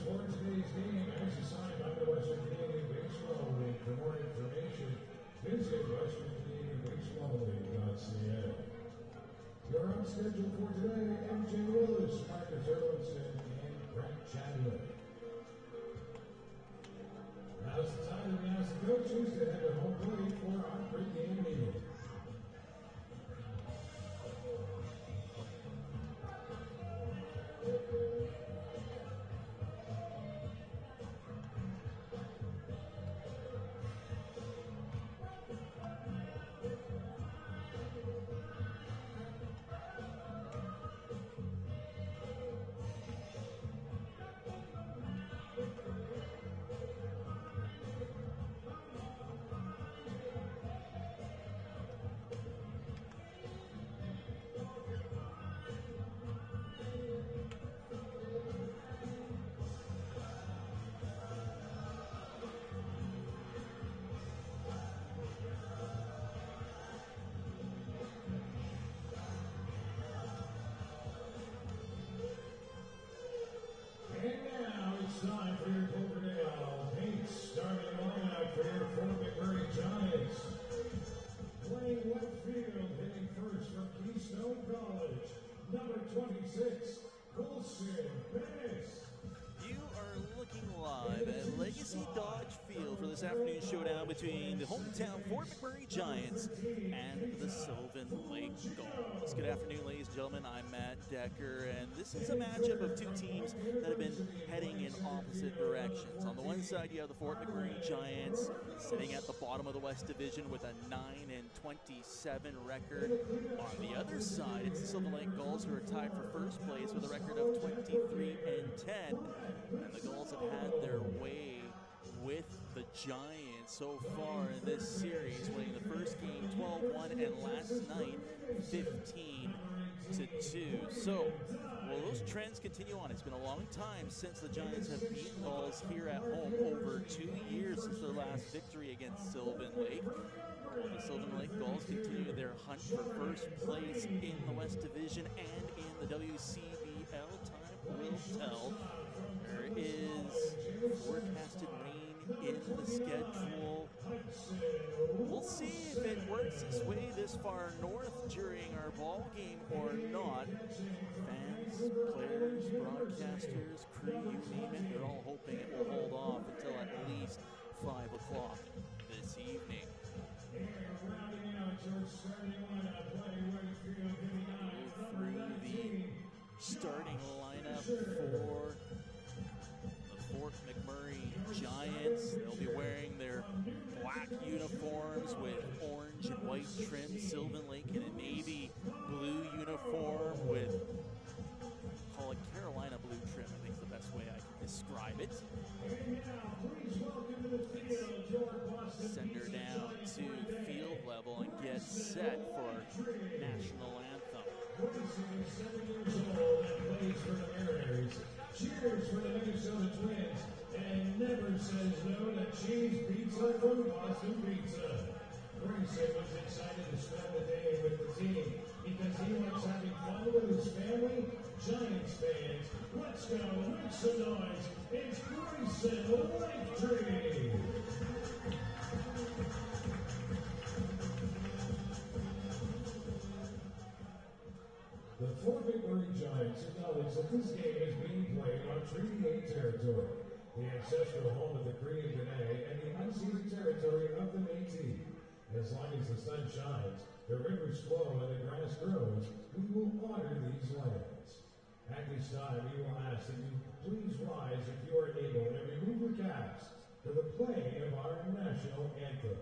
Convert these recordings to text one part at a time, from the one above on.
for today's game as assigned by the Western Canadian Baseball League. For more information, visit westerncanadianbaseballleague.ca. You're on schedule for today, MJ Willis, Marcus Erlinson, and Brent Chadwick. Now's the time to ask the coaches to head to home plate for our pregame meeting. Time for your Cloverdale Paints starting lineup for your Fort McMurray Giants. Playing left field, hitting first from Keystone College, number 26, Colson Bennett. You are looking live at Legacy Dodge Field for this afternoon showdown between the hometown Fort McMurray Giants and the Sylvan Lake Gulls. Good afternoon, ladies and gentlemen. I'm Matt Decker, and this is a matchup of two teams that have been heading in opposite directions. On the one side, you have the Fort McMurray Giants sitting at the bottom of the West Division with a 9-27 record. On the other side, it's the Sylvan Lake Gulls who are tied for first place with a record of 23-10. And the Gulls have had their way with the Giants so far in this series, winning the first game 12-1 and last night 15-2. So, will those trends continue on? It's been a long time since the Giants have beaten Gulls here at home, over 2 years since their last victory against Sylvan Lake. The Sylvan Lake Gulls continue their hunt for first place in the West Division and in the WCBL. Time will tell. There is forecasted rain in the schedule. We'll see if it works its way this far north during our ball game or not. Fans, players, broadcasters, crew, you name it, they're all hoping it will hold off until at least 5 o'clock this evening. Go through the starting lineup for the Fort McMurray Giants. They'll be wearing their black uniforms with orange and white trim. Sylvan Lake in a navy blue uniform with, call it Carolina blue trim, I think is the best way I can describe it. Let's send her down to field level and get set for our national anthem. 27 years old and plays for the Mariners, cheers for the Minnesota Twins, and never says no to cheese pizza from Boston Pizza. Grayson was excited to spend the day with the team because he likes having fun with his family. Giants fans, let's go, make some noise. It's Grayson Linktree. The Fort McMurray Giants acknowledge that this game is being played on Treaty 8 territory, the ancestral home of the Cree and Dene, and the unceded territory of the Métis. As long as the sun shines, the rivers flow, and the grass grows, we will honor these lands. At this time, we will ask that you please rise if you are able and remove your caps for the playing of our national anthem.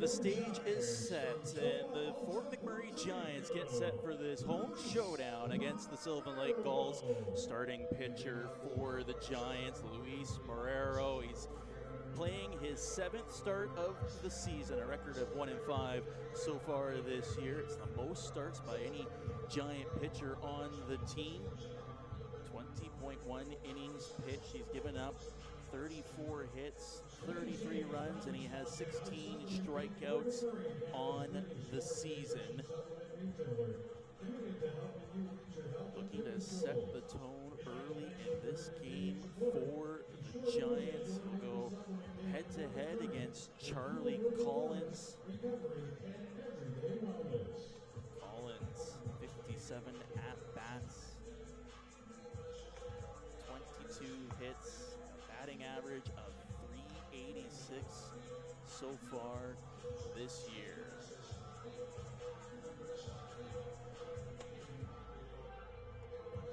The stage is set, and the Fort McMurray Giants get set for this home showdown against the Sylvan Lake Gulls. Starting pitcher for the Giants, Luis Marrero. He's playing his 7th start of the season, a record of 1-5 so far this year. It's the most starts by any Giant pitcher on the team. 20.1 innings pitched. He's given up 34 hits, 33 runs, and he has 16 strikeouts on the season. Looking to set the tone early in this game for the Giants. We'll go head-to-head against Charlie Collins. Collins, 57 at-bats, 22 hits, batting average of .386 so far this year.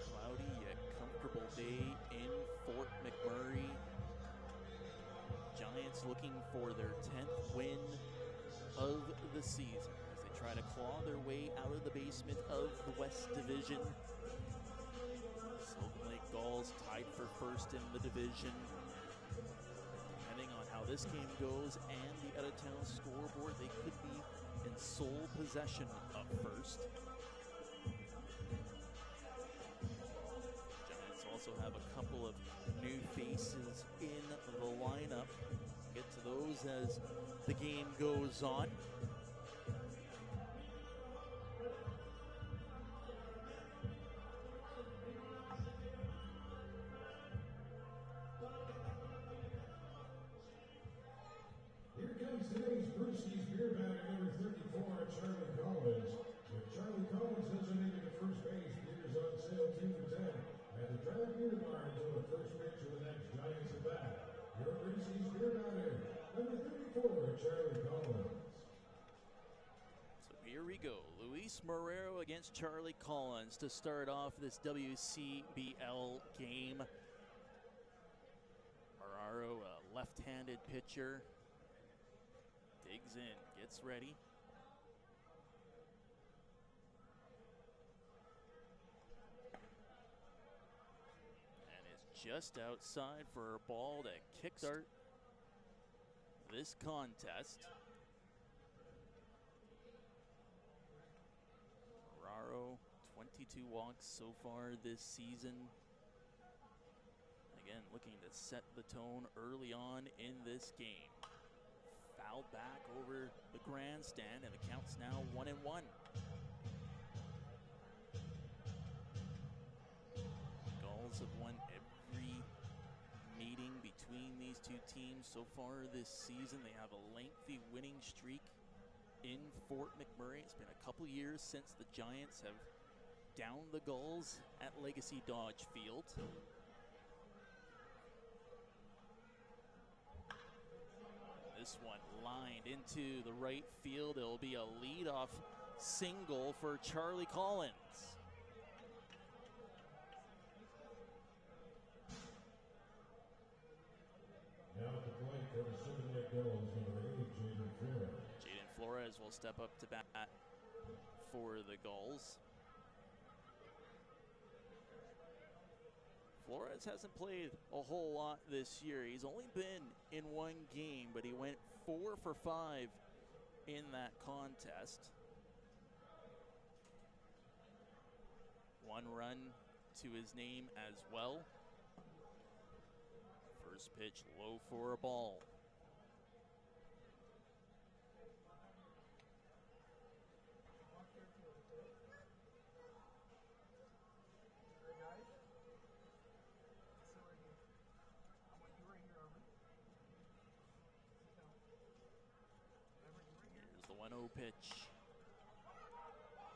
Cloudy yet comfortable day in Fort McMurray. Giants looking for their 10th win of the season as they try to claw their way out of the basement of the West Division. Sylvan Lake Gulls tied for first in the division. Depending on how this game goes and the out-of-town scoreboard, they could be in sole possession of first. Giants also have a couple of new faces in the lineup. We'll get to those as the game goes on. Today's Brewski's beer batter number 34, Charlie Collins. If Charlie Collins doesn't make it to first base, beer's on sale 2 for $10 at the Drive Beer Bar until the first pitch of the next Giants at bat. Your Brewski's beer batter number 34, Charlie Collins. So here we go. Luis Marrero against Charlie Collins to start off this WCBL game. Marrero, a left-handed pitcher. Digs in, gets ready. And is just outside for a ball to kickstart this contest. Marrero, 22 walks so far this season. Again, looking to set the tone early on in this game. Fouled back over the grandstand, and the count's now 1-1. Gulls have won every meeting between these two teams so far this season. They have a lengthy winning streak in Fort McMurray. It's been a couple years since the Giants have downed the Gulls at Legacy Dodge Field. This one lined into the right field. It'll be a leadoff single for Charlie Collins. Now at the plate for the Sylvan Lake Gulls, number 8, Jaden Flores. Jaden Flores will step up to bat for the Gulls. Flores hasn't played a whole lot this year. He's only been in one game, but he went 4 for 5 in that contest. 1 run to his name as well. First pitch low for a ball. Here's the 1-0 pitch.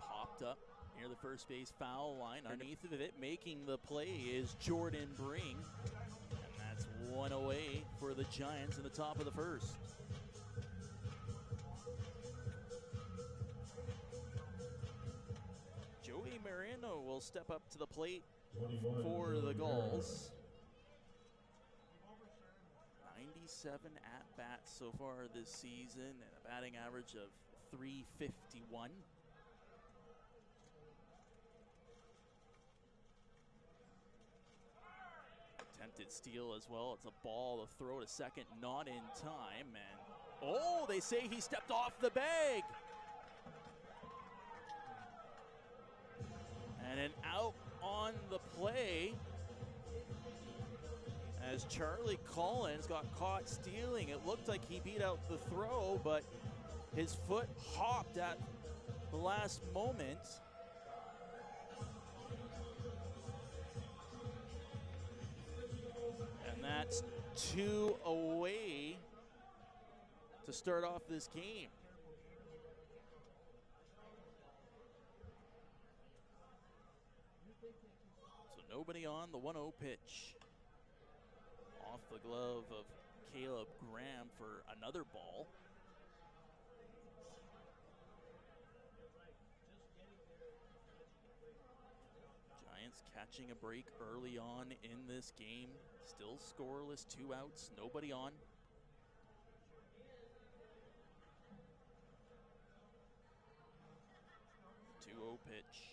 Popped up near the first base foul line. Underneath of it, making the play is Jordan Bring. And that's 1 away for the Giants in the top of the first. Joey Marino will step up to the plate for the Gulls. 37 at-bats so far this season and a batting average of .351. Attempted steal as well. It's a ball, a throw to second, not in time. And oh, they say he stepped off the bag. And an out on the play as Charlie Collins got caught stealing. It looked like he beat out the throw, but his foot hopped at the last moment. And that's 2 away to start off this game. So nobody on the 1-0 pitch. Off the glove of Caleb Graham for another ball. Giants catching a break early on in this game. Still scoreless, 2 outs, nobody on. Two-0 pitch.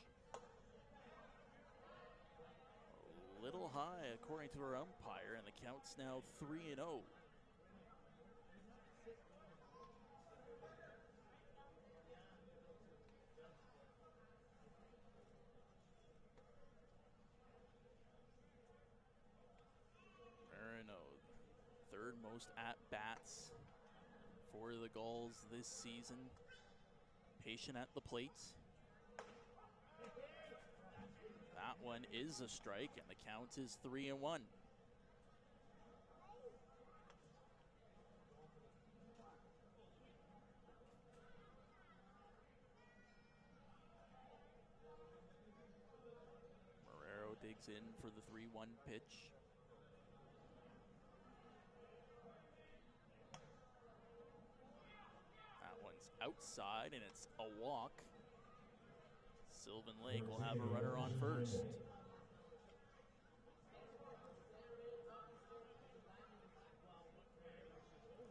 A little high according to our umpire, and the count's now 3-0. Third most at-bats for the Gulls this season. Patient at the plate. That one is a strike, and the count is 3-1. Marrero digs in for the 3-1 pitch. Outside, and it's a walk. Sylvan Lake will have a runner on first.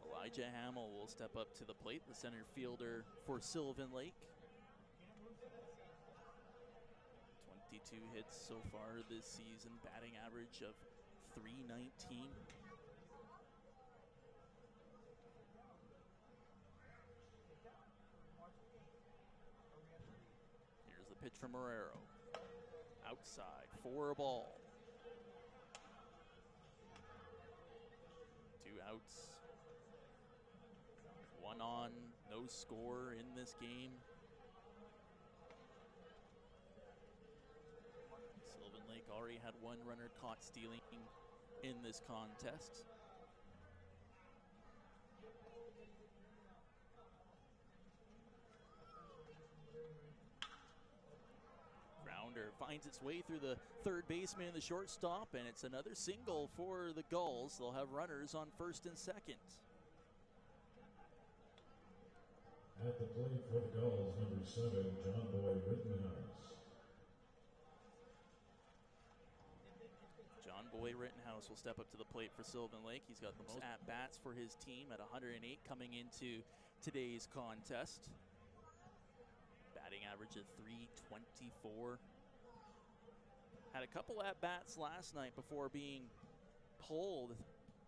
Elijah Hamill will step up to the plate, the center fielder for Sylvan Lake. 22 hits so far this season, batting average of .319. Pitch from Marrero. Outside for a ball. 2 outs. 1 on, no score in this game. Sylvan Lake already had 1 runner caught stealing in this contest. Finds its way through the third baseman and the shortstop, and it's another single for the Gulls. They'll have runners on first and second. At the plate for the Gulls, number 7, John Boy Rittenhouse. John Boy Rittenhouse will step up to the plate for Sylvan Lake. He's got the most at-bats for his team at 108 coming into today's contest. Batting average of .324. Had a couple at-bats last night before being pulled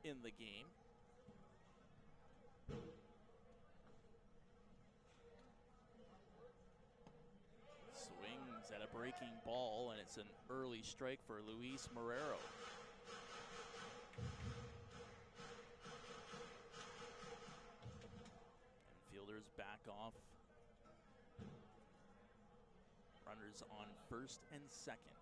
in the game. Swings at a breaking ball, and it's an early strike for Luis Marrero. And fielders back off. Runners on first and second.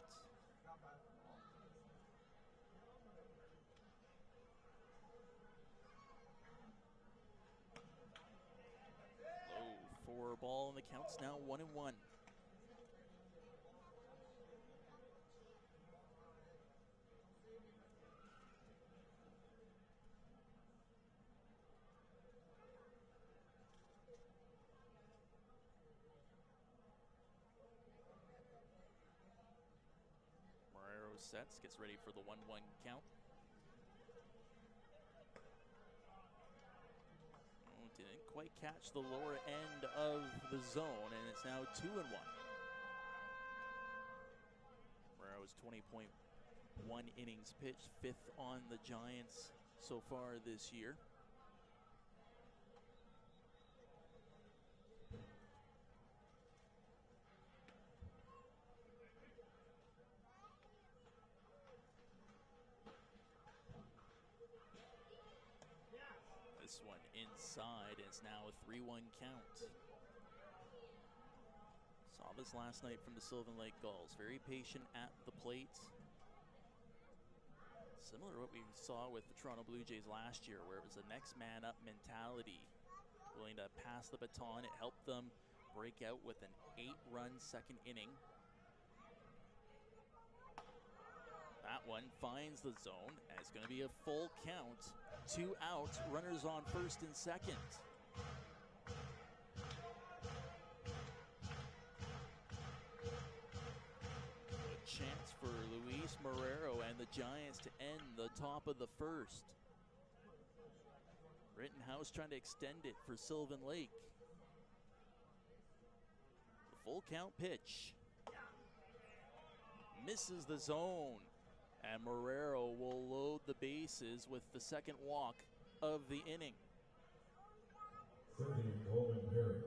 Low for a ball, and the count's now 1-1. Sets, gets ready for the 1-1 count. Didn't quite catch the lower end of the zone, and it's now 2-1. Morera's 20.1 innings pitched, 5th on the Giants so far this year. This one inside, and it's now a 3-1 count. Saw this last night from the Sylvan Lake Gulls. Very patient at the plate. Similar to what we saw with the Toronto Blue Jays last year, where it was a next man up mentality. Willing to pass the baton. It helped them break out with an 8-run second inning. That one finds the zone, and it's going to be a full count. 2 outs, runners on first and second. A chance for Luis Morero and the Giants to end the top of the first. Rittenhouse trying to extend it for Sylvan Lake. The full count pitch. Misses the zone. And Morero will load the bases with the second walk of the inning. 30, Golden Perry.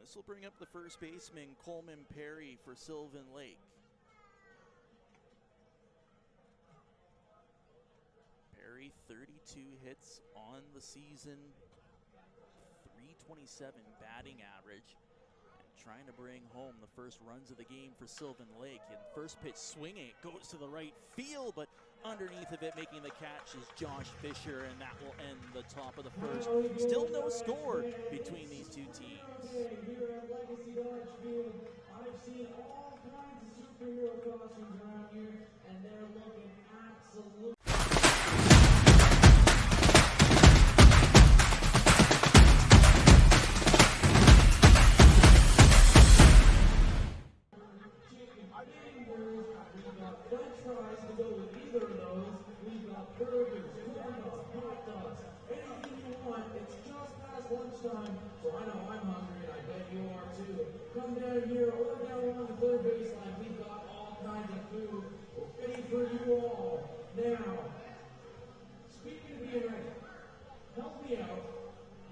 This will bring up the first baseman, Coleman Perry, for Sylvan Lake. Perry, 32 hits on the season, 327 batting average, and trying to bring home the first runs of the game for Sylvan Lake. And first pitch swinging, it goes to the right field, but underneath of it making the catch is Josh Fisher, and that will end the top of the first. Still no score between these two teams. Here at Legacy Dodge Field, I've seen all kinds of superhero costumes around here, and they're looking absolutely. We've got French fries to go with either of those. We've got burgers, corn dogs, hot dogs, anything you want. It's just past lunchtime, so I know I'm hungry, and I bet you are too. Come down here or down along the third baseline. We've got all kinds of food ready for you all. Now, speaking of being ready, help me out.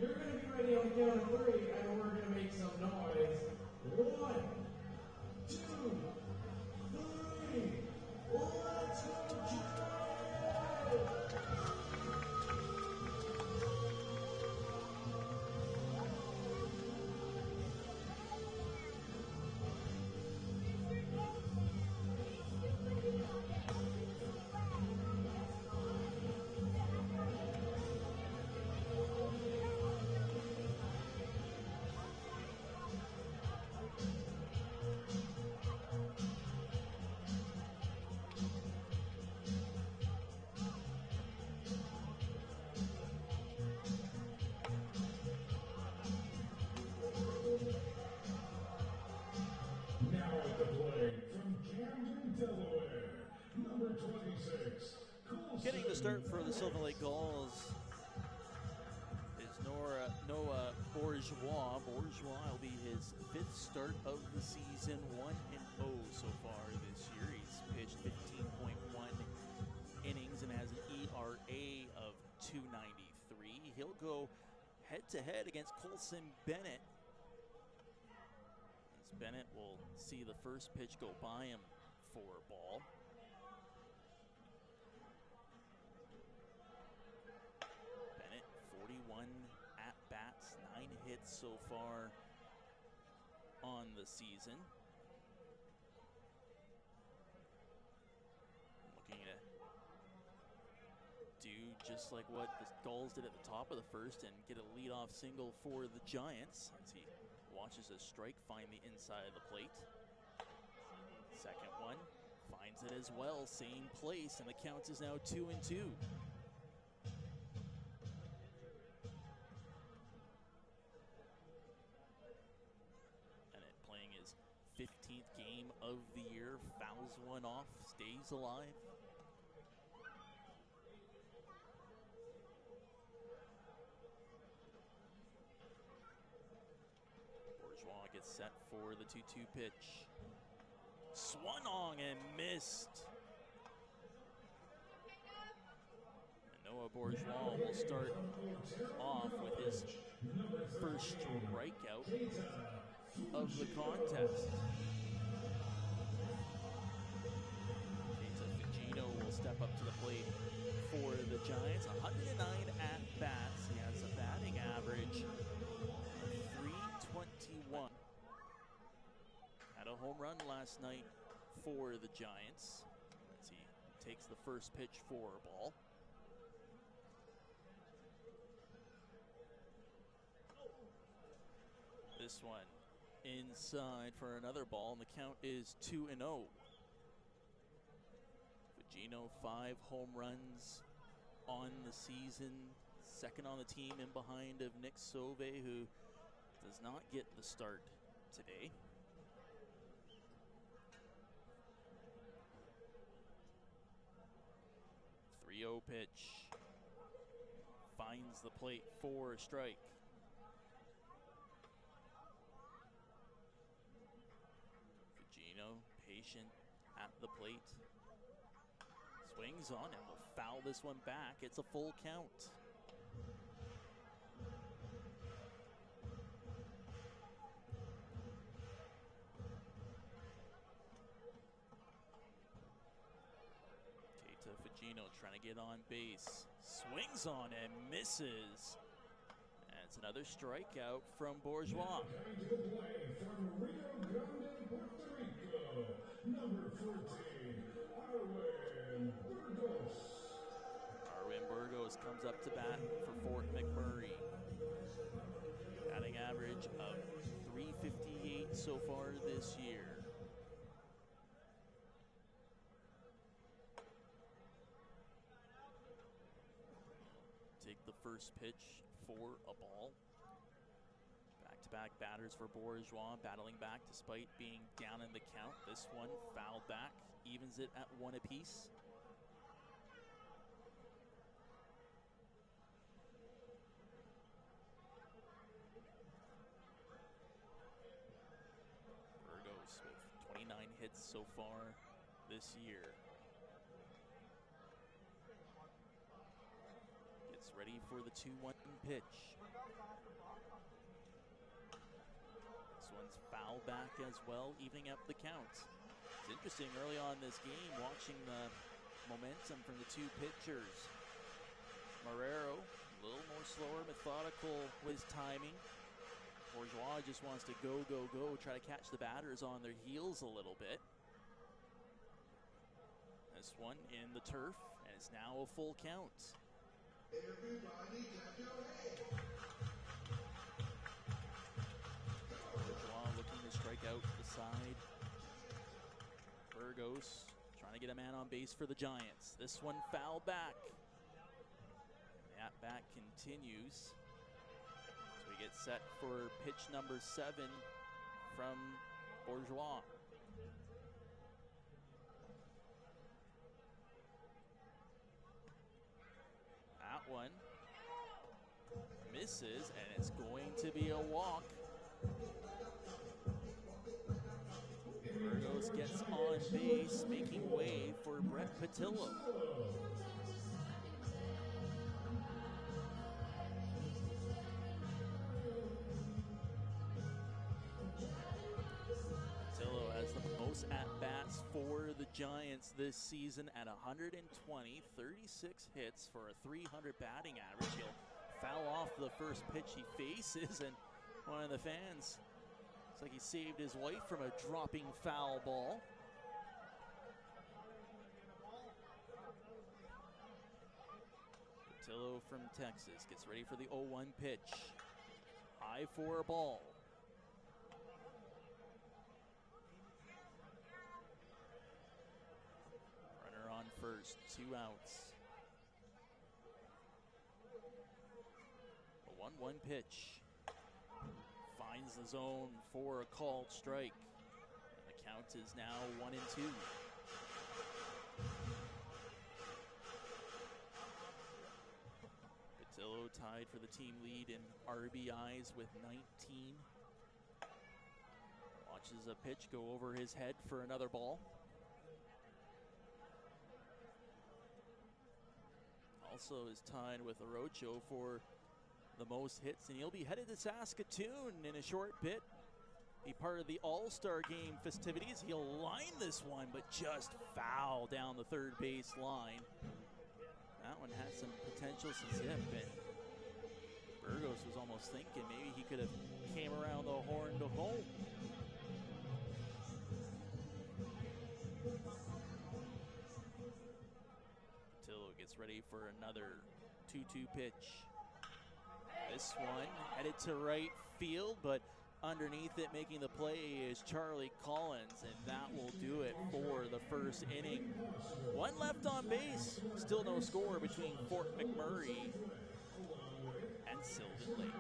You're going to be ready on the count of 3, and we're going to make some noise. 1, 2, 3. Let's go, Giants! Now at the plate from Camden, Delaware, number 26. Getting the start for the Sylvan Lake Gulls is Noah Bourgeois. Bourgeois will be his 5th start of the season, 1-0 so far this year. He's pitched 15.1 innings and has an ERA of 2.93. He'll go head-to-head against Colson Bennett. As Bennett will see the first pitch go by him for a ball. Bennett, 41 at-bats, 9 hits so far on the season. Looking to do just like what the Gulls did at the top of the first and get a leadoff single for the Giants as he watches a strike find the inside of the plate. Second one, finds it as well, same place, and the count is now 2-2. Bennett playing his 15th game of the year, fouls one off, stays alive. Bourgeois gets set for the 2-2 pitch. Swung on and missed. And Noah Bourgeois will start off with his first strikeout of the contest. Gino will step up to the plate for the Giants. 109 at-bats. He has a batting average of .321. Had a home run last night for the Giants as he takes the first pitch for a ball. This one inside for another ball, and the count is 2-0. Gino, 5 home runs on the season, second on the team in behind of Nick Sauve, who does not get the start today. The 3-0 pitch finds the plate for a strike. Gino, patient at the plate. Swings on and will foul this one back. It's a full count. Keita Fugino trying to get on base. Swings on and misses. That's another strikeout from Bourgeois. Number 14, Arwin Burgos comes up to bat for Fort McMurray. Batting average of .358 so far this year. Take the first pitch for a ball. Back-to-back batters for Bourgeois, battling back despite being down in the count. This one fouled back, evens it at 1 apiece. Burgos with 29 hits so far this year. Gets ready for the 2-1 pitch. This one's fouled back as well, evening up the count. It's interesting early on this game, watching the momentum from the two pitchers. Marrero, a little more slower, methodical with his timing. Bourgeois just wants to go, go, go, try to catch the batters on their heels a little bit. This one in the turf, and it's now a full count. Everybody clap your hands. Bourgeois looking to strike out the side. Burgos trying to get a man on base for the Giants. This one fouled back. The at-bat continues. So we get set for pitch number 7 from Bourgeois. That one misses, and it's going to be a walk. Burgos gets on base, making way for Brett Patillo. Patillo has the most at-bats for the Giants this season at 120, 36 hits for a .300 batting average. He'll foul off the first pitch he faces, and one of the fans, looks like he saved his wife from a dropping foul ball. Patillo from Texas gets ready for the 0-1 pitch. High for a ball. Runner on first, 2 outs. A 1-1 pitch. Finds the zone for a called strike. Count is now 1-2. Patillo tied for the team lead in RBIs with 19. Watches a pitch go over his head for another ball. Also is tied with Orocho for the most hits, and he'll be headed to Saskatoon in a short bit. Be part of the All-Star Game festivities. He'll line this one, but just foul down the third base line. That one had some potential to zip, and Burgos was almost thinking maybe he could have came around the horn to home. Patillo gets ready for another 2-2 pitch. This one headed to right field, but underneath it making the play is Charlie Collins, and that will do it for the first inning. One left on base, still no score between Fort McMurray and Sylvan Lake.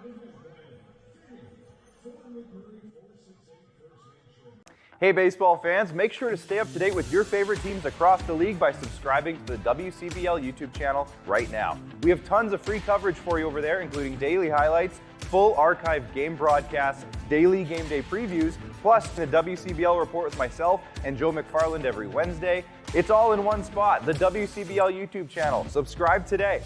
Hey baseball fans, make sure to stay up to date with your favorite teams across the league by subscribing to the WCBL YouTube channel right now. We have tons of free coverage for you over there, including daily highlights, full archived game broadcasts, daily game day previews, plus the WCBL report with myself and Joe McFarland every Wednesday. It's all in one spot, the WCBL YouTube channel. Subscribe today.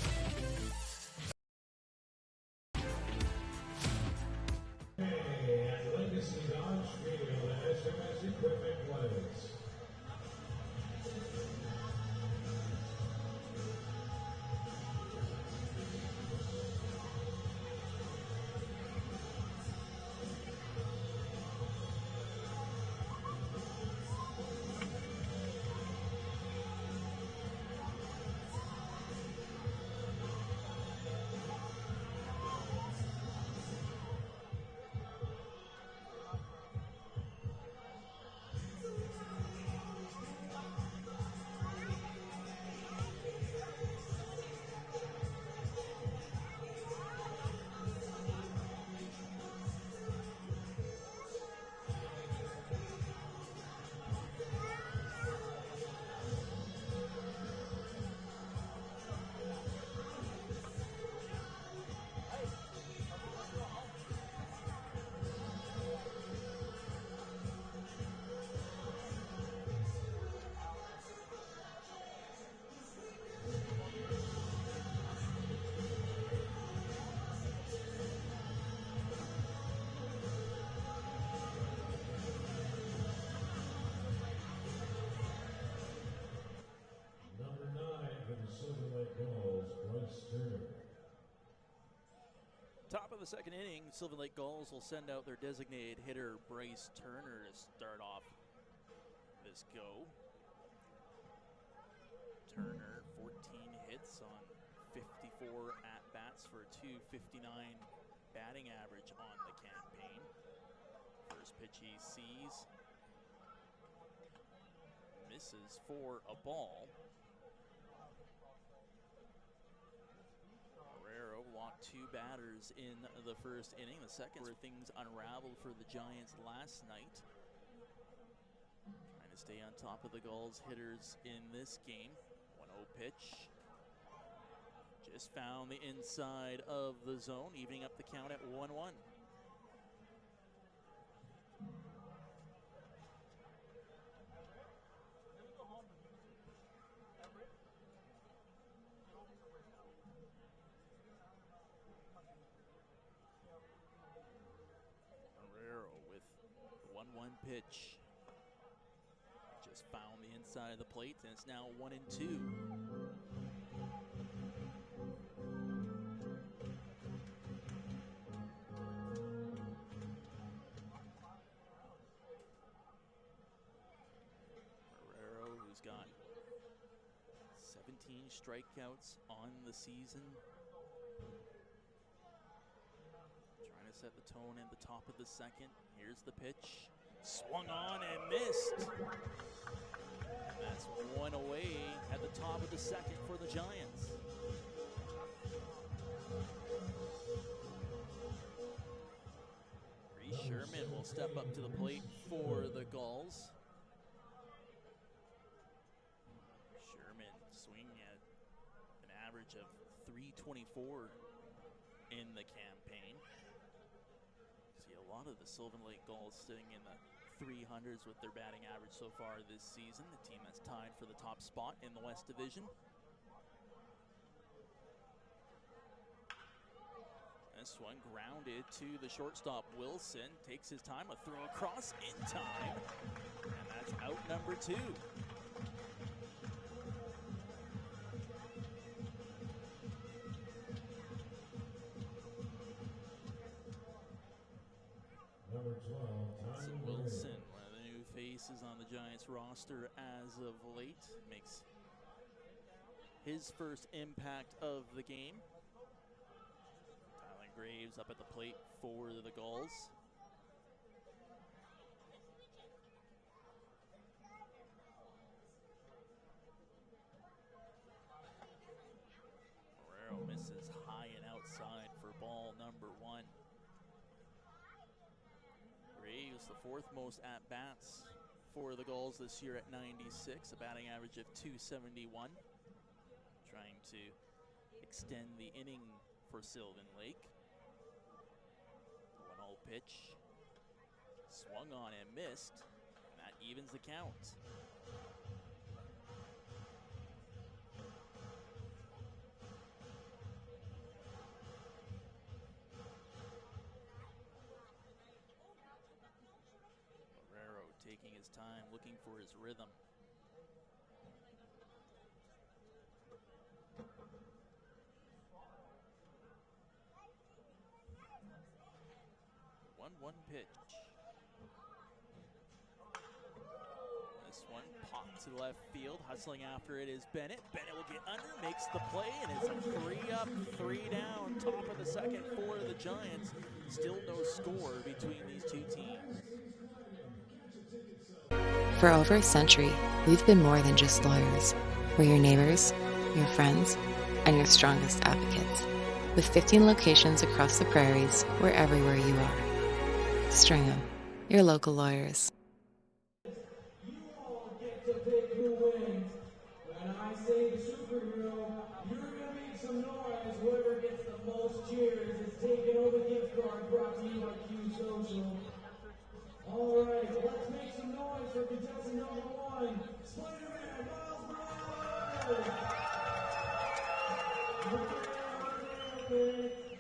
Top of the second inning, Sylvan Lake Gulls will send out their designated hitter, Bryce Turner, to start off this go. Turner, 14 hits on 54 at-bats for a .259 batting average on the campaign. First pitch he sees, misses for a ball. Walked two batters in the first inning. The second, where things unraveled for the Giants last night. Trying to stay on top of the Gulls hitters in this game. 1-0 pitch. Just found the inside of the zone, evening up the count at 1-1. Pitch. Just found the inside of the plate, and it's now 1-2. Marrero, who's got 17 strikeouts on the season. Trying to set the tone at the top of the second. Here's the pitch. Swung on and missed. And that's one away at the top of the second for the Giants. Reese Sherman will step up to the plate for the Gulls. average of .324 in the campaign. See a lot of the Sylvan Lake Gulls sitting in the 300s with their batting average so far this season. The team that's tied for the top spot in the West Division. This one grounded to the shortstop. Wilson takes his time, a throw across in time, and that's out number 2. Number 12, So Wilson, one of the new faces on the Giants roster as of late, makes his first impact of the game. Tyler Graves up at the plate for the Gulls. Marrero misses high and outside for ball number 1. Graves, the 4th most at-bats for the Gulls this year at 96, a batting average of .271. Trying to extend the inning for Sylvan Lake. 1-0 pitch. Swung on and missed. And that evens the count. Marrero taking his time, looking for his rhythm. One pitch. This one popped to the left field. Hustling after it is Bennett. Bennett will get under, makes the play, and it's a 3-up, 3-down. Top of the second for the Giants. Still no score between these two teams. For over a century, we've been more than just lawyers. We're your neighbors, your friends, and your strongest advocates. With 15 locations across the prairies, we're everywhere you are. Stringham, your local lawyers. You all get to pick who wins. When I say the superhero, you're gonna make some noise. Whoever gets the most cheers is taking over the gift card brought to you by Q Social. All right, let's make some noise for contestant number 1, Spider-Man Miles Morales.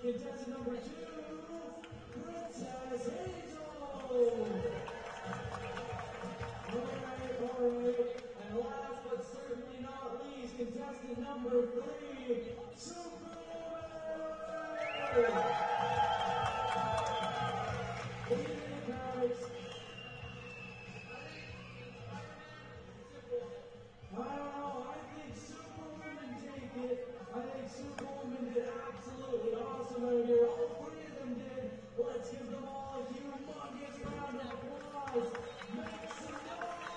Contestant number 2, Princess Hazel. All right. And last but certainly not least, contestant number 3, Sylvan. I don't know, I think Superwoman take it. I think Superwoman did absolutely awesome out here. All 3 of them did. Let's give them all a humongous round of applause. Make some noise!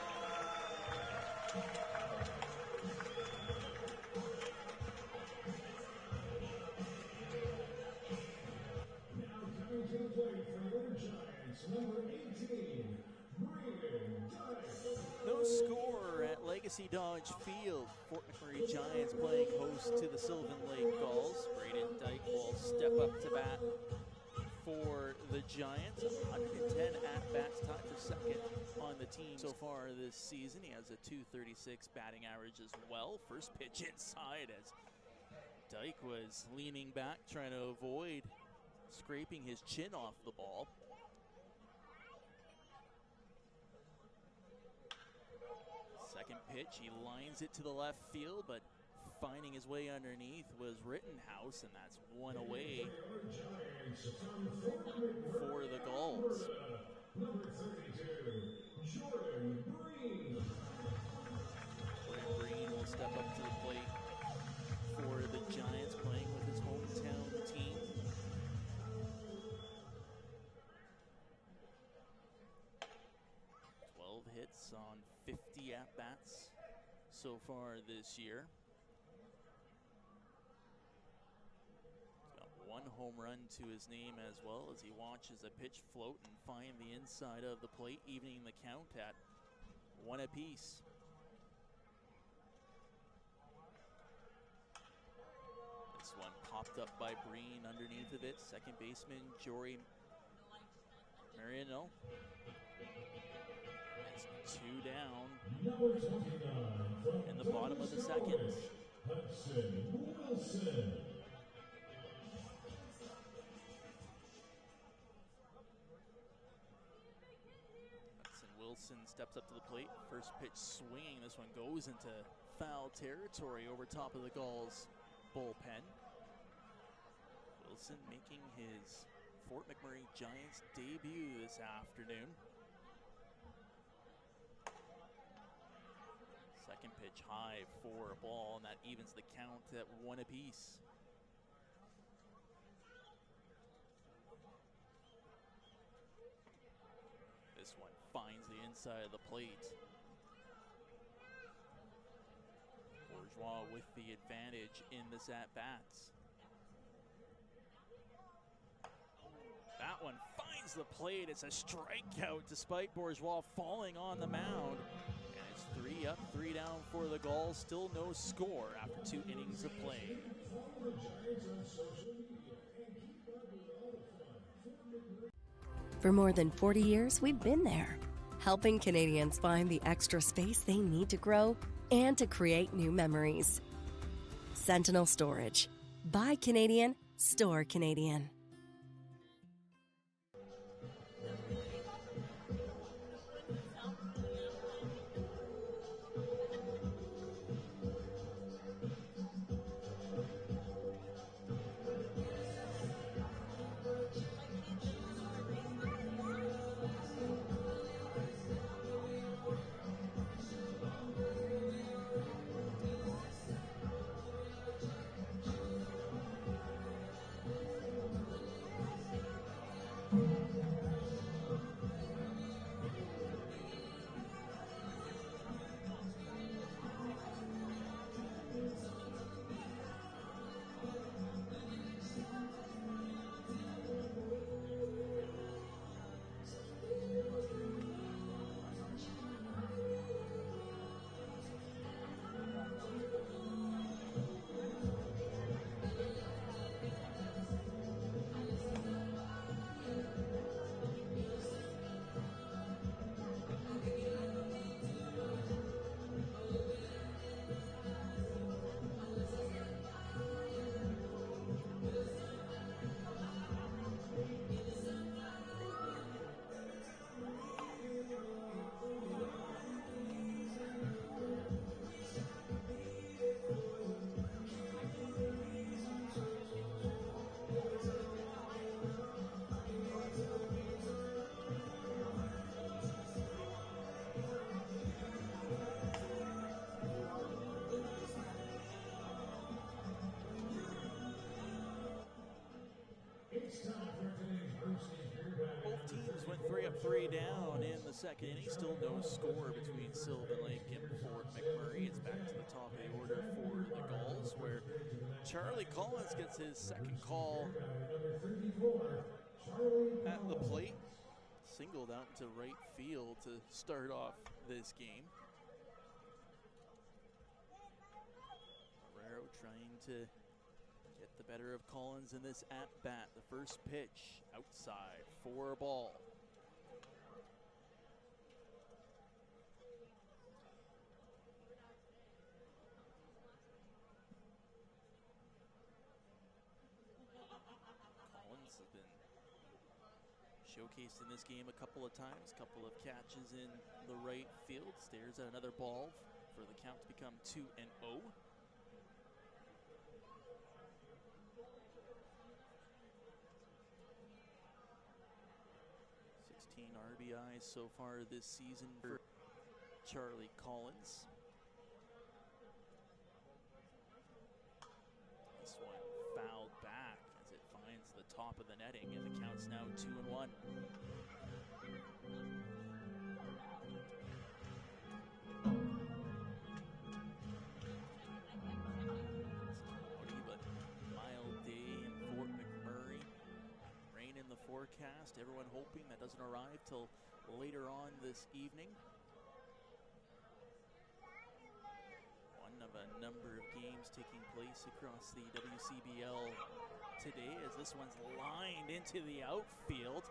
now coming to the plate for your Giants, number 18, Braden Dyke. No score at Legacy Dodge Field. Fort McMurray Giants playing host to the Sylvan Lake Gulls. Braden Dyke will step up to bat for the Giants. 110 at-bats, tied for second on the team so far this season. He has a .236 batting average as well. First pitch inside as Dyke was leaning back, trying to avoid scraping his chin off the ball. Second pitch, he lines it to the left field, but finding his way underneath was Rittenhouse, and that's one away for the Gulls. Number 32, Jordan Green. Jordan Green will step up to the plate for the Giants, playing with his hometown team. Hits on 50 at-bats so far this year. He's got 1 home run to his name as well as he watches a pitch float and find the inside of the plate, evening the count at 1 apiece. This one popped up by Breen underneath of it. Second baseman Jory Mariano. It's 2 down in the bottom of the second. Hudson Wilson. Wilson steps up to the plate. First pitch swinging. This one goes into foul territory over top of the Gulls bullpen. Wilson making his Fort McMurray Giants debut this afternoon. Second pitch high for a ball, and that evens the count at 1 apiece. This one finds the inside of the plate. Bourgeois with the advantage in this at-bats. That one finds the plate. It's a strikeout despite Bourgeois falling on the mound. And it's 3 up, 3 down for the Gulls. Still no score after 2 innings of play. For more than 40 years, we've been there, helping Canadians find the extra space they need to grow and to create new memories. Sentinel Storage. Buy Canadian, store Canadian. Both teams went 3 up, 3 down in the second inning. Still no score between Sylvan Lake and Fort McMurray. It's back to the top of the order for the Gulls, where Charlie Collins gets his second call at the plate. Singled out to right field to start off this game. Guerrero trying to get the better of Collins in this at-bat. The first pitch outside for a ball. Collins has been showcased in this game a couple of times, couple of catches in the right field, stares at another ball for the count to become 2-0. 16 RBIs so far this season for Charlie Collins. This one fouled back as it finds the top of the netting, and the count's now 2-1. It's cloudy but mild day in Fort McMurray. Rain in the forecast. Everyone hoping that doesn't arrive till later on this evening. 1-0 of a number of games taking place across the WCBL today, as this one's lined into the outfield.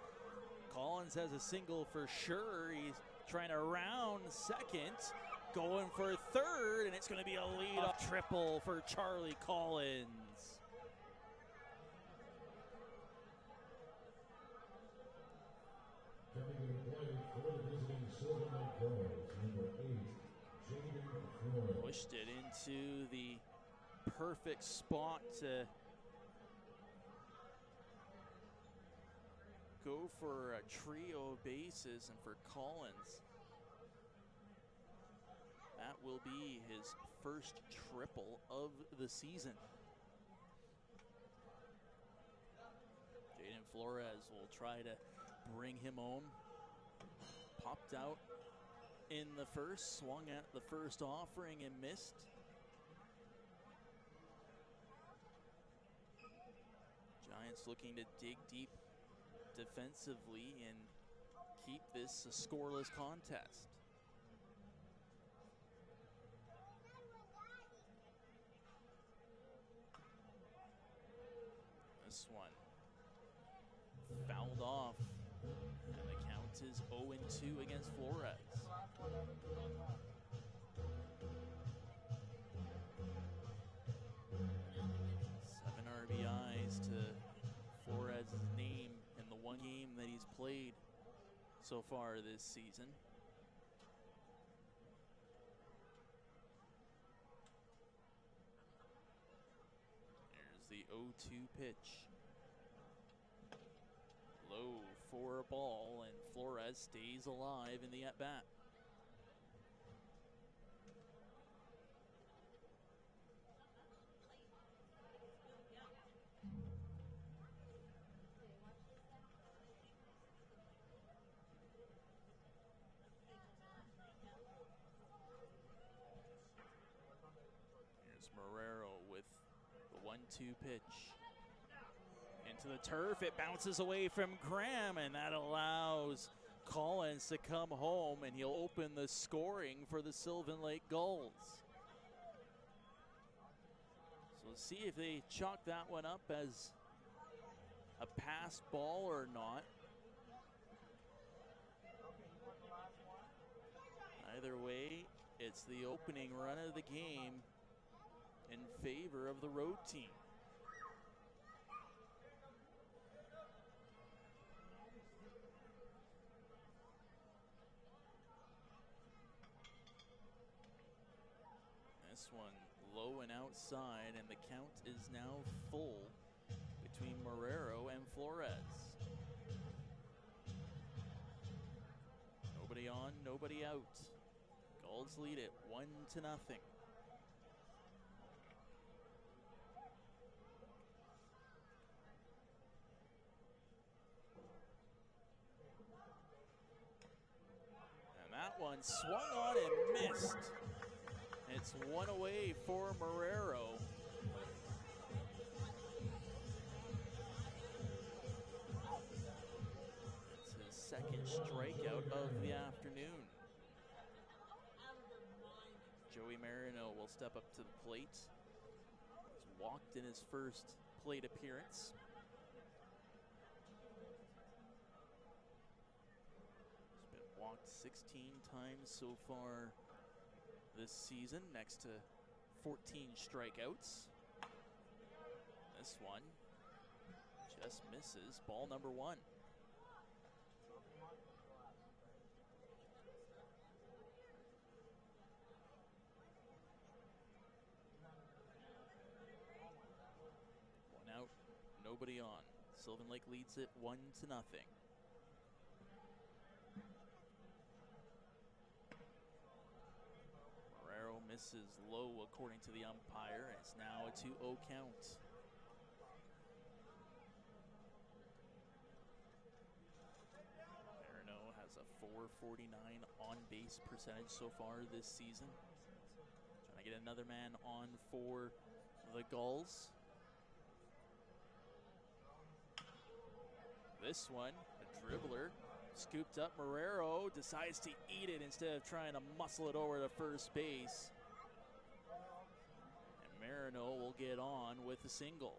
Collins has a single for sure. He's trying to round second, going for third, and it's going to be a leadoff triple for Charlie Collins. Coming to the plate for the visiting Sylvan Gulls, number 8, Jaden Floyd. Pushed it into the perfect spot to go for a trio of bases, and for Collins, that will be his first triple of the season. Jaden Flores will try to bring him home. Popped out in the first, swung at the first offering and missed. Giants looking to dig deep defensively and keep this a scoreless contest. This one fouled off, and the count is 0-2 against Flores. 7 RBIs to Flores' name in the one game that he's played so far this season. Here's the 0-2 pitch. Low for a ball, and Flores stays alive in the at-bat. Here's Marrero with the 1-2 pitch. Into the turf, it bounces away from Graham, and that allows Collins to come home, and he'll open the scoring for the Sylvan Lake Gulls. So let's see if they chalk that one up as a pass ball or not. Either way, it's the opening run of the game in favor of the road team. This one low and outside, and the count is now full between Marrero and Flores. Nobody on, nobody out. Gulls lead it 1-0. And that one swung on and missed. It's one away for Marrero. It's his second strikeout of the afternoon. Joey Marino will step up to the plate. He's walked in his first plate appearance. He's been walked 16 times so far this season, next to 14 strikeouts. This one just misses. Ball number 1. One out, nobody on. Sylvan Lake leads it 1-0. Misses low according to the umpire. It's now a 2-0 count. Marino has a .449 on-base percentage so far this season. Trying to get another man on for the Gulls. This one, a dribbler, scooped up. Marrero decides to eat it instead of trying to muscle it over to first base. Marino will get on with the single.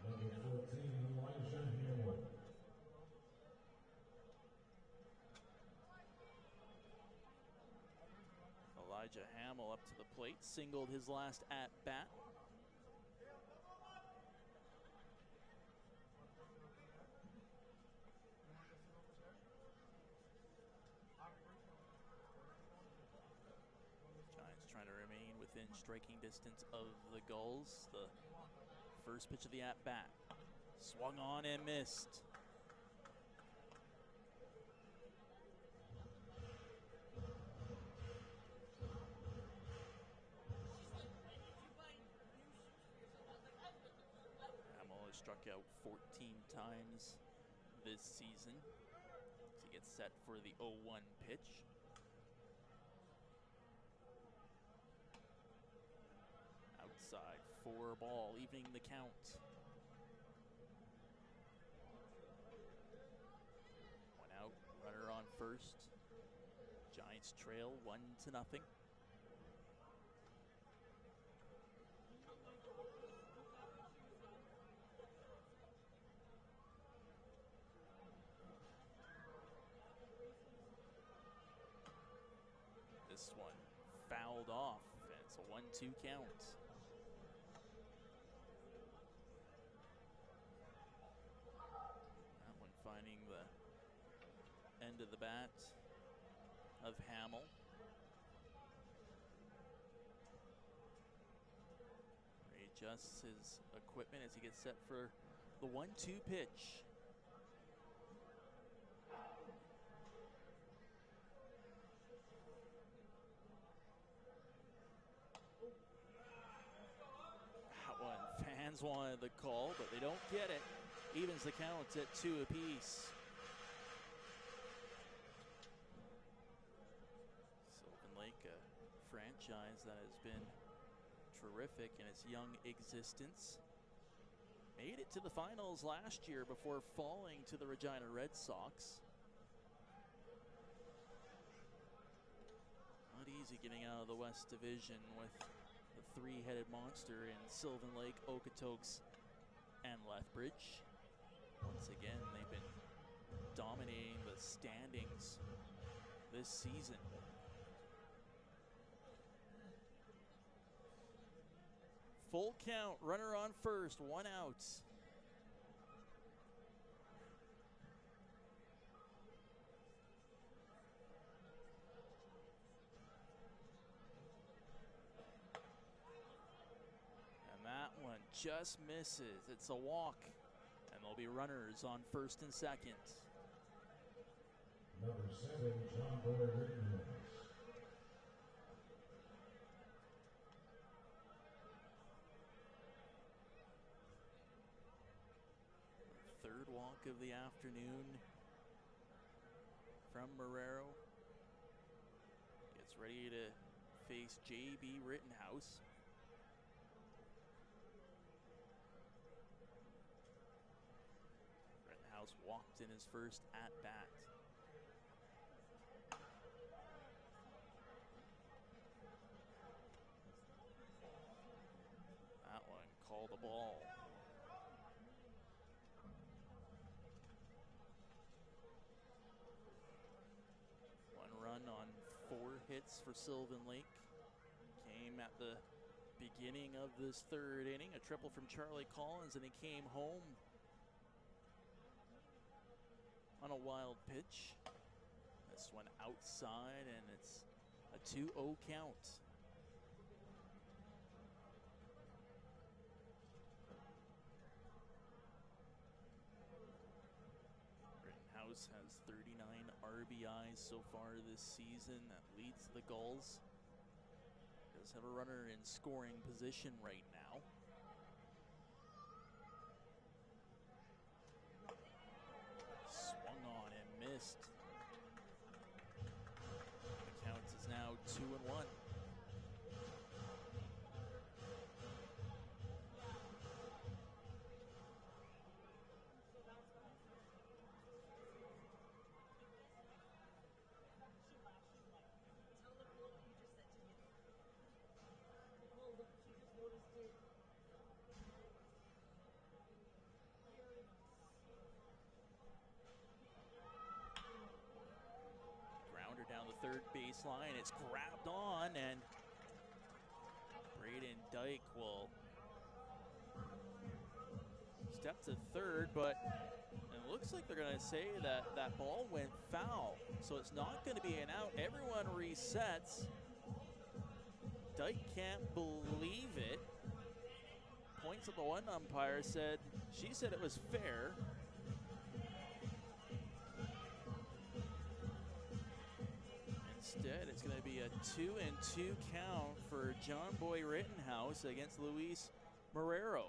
Number 14, Elijah Hamel. Elijah Hamel up to the plate, singled his last at-bat. Giants trying to remain within striking distance of the Gulls. The first pitch of the at-bat. Swung on and missed. Struck out 14 times this season. So he gets set for the 0-1 pitch. Outside, 4 ball, evening the count. One out, runner on first. Giants trail 1-0. This one fouled off, and it's a 1-2 count. That one finding the end of the bat of Hamel. Readjusts his equipment as he gets set for the 1-2 pitch. Fans wanted the call, but they don't get it. Evens the count at 2 apiece. Sylvan Lake, a franchise that has been terrific in its young existence. Made it to the finals last year before falling to the Regina Red Sox. Not easy getting out of the West Division with the 3-headed monster in Sylvan Lake, Okotoks, and Lethbridge. Once again, they've been dominating the standings this season. Full count, runner on first, 1 out. That one just misses. It's a walk, and there'll be runners on first and second. Number 7, John Boyer. Third walk of the afternoon from Marrero. Gets ready to face J.B. Rittenhouse. Rittenhouse walked in his first at-bat. That one called a ball. One run on 4 hits for Sylvan Lake. Came at the beginning of this third inning. A triple from Charlie Collins, and he came home on a wild pitch. This one outside, and it's a 2-0 count. Rittenhouse has 39 RBIs so far this season. That leads the Gulls. Does have a runner in scoring position right now. Swung on and missed. The count is now 2-1. third baseline. It's grabbed on, and Braden Dyke will step to third, but it looks like they're going to say that that ball went foul. So it's not going to be an out. Everyone resets. Dyke can't believe it. Points at the one umpire, said she said it was fair. Instead, it's going to be a 2-2 count for John Boy Rittenhouse against Luis Marrero.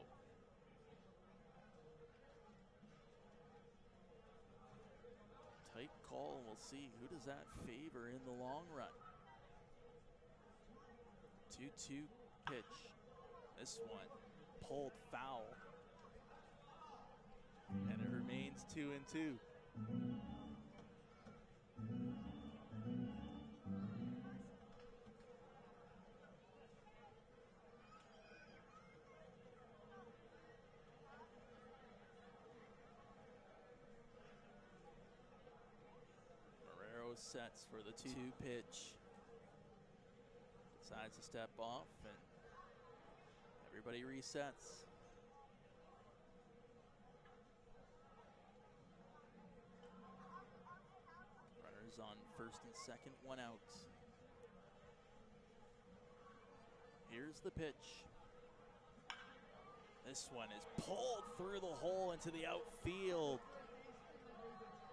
Tight call, and we'll see who does that favor in the long run. 2-2 pitch. This one pulled foul. And it remains 2-2. Marrero sets for the 2 pitch. Decides to step off, and everybody resets. Runners on first and second, 1 out. Here's the pitch. This one is pulled through the hole into the outfield.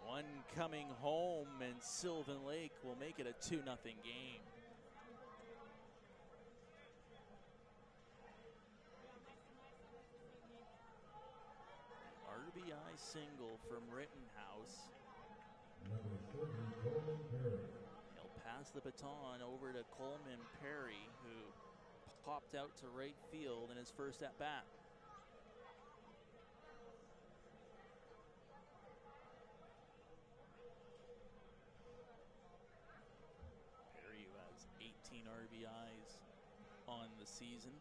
One coming home, and Sylvan Lake will make it a 2-0 game. RBI single from Rittenhouse. Number 30, Coleman Perry. He'll pass the baton over to Coleman Perry, who popped out to right field in his first at bat. Perry, who has 18 RBIs on the season.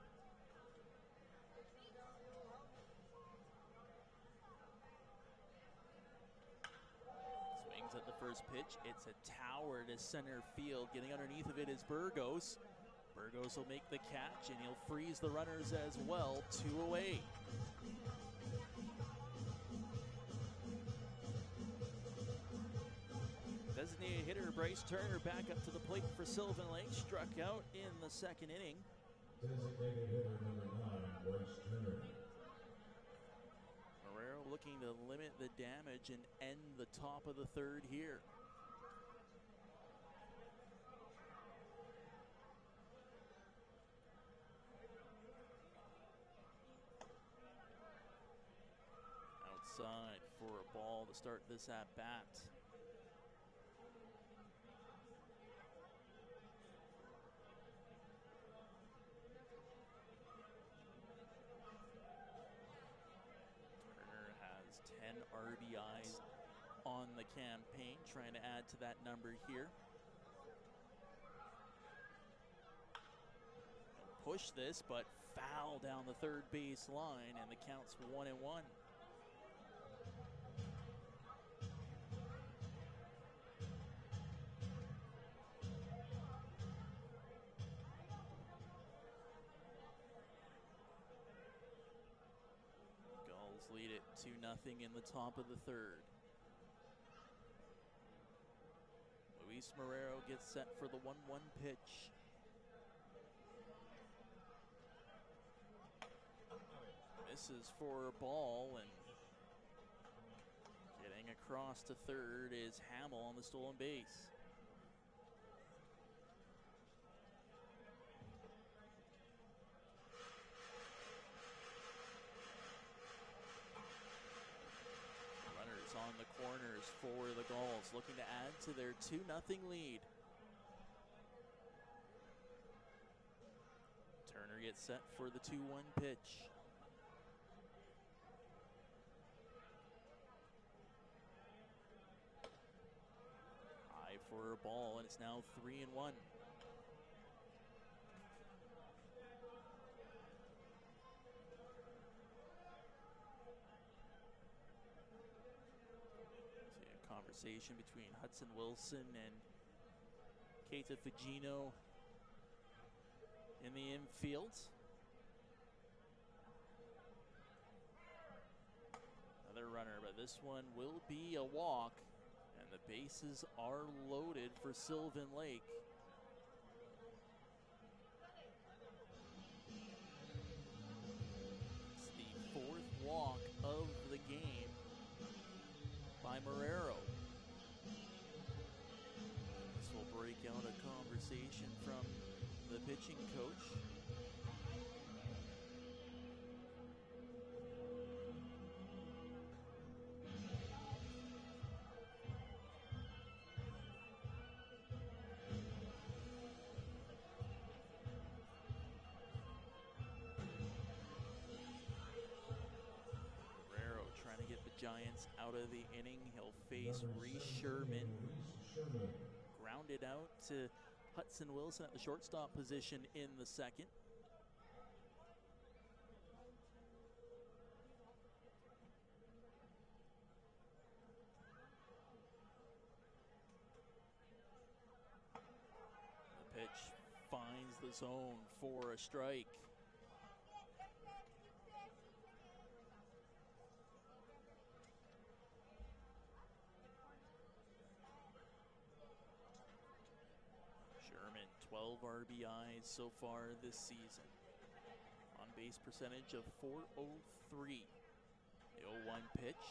Swings at the first pitch. It's a tower to center field. Getting underneath of it is Burgos. Burgos will make the catch, and he'll freeze the runners as well. 2 away. Designated hitter Bryce Turner back up to the plate for Sylvan Lake. Struck out in the second inning. Designated hitter number 9, Bryce Turner. Marrero looking to limit the damage and end the top of the third here. Outside for a ball to start this at bat. Turner has 10 RBIs on the campaign, trying to add to that number here. Push this, but foul down the third base line, and the count's 1-1. Gulls lead it 2-0 in the top of the third. Luis Marrero gets set for the 1-1 pitch. Misses for a ball, and getting across to third is Hamill on the stolen base. Runners on the corners for the Gulls, looking to add to their 2-0 lead. Turner gets set for the 2-1 pitch. High for a ball, and it's now 3-1. See a conversation between Hudson Wilson and Keita Fugino in the infield. Another runner, but this one will be a walk, and the bases are loaded for Sylvan Lake. It's the fourth walk of the game by Marrero. This will break out a conversation from the pitching coach. Giants out of the inning. He'll face Reese Sherman. Grounded out to Hudson Wilson at the shortstop position in the second. The pitch finds the zone for a strike. Sherman, 12 RBIs so far this season. On base percentage of .403. The 0-1 pitch.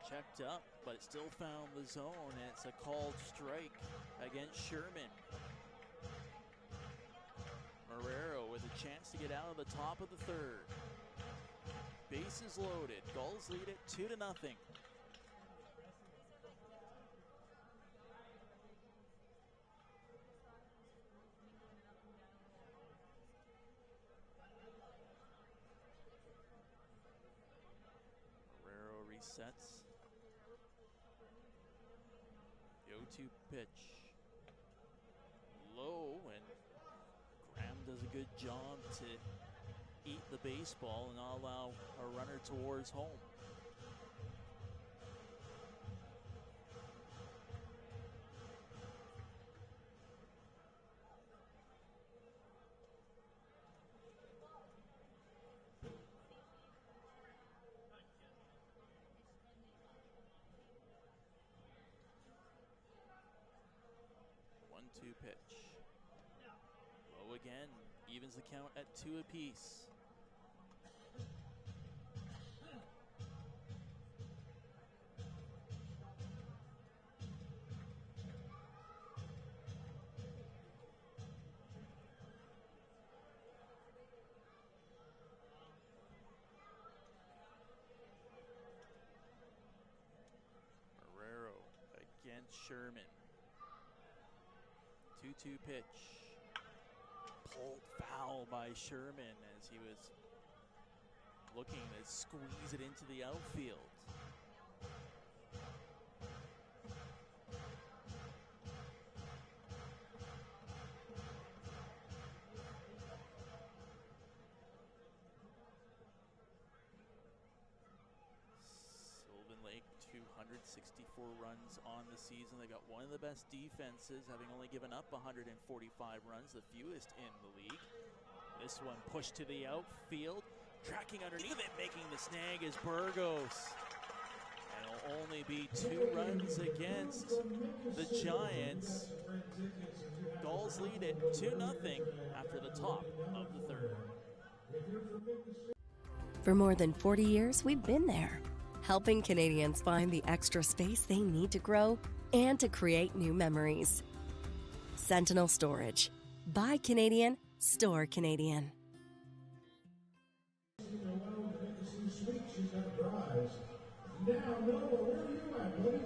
Checked up, but it still found the zone, and it's a called strike against Sherman. Marrero with a chance to get out of the top of the third. Bases loaded. Gulls lead it 2-0. Sets. The 0-2 pitch. Low, and Graham does a good job to eat the baseball and not allow a runner towards home. Pitch. Low again, evens the count at 2 apiece. Marrero against Sherman. 2-2 pitch. Pulled foul by Sherman as he was looking to squeeze it into the outfield. Sylvan Lake, 264 runs on the season. They got one of the best defenses, having only given up 145 runs, the fewest in the league. This one pushed to the outfield, tracking underneath it, making the snag is Burgos. And it'll only be 2 runs against the Giants. Gulls lead it 2-0 after the top of the third. For more than 40 years, we've been there, helping Canadians find the extra space they need to grow and to create new memories. Sentinel Storage. Buy Canadian, store Canadian. Now, Noah, where are you at, buddy?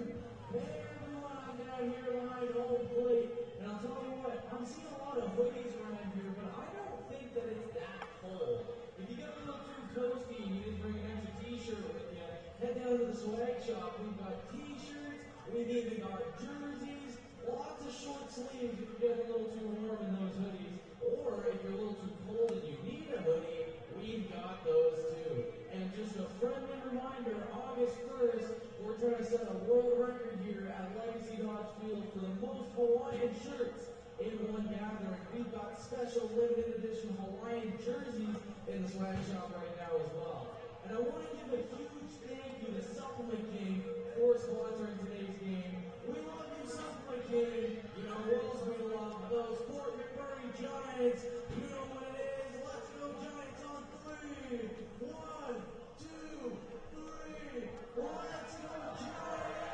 Hey, everyone, I'm down here behind home plate. And I'll tell you what, I'm seeing a lot of hoodies around here, but I don't think that it's that cold. If you get a little too toasty and you didn't bring an extra t-shirt with you, head down to the swag shop. We've got t-shirts, we've even got jerseys, lots of short sleeves if you get a little too warm in those hoodies. Or if you're a little too cold and you need a hoodie, we've got those too. And just a friendly reminder, August 1st, we're trying to set a world record here at Legacy Dodge Field for the most Hawaiian shirts in one gathering. We've got special limited edition Hawaiian jerseys in the swag shop right now as well. And I want to give a huge thank you to Supplement King for sponsoring today's game. We love you, Supplement King. You know who else we love? Those Fort McMurray Giants. You know what it is. Let's go Giants on three. 1, 2, 3. Let's go Giants!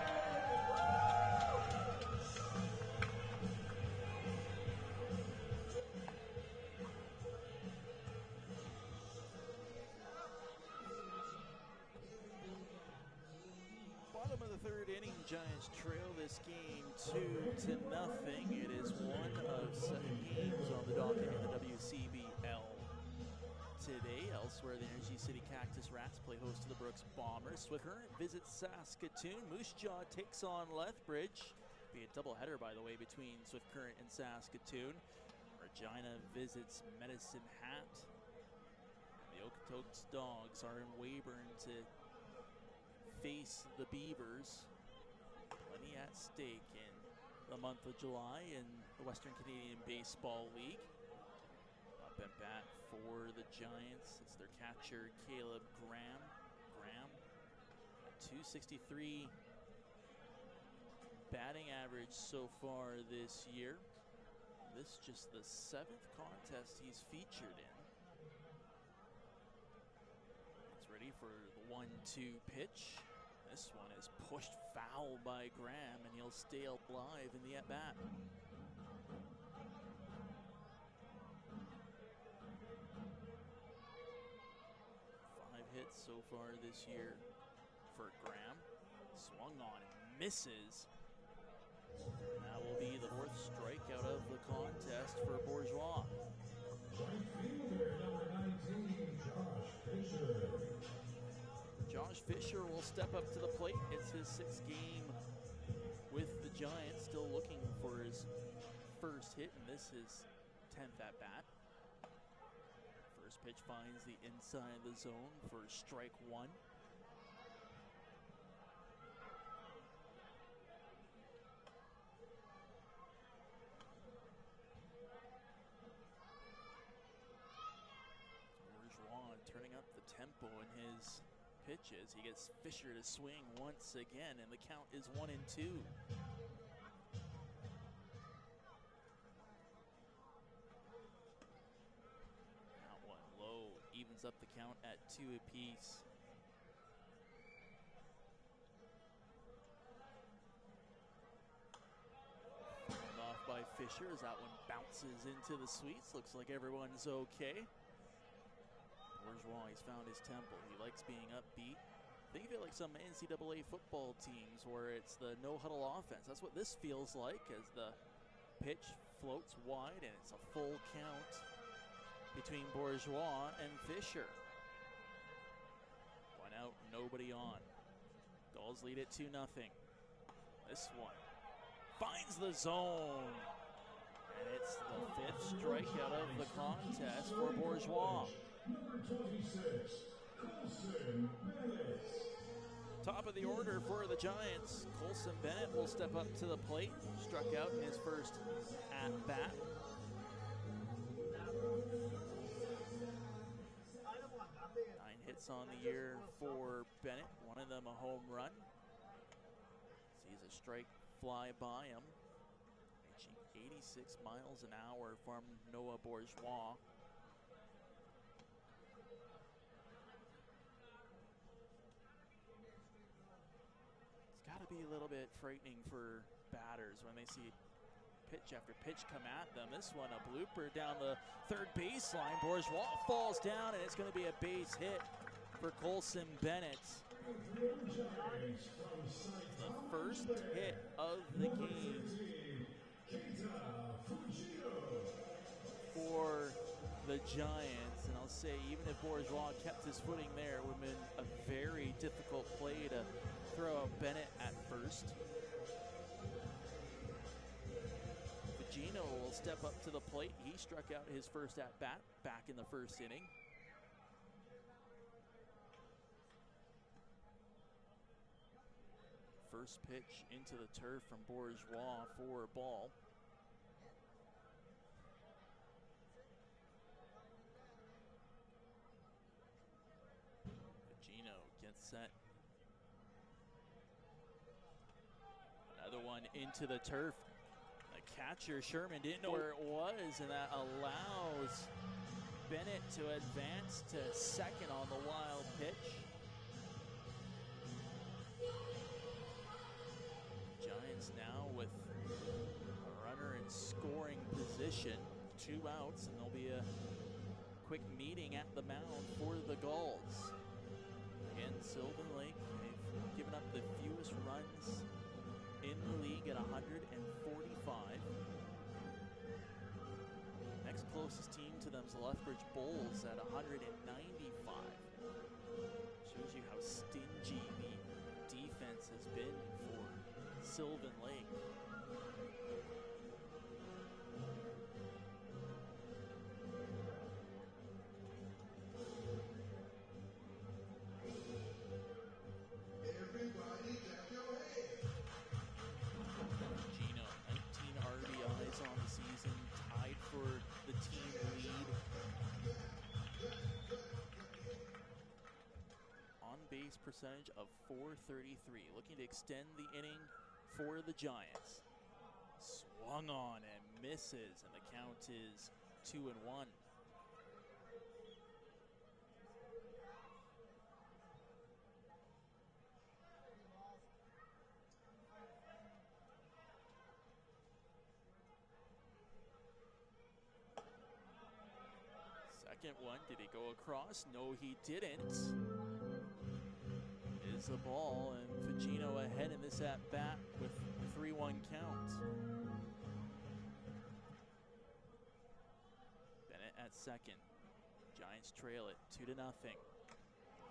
Bottom of the third inning, Giants trail this game 2-0. It is one of 7 games on the docket in the WCBL. Today, elsewhere, the Energy City Cactus Rats play host to the Brooks Bombers. Swift Current visits Saskatoon. Moose Jaw takes on Lethbridge. Be a doubleheader, by the way, between Swift Current and Saskatoon. Regina visits Medicine Hat. And the Okotoks Dogs are in Weyburn to face the Beavers. Plenty at stake in the month of July in the Western Canadian Baseball League. Up at bat for the Giants, it's their catcher Caleb Graham. At .263 batting average so far this year. This is just the 7th contest he's featured in. It's ready for the 1-2 pitch. This one is pushed foul by Graham, and he'll stay alive in the at-bat. 5 hits so far this year for Graham. Swung on and misses. That will be the 4th strikeout of the contest for Bourgeois. Right fielder, number 19, Josh Fisher. Josh Fisher will step up to the plate. It's his 6th game with the Giants, still looking for his first hit, and this is 10th at bat. First pitch finds the inside of the zone for strike 1. Bourgeois turning up the tempo in his pitches. He gets Fisher to swing once again, and the count is 1-2. That one low, evens up the count at 2 apiece. Thrown off by Fisher as that one bounces into the sweets. Looks like everyone's okay. Bourgeois, he's found his tempo. He likes being upbeat. Think of it like some NCAA football teams where it's the no-huddle offense. That's what this feels like as the pitch floats wide, and it's a full count between Bourgeois and Fisher. 1 out, nobody on. Gulls lead it 2-0. This one finds the zone, and it's the 5th strikeout of the contest for Bourgeois. Number 26, Colson Bennett. Top of the order for the Giants. Colson Bennett will step up to the plate. Struck out in his first at-bat. Nine hits on the year for Bennett. One of them a home run. Sees a strike fly by him. Reaching 86 miles an hour from Noah Bourgeois. Got to be a little bit frightening for batters when they see pitch after pitch come at them. This one a blooper down the third baseline. Bourgeois falls down, and it's going to be a base hit for Colson Bennett. The first hit of the game for the Giants. And I'll say, even if Bourgeois kept his footing there, it would have been a very difficult play to throw out Bennett at first. Vigino will step up to the plate. He struck out his first at-bat back in the first inning. First pitch into the turf from Bourgeois for a ball. Gino gets set. Another one into the turf. The catcher, Sherman, didn't know where it was, and that allows Bennett to advance to second on the wild pitch. Giants now with a runner in scoring position, 2 outs, and there'll be a quick meeting at the mound for the Gulls. Again, Sylvan Lake, they've given up the fewest runs in the league at 145. Next closest team to them is the Lethbridge Bulls at 195. Shows you how stingy the defense has been for Sylvan Lake. Gino, 19 RBIs on the season, tied for the team lead. On base percentage of .433, looking to extend the inning for the Giants. Swung on and misses, and the count is 2-1. Second one, did he go across? No, he didn't. Is the ball, and Fugino ahead in this at bat with the 3-1 count. Bennett at second. Giants trail it 2-0.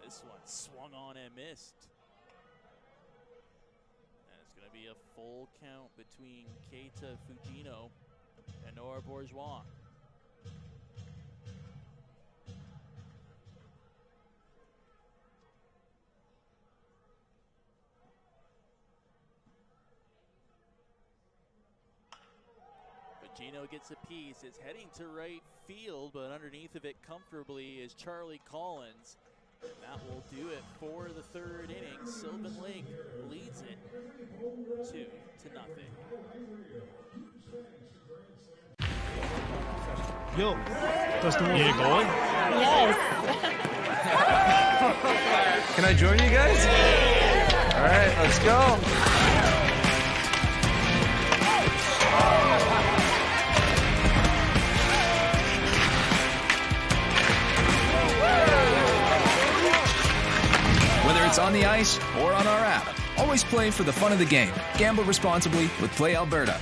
This one swung on and missed. And it's going to be a full count between Keita Fugino and Noah Bourgeois. Gino gets a piece. It's heading to right field, but underneath of it comfortably is Charlie Collins. And that will do it for the third inning. Sylvan Lake leads it 2-0. Yo, that's the one. You going? Yes. Can I join you guys? All right, let's go. Whether it's on the ice or on our app, always play for the fun of the game. Gamble responsibly with Play Alberta.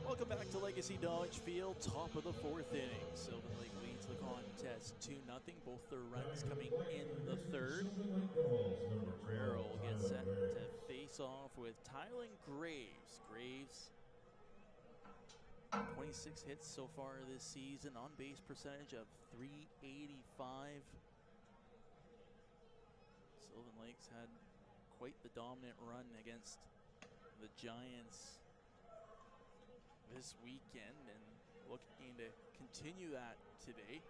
Welcome back to Legacy Dodge Field, top of the fourth inning. Sylvan Lake leads the contest 2-0. Both their runs coming in the third. Guerrero gets set to face off with Tylen Graves. Graves, 26 hits so far this season, on base percentage of .385. So Sylvan Lakes had quite the dominant run against the Giants this weekend and looking to continue that today.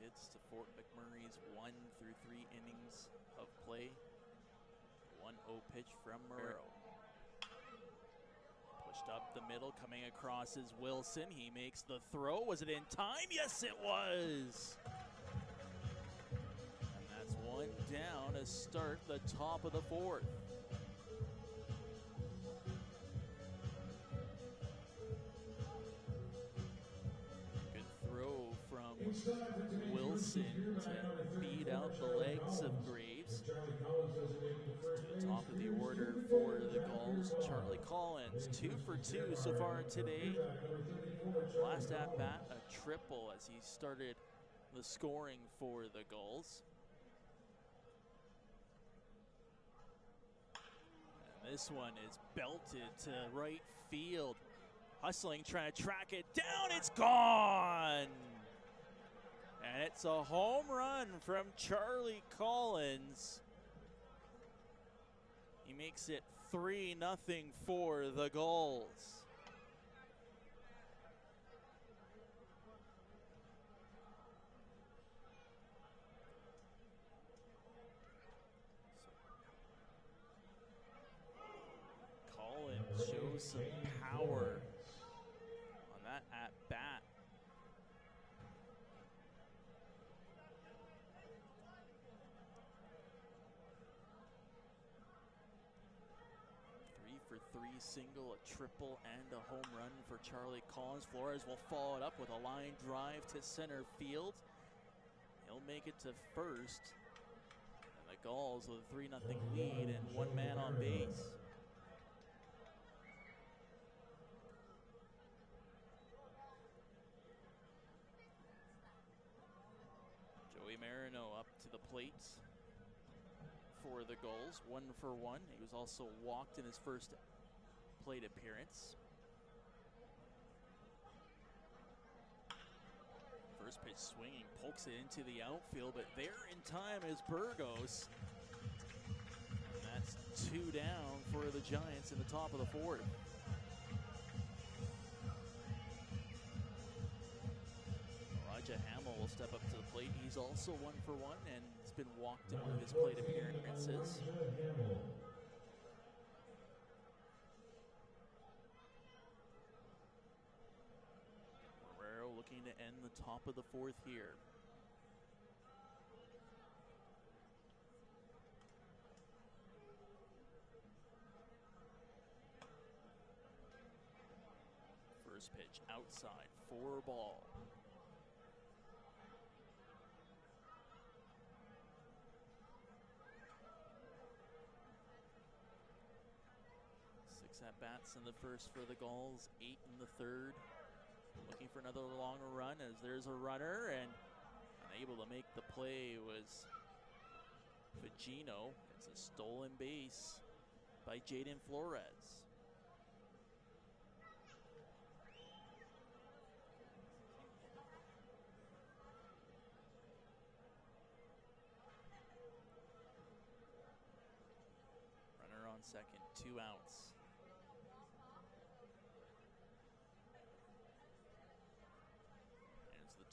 Hits to Fort McMurray's 1 through 3 innings of play. 1-0 pitch from Morero. Pushed up the middle, coming across is Wilson. He makes the throw. Was it in time? Yes, it was. And that's one down to start the top of the fourth. From Wilson to beat out the legs of Graves. To the top of the order for the Gulls, Charlie Collins, 2 for 2 so far today. Last at bat, a triple as he started the scoring for the Gulls. And this one is belted to right field. Hustling, trying to track it down, it's gone! And it's a home run from Charlie Collins. He makes it 3-0 for the Gulls. Collins shows some power on that at bat. For 3 single, a triple, and a home run for Charlie Collins. Flores will follow it up with a line drive to center field. He'll make it to first. And the Gulls with a 3-0 lead and 1 man on base. Joey Marino up to the plate for the Gulls, 1 for 1. He was also walked in his first plate appearance. First pitch swinging, pokes it into the outfield, but there in time is Burgos. And that's 2 down for the Giants in the top of the fourth. Elijah Hamill will step up to the plate. He's also 1 for 1 and has been walked in one of his plate appearances. Morero looking to end the top of the fourth here. First pitch outside, 4 ball. At-bats in the first for the Gulls, 8 in the third. Looking for another long run as there's a runner, and unable to make the play was Vigino. It's a stolen base by Jaden Flores. Runner on second, 2 outs.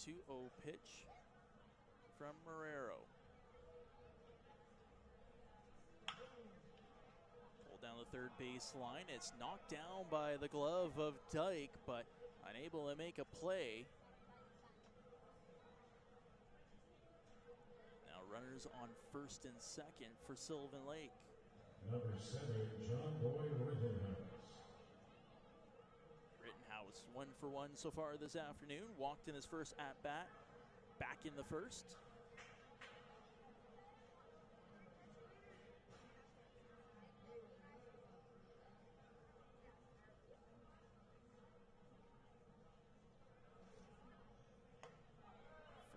The 2-0 pitch from Morero. Pulled down the third base line. It's knocked down by the glove of Dyke, but unable to make a play. Now runners on first and second for Sylvan Lake. Number 7, John Boy Rittenhouse. Rittenhouse 1 for 1 so far this afternoon. Walked in his first at-bat, back in the first.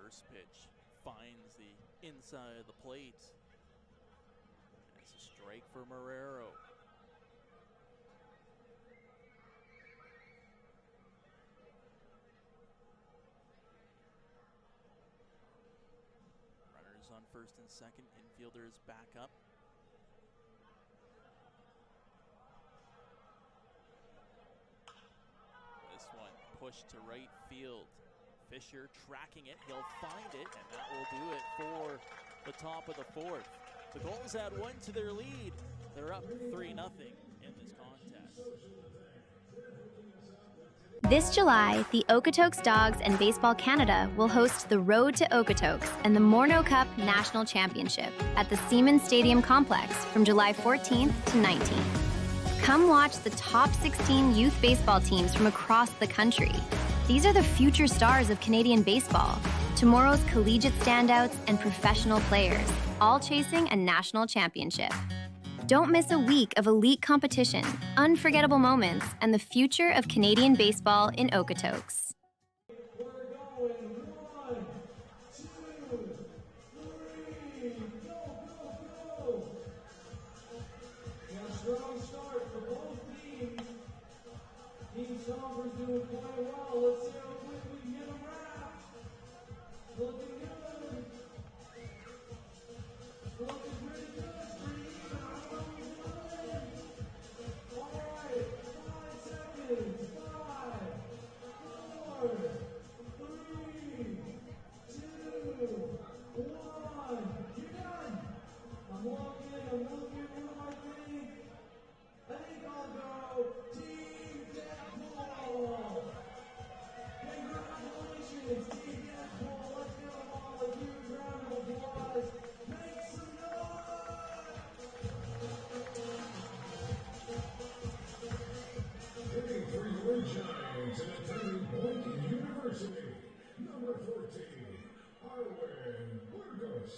First pitch finds the inside of the plate. It's a strike for Morero. on first and second. Infielders back up. This one pushed to right field. Fisher tracking it. He'll find it, and that will do it for the top of the fourth. The Gulls add one to their lead. They're up 3-0 in this contest. This July, the Okotoks Dogs and Baseball Canada will host the Road to Okotoks and the Morneau Cup National Championship at the Siemens Stadium Complex from July 14th to 19th. Come watch the top 16 youth baseball teams from across the country. These are the future stars of Canadian baseball, tomorrow's collegiate standouts and professional players, all chasing a national championship. Don't miss a week of elite competition, unforgettable moments, and the future of Canadian baseball in Okotoks. We're going 1, 2, 3, go! A strong start for both teams. Team Stomper's doing quite well. Let's see how quick we can get them wrapped. Looking good. Looking pretty good. Giants and a Turning Point University. Number 14, Arwen Burgos.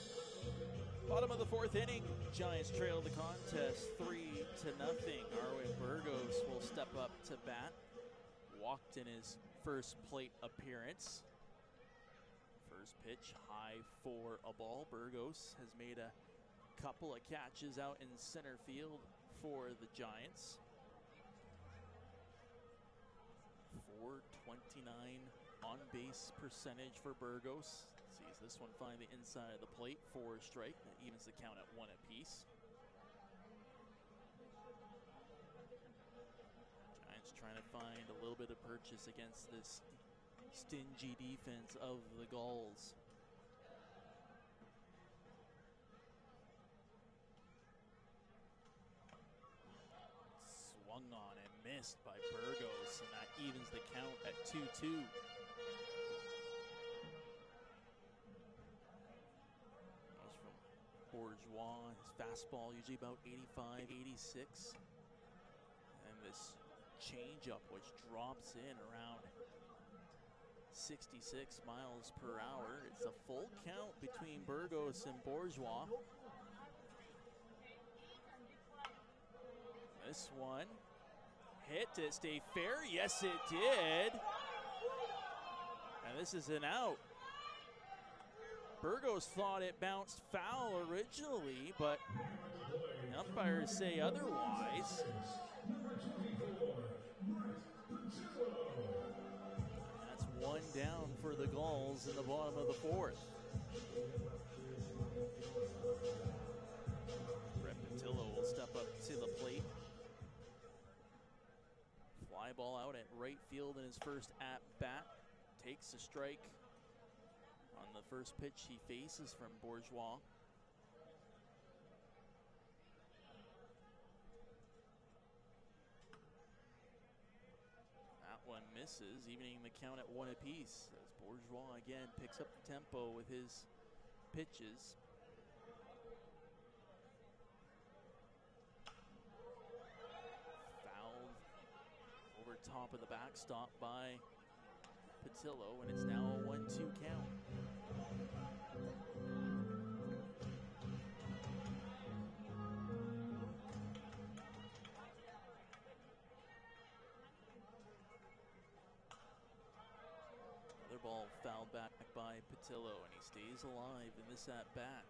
Bottom of the fourth inning, Giants trail the contest 3-0. Arwen Burgos will step up to bat. Walked in his first plate appearance. First pitch high for a ball. Burgos has made a couple of catches out in center field for the Giants. .429 on base percentage for Burgos. Sees this one find the inside of the plate for a strike. That evens the count at 1 apiece. Giants trying to find a little bit of purchase against this stingy defense of the Gulls. Swung on and missed by Burgos, and that evens the count at 2-2. Goes from Bourgeois, his fastball usually about 85, 86. And this changeup, which drops in around 66 miles per hour. It's a full count between Burgos and Bourgeois. This one hit to stay fair. Yes, it did. And this is an out. Burgos thought it bounced foul originally, but the umpires say otherwise. And that's one down for the Gulls in the bottom of the fourth. Brett Patillo will step up to the plate. Fly ball out at right field in his first at-bat. Takes a strike on the first pitch he faces from Bourgeois. That one misses, evening the count at 1 apiece. As Bourgeois again picks up the tempo with his pitches. Over top of the backstop by Patillo, and it's now a 1-2 count. Another ball fouled back by Patillo, and he stays alive in this at-bat.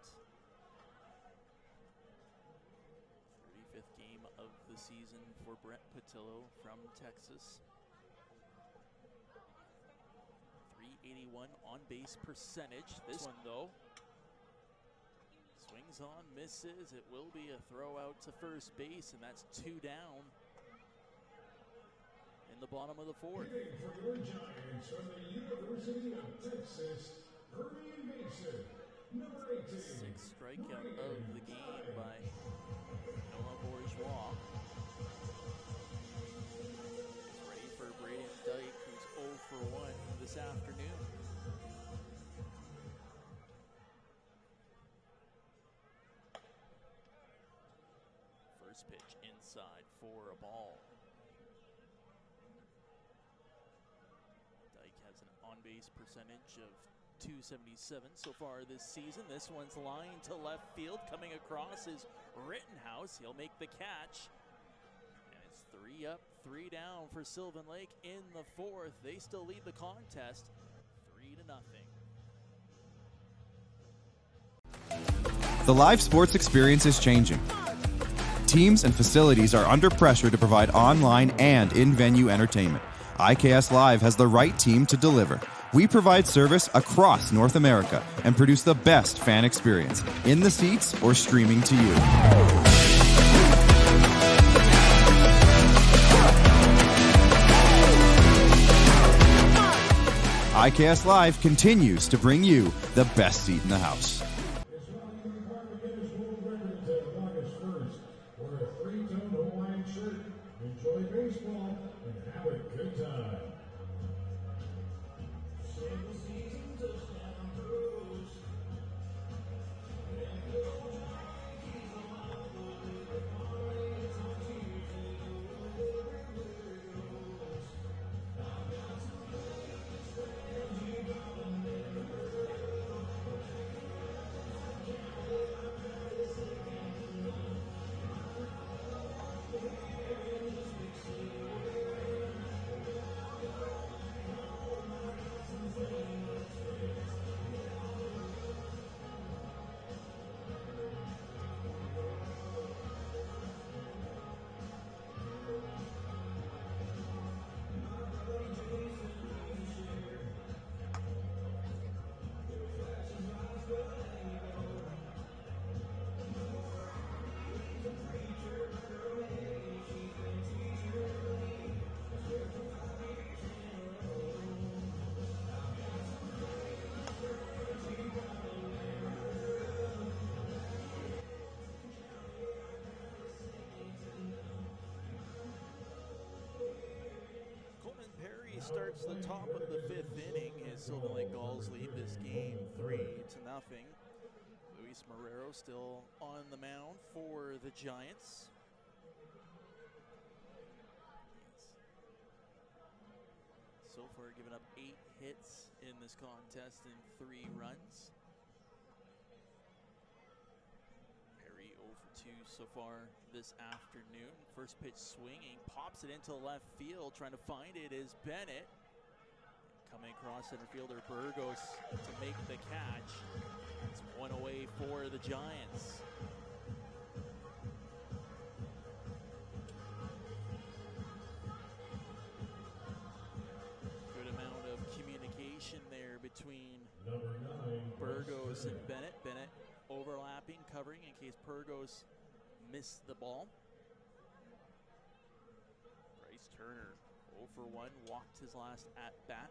35th game of the season for Brett Patillo from Texas. .381 on base percentage. This one though Swings on, misses. It will be a throw out to first base, and that's 2 down in the bottom of the 4th. For your Giants from the University of Texas, Herman Mason, number 18. 6th strikeout of the game by Noah Bourgeois. He's ready for Braden Dyke, who's 0 for 1 this afternoon. First pitch inside for a ball. Dyke has an on-base percentage of .277 so far this season. This one's lined to left field. Coming across is Rittenhouse. He'll make the catch. And it's 3 up, 3 down for Sylvan Lake in the 4th. They still lead the contest 3-0. The live sports experience is changing. Teams and facilities are under pressure to provide online and in-venue entertainment. IKS Live has the right team to deliver. We provide service across North America and produce the best fan experience, in the seats or streaming to you. IKS Live continues to bring you the best seat in the house. Enjoy baseball and have a good time. Starts the top of the 5th inning as Sylvan Lake Gulls lead this game 3-0. Luis Marrero still on the mound for the Giants. So far given up 8 hits in this contest and 3 runs. Perry 0 for 2 so far this afternoon. First pitch swinging, pops it into left field. Trying to find it is Bennett. Coming across center fielder Burgos to make the catch. It's 1 away for the Giants. Good amount of communication there between Burgos and Bennett. Bennett overlapping, covering in case Burgos missed the ball. Bryce Turner 0 for 1, walked his last at bat.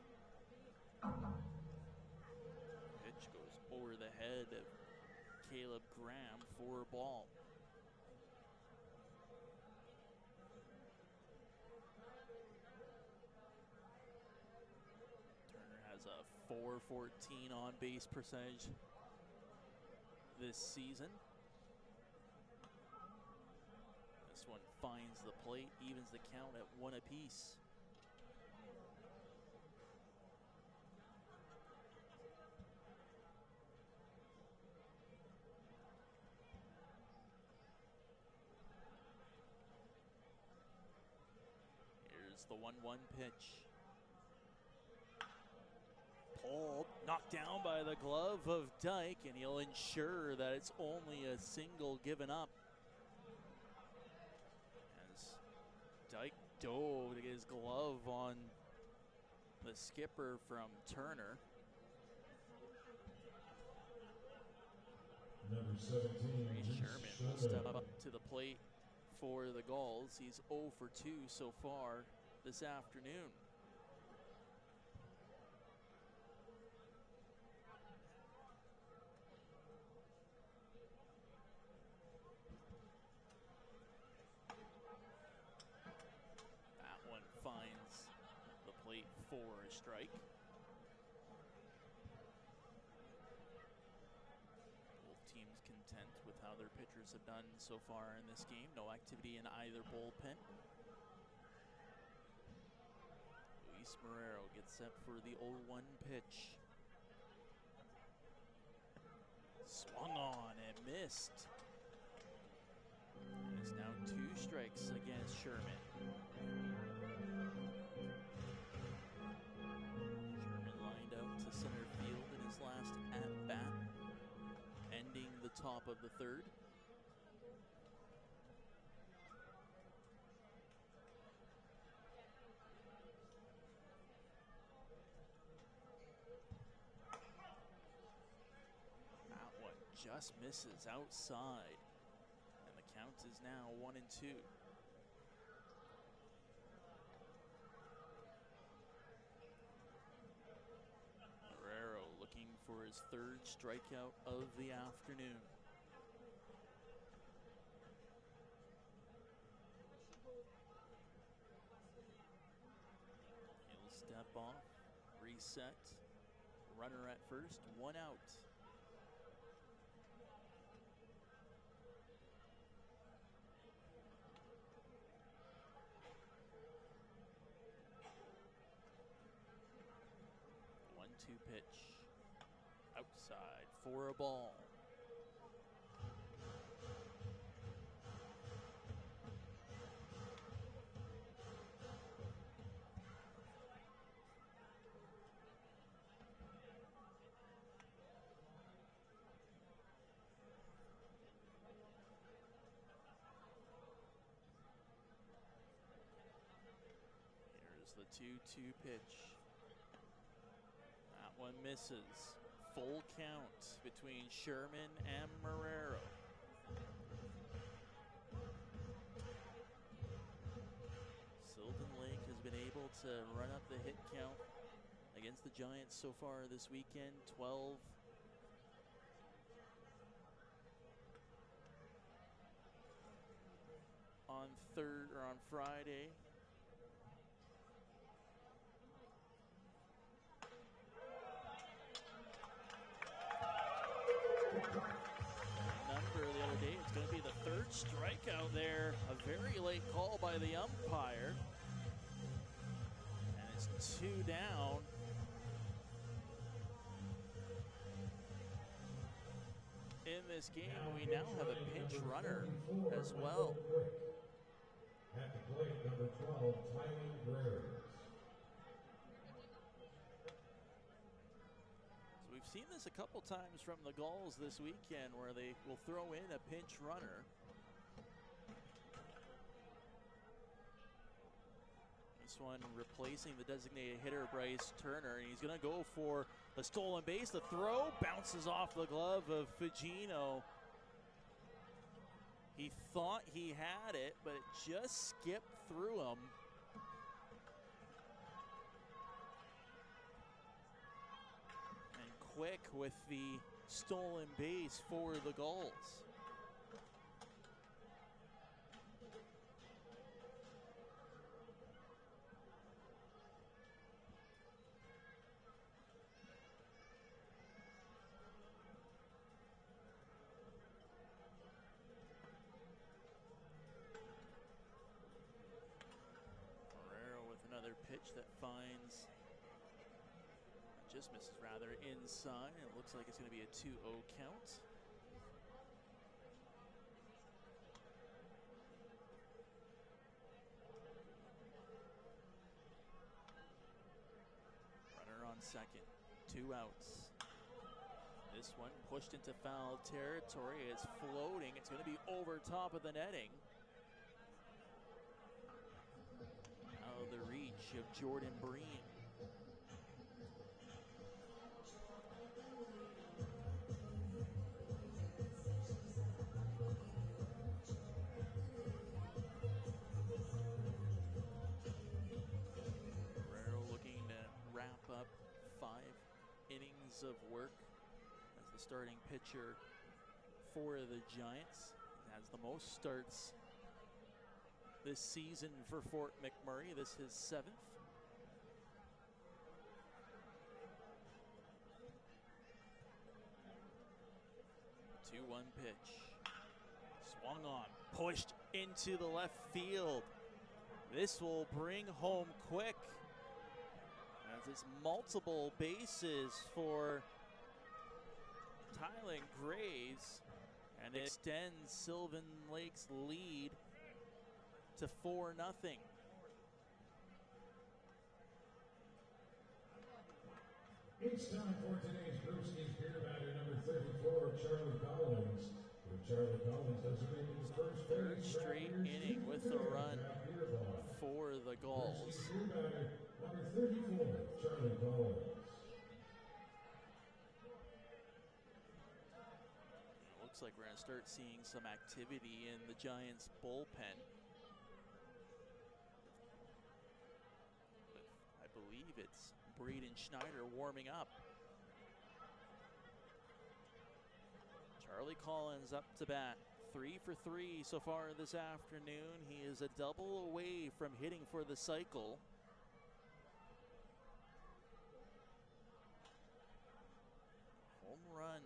Pitch goes over the head of Caleb Graham for a ball. Turner has a .414 on base percentage this season. This one finds the plate, evens the count at 1 apiece. Here's the 1-1 pitch. Pulled, knocked down by the glove of Dyke, and he'll ensure that it's only a single given up. As Dyke dove to get his glove on the skipper from Turner. Number 17. Sherman will step up to the plate for the Gulls. He's 0 for 2 so far this afternoon. That one finds the plate for a strike. Teams content with how their pitchers have done so far in this game. No activity in either bullpen. Luis Marrero gets set for the 0-1 pitch. Swung on and missed. And it's now 2 strikes against Sherman. Sherman lined out to center field in his last at-bat, ending the top of the third. That one just misses outside, and the count is now 1-2. Looking for his 3rd strikeout of the afternoon. He'll step off, reset, runner at first, 1 out. One-two pitch. Outside for a ball. Here's the 2-2 pitch. That one misses. Full count between Sherman and Marrero. Sylvan Lake has been able to run up the hit count against the Giants so far this weekend, 12. On Friday. Number the other day, it's going to be the 3rd strikeout there. A very late call by the umpire. And it's 2 down. In this game, we now have a pinch runner as well. At the plate, number 12, Tyler Gray. We've seen this a couple times from the Gulls this weekend where they will throw in a pinch runner. This one replacing the designated hitter Bryce Turner, and he's going to go for the stolen base. The throw bounces off the glove of Fugino. He thought he had it, but it just skipped through him. Quick with the stolen base for the Gulls. Marrero with another pitch that finds, just misses rather, inside. It looks like it's going to be a 2-0 count. Runner on second, 2 outs. This one pushed into foul territory. It's floating. It's going to be over top of the netting. Out of the reach of Jordan Breen. starting pitcher for the Giants. He has the most starts this season for Fort McMurray. This is his 7th. The 2-1 pitch. Swung on, pushed into the left field. This will bring home quick, as it's multiple bases for Tylen Graves, and it extends Sylvan Lake's lead to 4-0. It's time for today's Brewski's beer batter number 34, Charlie Collins. Charlie Collins designated his first third straight inning with a run for the Gulls. Number 34, Charlie Collins. It looks like we're going to start seeing some activity in the Giants' bullpen. I believe it's Braden Schneider warming up. Charlie Collins up to bat, 3 for 3 so far this afternoon. He is a double away from hitting for the cycle. Home run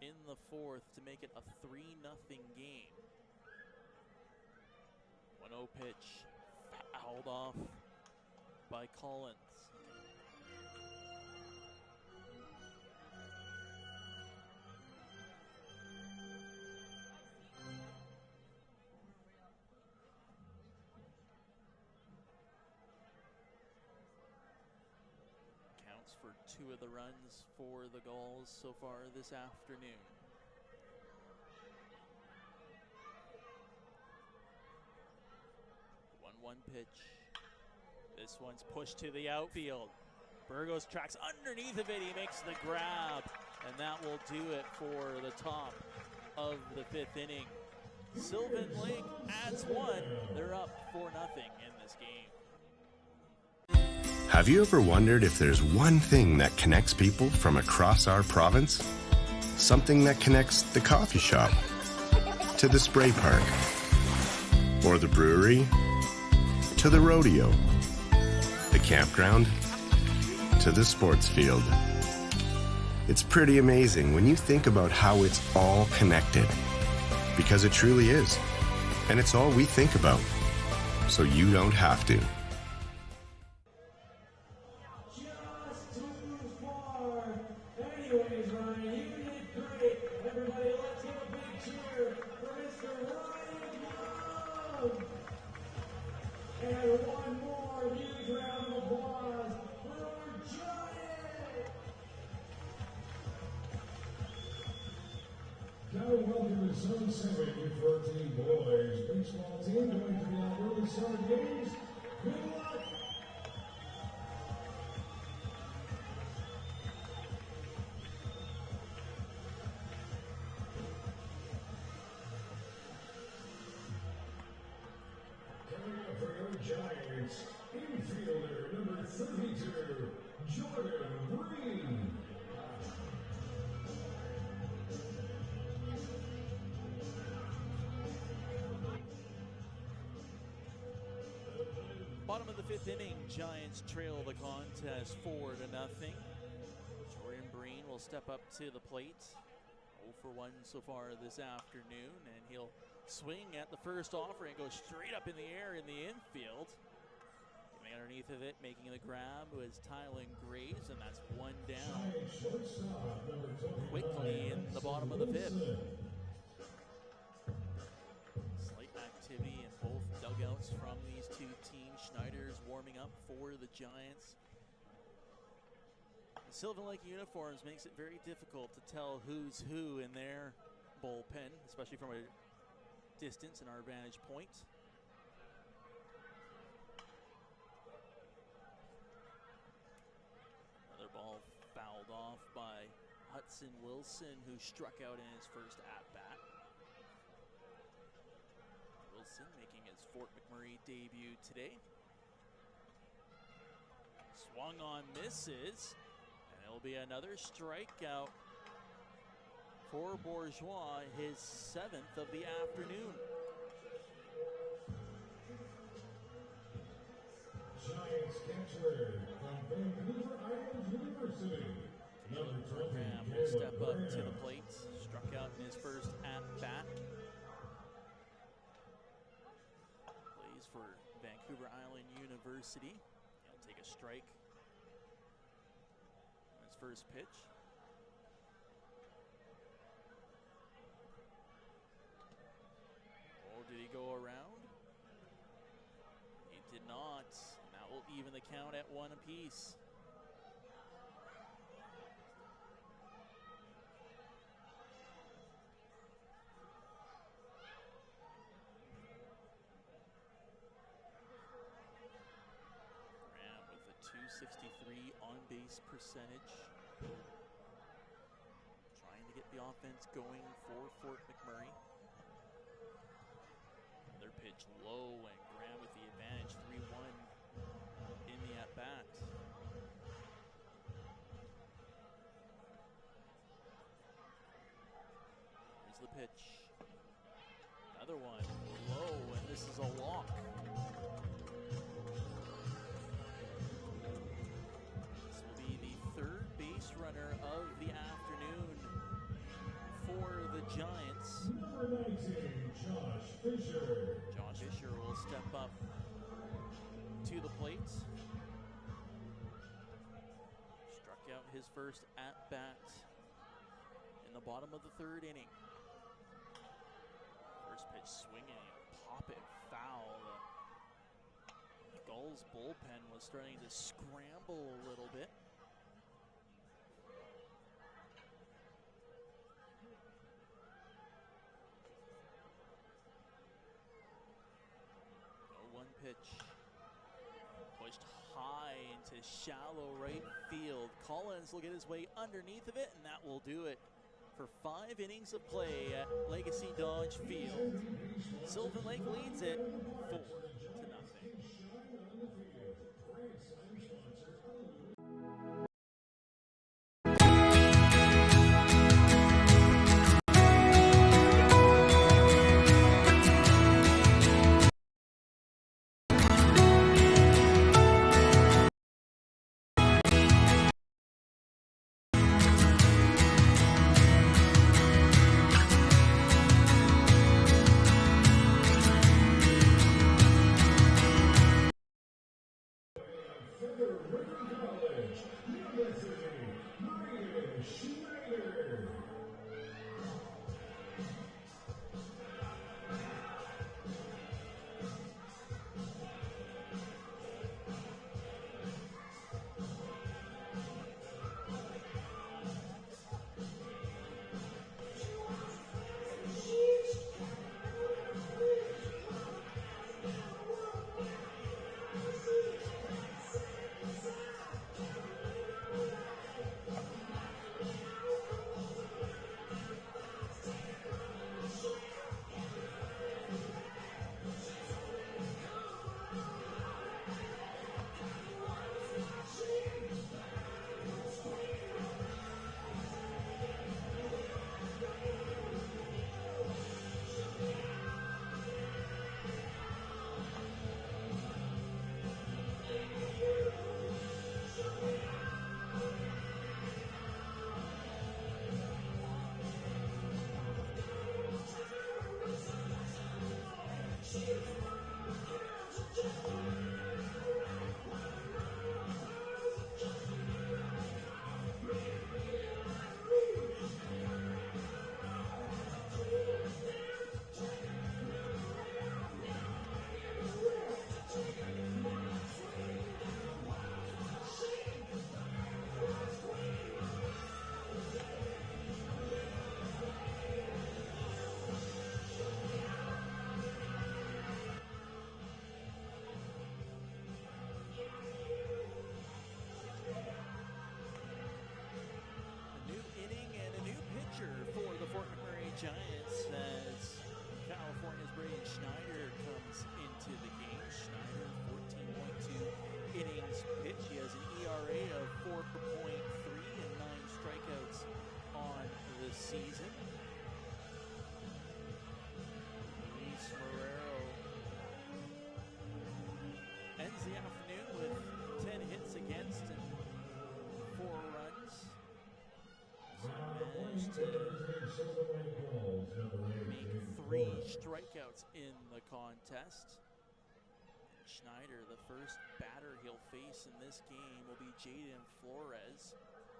in the 4th to make it a 3-0 game. 1-0 pitch, fouled off by Collins. For 2 of the runs for the Gulls so far this afternoon. The 1-1 pitch. This one's pushed to the outfield. Burgos tracks underneath of it. He makes the grab, and that will do it for the top of the 5th inning. Sylvan Lake adds 1. They're up 4-0 in this game. Have you ever wondered if there's one thing that connects people from across our province? Something that connects the coffee shop to the spray park, or the brewery to the rodeo, the campground to the sports field. It's pretty amazing when you think about how it's all connected, because it truly is, and it's all we think about, so you don't have to. Anyways, Ryan, you did great. Everybody, let's give a big cheer for Mr. Ryan Young. And one more huge round of applause for our Giants. Now welcome to Zone 7 U14 boys baseball team going to the Alberta Star Games. Good luck. Giants, infielder number 32, Jordan Green. Bottom of the 5th inning, Giants trail the contest 4-0. Jordan Breen will step up to the plate. 0 for 1 so far this afternoon, and he'll swing at the first offer and go straight up in the air in the infield. Getting underneath of it, making the grab was Tylen Graves, and that's 1 down. Quickly in the bottom of the 5th. Slight activity in both dugouts from these 2 teams. Schneider's warming up for the Giants. The Sylvan Lake uniforms makes it very difficult to tell who's who in their bullpen, especially from a distance in our vantage point. Another ball fouled off by Hudson Wilson, who struck out in his first at-bat. Wilson making his Fort McMurray debut today. Swung on, misses, and it'll be another strikeout for Bourgeois, his 7th of the afternoon. Giants catcher from Vancouver Island University. Caleb Graham will step up to the plate. Struck out in his first at-bat. Plays for Vancouver Island University. He'll take a strike on his first pitch. Oh, did he go around? He did not. And that will even the count at 1 apiece. Graham with a .263 on-base percentage. Trying to get the offense going for Fort McMurray. Another pitch low, and Graham with the advantage, 3-1 in the at-bat. Here's the pitch. Another one, low, and this is a walk. This will be the 3rd base runner of the afternoon for the Giants. Number 19, Josh Fisher. Josh Fisher will step up to the plate. Struck out his first at-bat in the bottom of the 3rd inning. First pitch swinging, pop it foul. The Gulls bullpen was starting to scramble a little bit. Pitch pushed high into shallow right field. Collins will get his way underneath of it, and that will do it for 5 innings of play at Legacy Dodge Field. Sylvan Lake leads it 4-0. Giants as California's Braden Schneider comes into the game. Schneider, 14.2 innings pitch. He has an ERA of 4.3 and 9 strikeouts on the season. make 3 strikeouts in the contest. Schneider, the first batter he'll face in this game, will be Jaden Flores.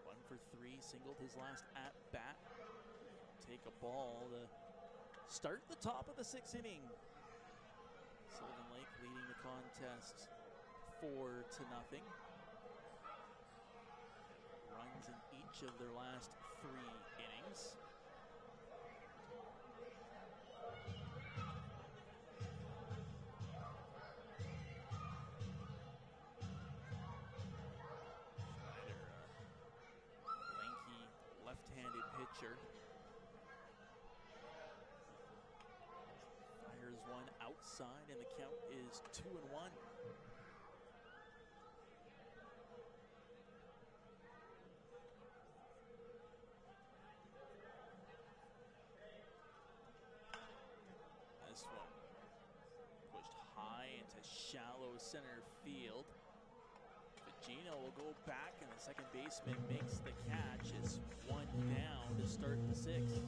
1 for 3, singled his last at bat. Take a ball to start the top of the 6th inning. Sylvan Lake leading the contest 4-0. Runs in each of their last 3 innings. Lanky left-handed pitcher. Fires one outside, and the count is 2-1. This one pushed high into shallow center field. Gino will go back, and the second baseman makes the catch. It's 1 down to start the 6th.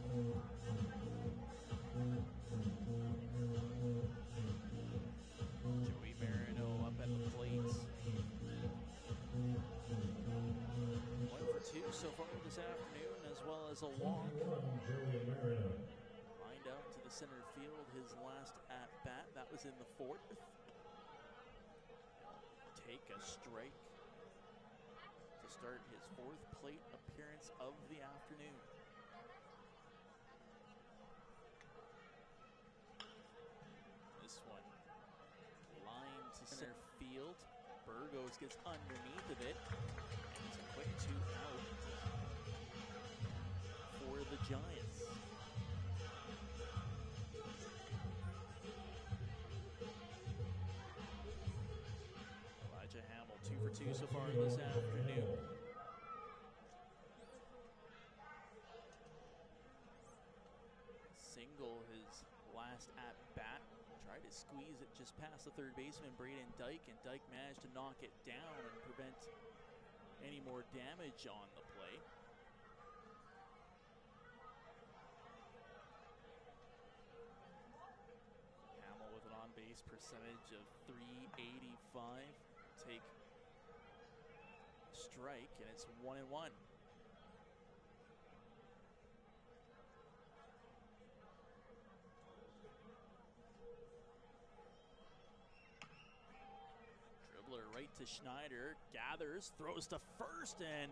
Joey Marino up at the plate. 1 for 2 so far this afternoon, as well as a walk. Lined out to the center field, his last at bat. That was in the 4th. He'll take a strike to start his 4th plate appearance of the afternoon. This one lined to center field. Burgos gets underneath of it. It's a quick 2 out for the Giants. Hamill 2 for 2 so far this afternoon. Single his last at bat. Tried to squeeze it just past the third baseman, Braden Dyke, and Dyke managed to knock it down and prevent any more damage on the play. Hamill with an on-base percentage of .385. Take strike, and it's 1-1. Dribbler right to Schneider, gathers, throws to first, and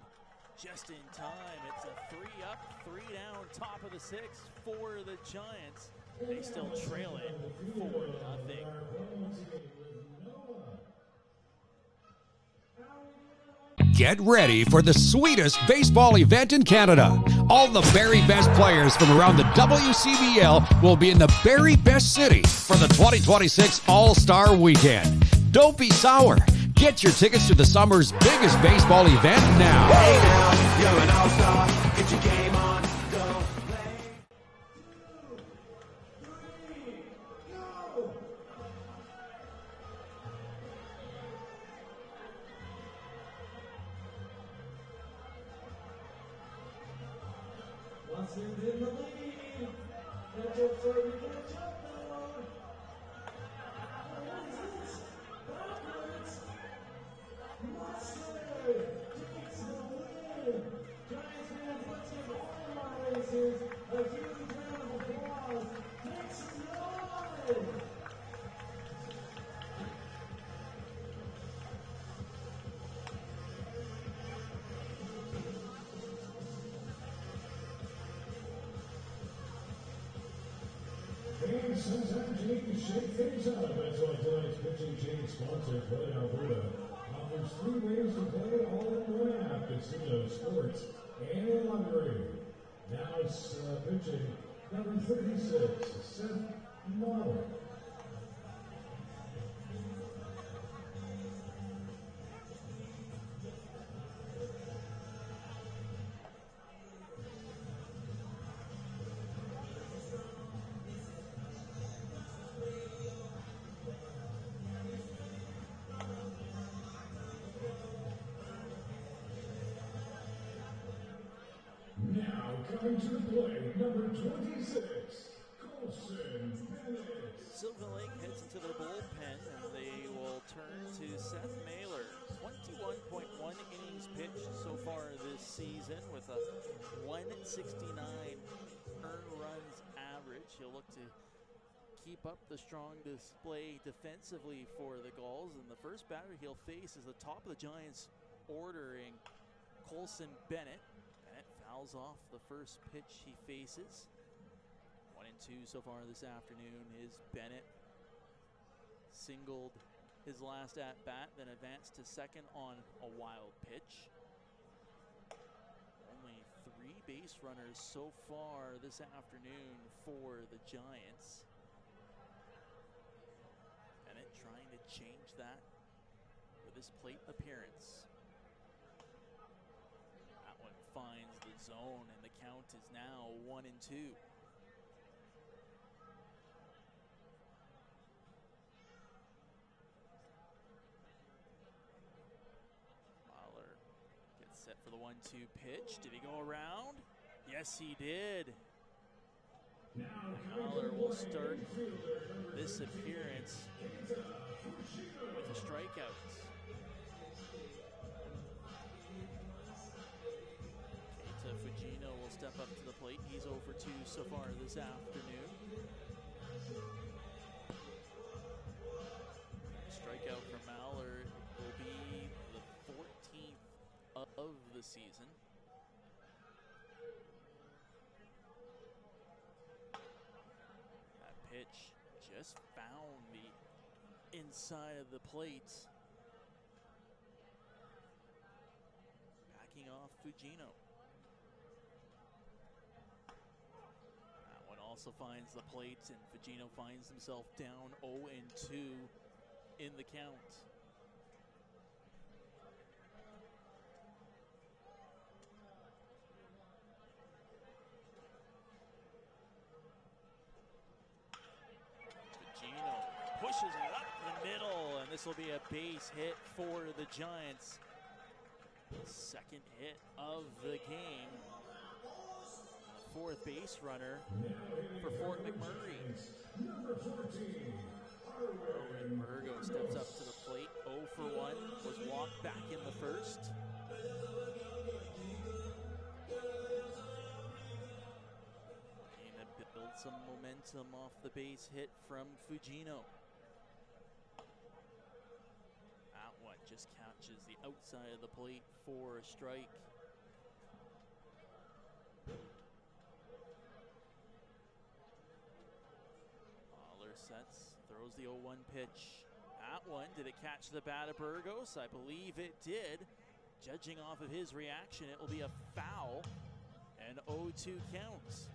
just in time. It's a 3-up, 3-down, top of the 6th for the Giants. They still trail it 4-0. Get ready for the sweetest baseball event in Canada. All the very best players from around the WCBL will be in the very best city for the 2026 All-Star Weekend. Don't be sour. Get your tickets to the summer's biggest baseball event now. Hey now, you're an all-star. Get your game on. Go play. Once you're in the lead, catch up, sir, catch up now. What is this? Backwards. Mustard takes the win. Giants fans, let's give all of our racers a huge round of applause. Make some noise. And sometimes you need to shake things up. That's why tonight's pitching change sponsor, Play Alberta, offers 3 ways to play all in one app. Casino, sports, and lottery. Now it's pitching number 36, Seth Marler. Now Coming to the plate, number 26, Colson Bennett. Sylvan Lake heads into their bullpen, and they will turn to Seth Mailer. 21.1 innings pitched so far this season with a 169 earned runs average. He'll look to keep up the strong display defensively for the Gulls, and the first batter he'll face is the top of the Giants ordering Colson Bennett. Bennett fouls off the first pitch he faces. 1-2 so far this afternoon is Bennett. Singled his last at-bat, then advanced to second on a wild pitch. Only 3 base runners so far this afternoon for the Giants. Bennett trying to change that with his plate appearance. That one finds the zone, and the count is now 1-2. Set for the 1-2 pitch. Did he go around? Yes, he did. Mahler will start this appearance with a strikeout. Keita Fujino will step up to the plate. He's 0 for 2 so far this afternoon. Strikeout for Mahler will be the 14th of the season. That pitch just found the inside of the plate. Backing off Fujino. That one also finds the plate, and Fujino finds himself down 0-2 in the count. Pushes it up the middle, and this will be a base hit for the Giants. Second hit of the game. The 4th base runner for Fort McMurray. Owen Burgo steps up to the plate. 0 for 1, was walked back in the first. Build some momentum off the base hit from Fujino. That one just catches the outside of the plate for a strike. Mahler sets, throws the 0-1 pitch. That one, did it catch the bat of Burgos? I believe it did. Judging off of his reaction, it will be a foul and 0-2 counts.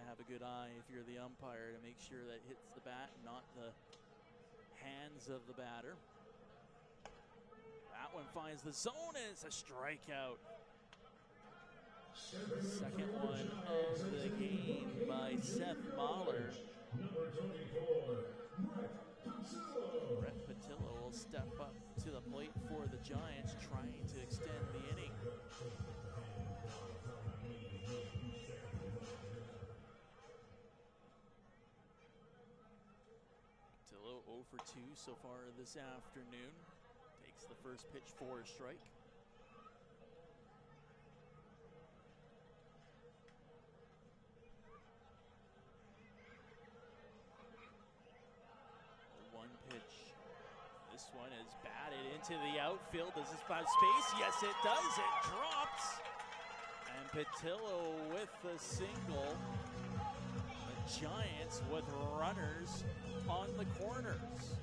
Have a good eye if you're the umpire to make sure that it hits the bat, not the hands of the batter. That one finds the zone, and it's a strikeout. Second one of the game by Seth Mahler. Brett Patillo will step up to the plate for the Giants, trying to extend the inning. Patillo 0 for 2 so far this afternoon. Takes the first pitch for a strike. One pitch. This one is batted into the outfield. Does this find space? Yes, it does. It drops. And Patillo with the single. The Giants with runners on the corners.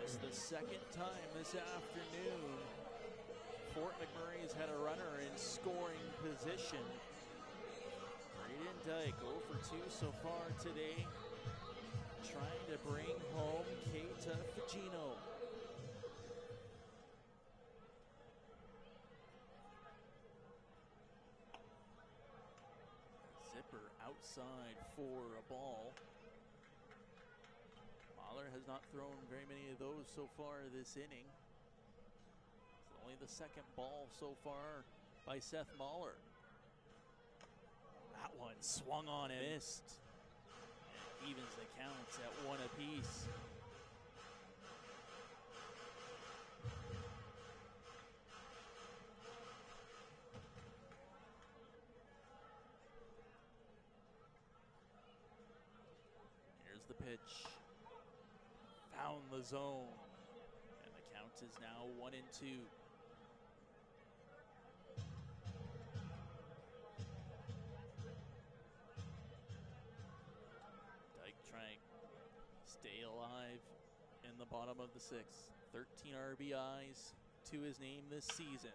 Just the second time this afternoon Fort McMurray's had a runner in scoring position. Braden Dyke 0 for 2 so far today, trying to bring home Keita Fujino. Zipper out outside for a ball. Mahler has not thrown very many of those so far this inning. It's only the second ball so far by Seth Mahler. That one swung on and missed. And evens the counts at 1 apiece. Here's the pitch. Found the zone. And the count is now 1-2. Stay alive in the bottom of the 6th. 13 RBIs to his name this season.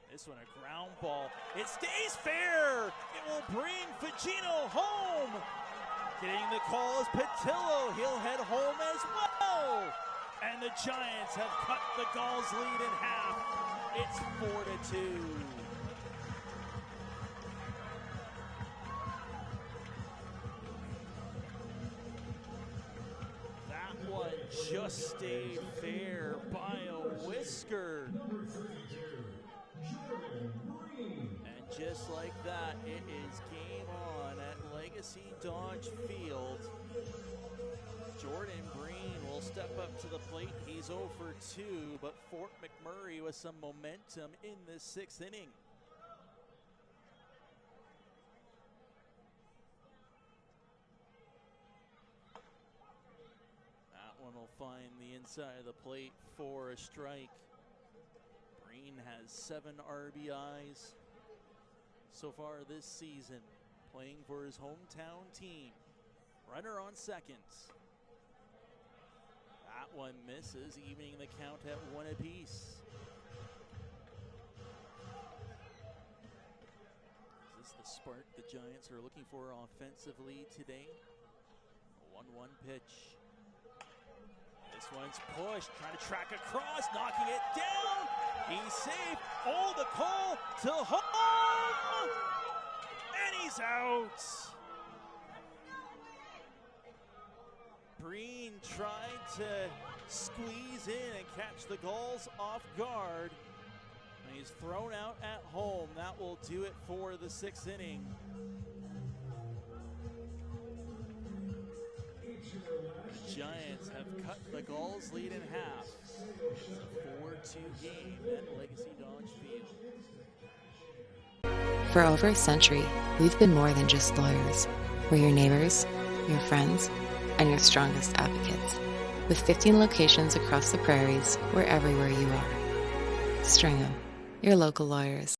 This one a ground ball. It stays fair. It will bring Fagino home. Getting the call is Patillo. He'll head home as well. And the Giants have cut the Gulls lead in half. It's 4-2. Just stayed fair by a whisker. And just like that, it is game on at Legacy Dodge Field. Jordan Breen will step up to the plate. He's 0 for 2, but Fort McMurray with some momentum in this 6th inning. Will find the inside of the plate for a strike. Breen has 7 RBIs so far this season, playing for his hometown team. Runner on second. That one misses, evening the count at 1 apiece. Is this the spark the Giants are looking for offensively today? A 1-1 pitch. This one's pushed, trying to track across, knocking it down. He's safe. Oh, the call to home. And he's out. Breen tried to squeeze in and catch the Gulls off guard. And he's thrown out at home. That will do it for the 6th inning. The Giants have cut the Gulls lead in half. It's a 4-2 game at Legacy Dodge Field. For over a century, we've been more than just lawyers. We're your neighbors, your friends, and your strongest advocates. With 15 locations across the prairies, we're everywhere you are. Stringham, your local lawyers.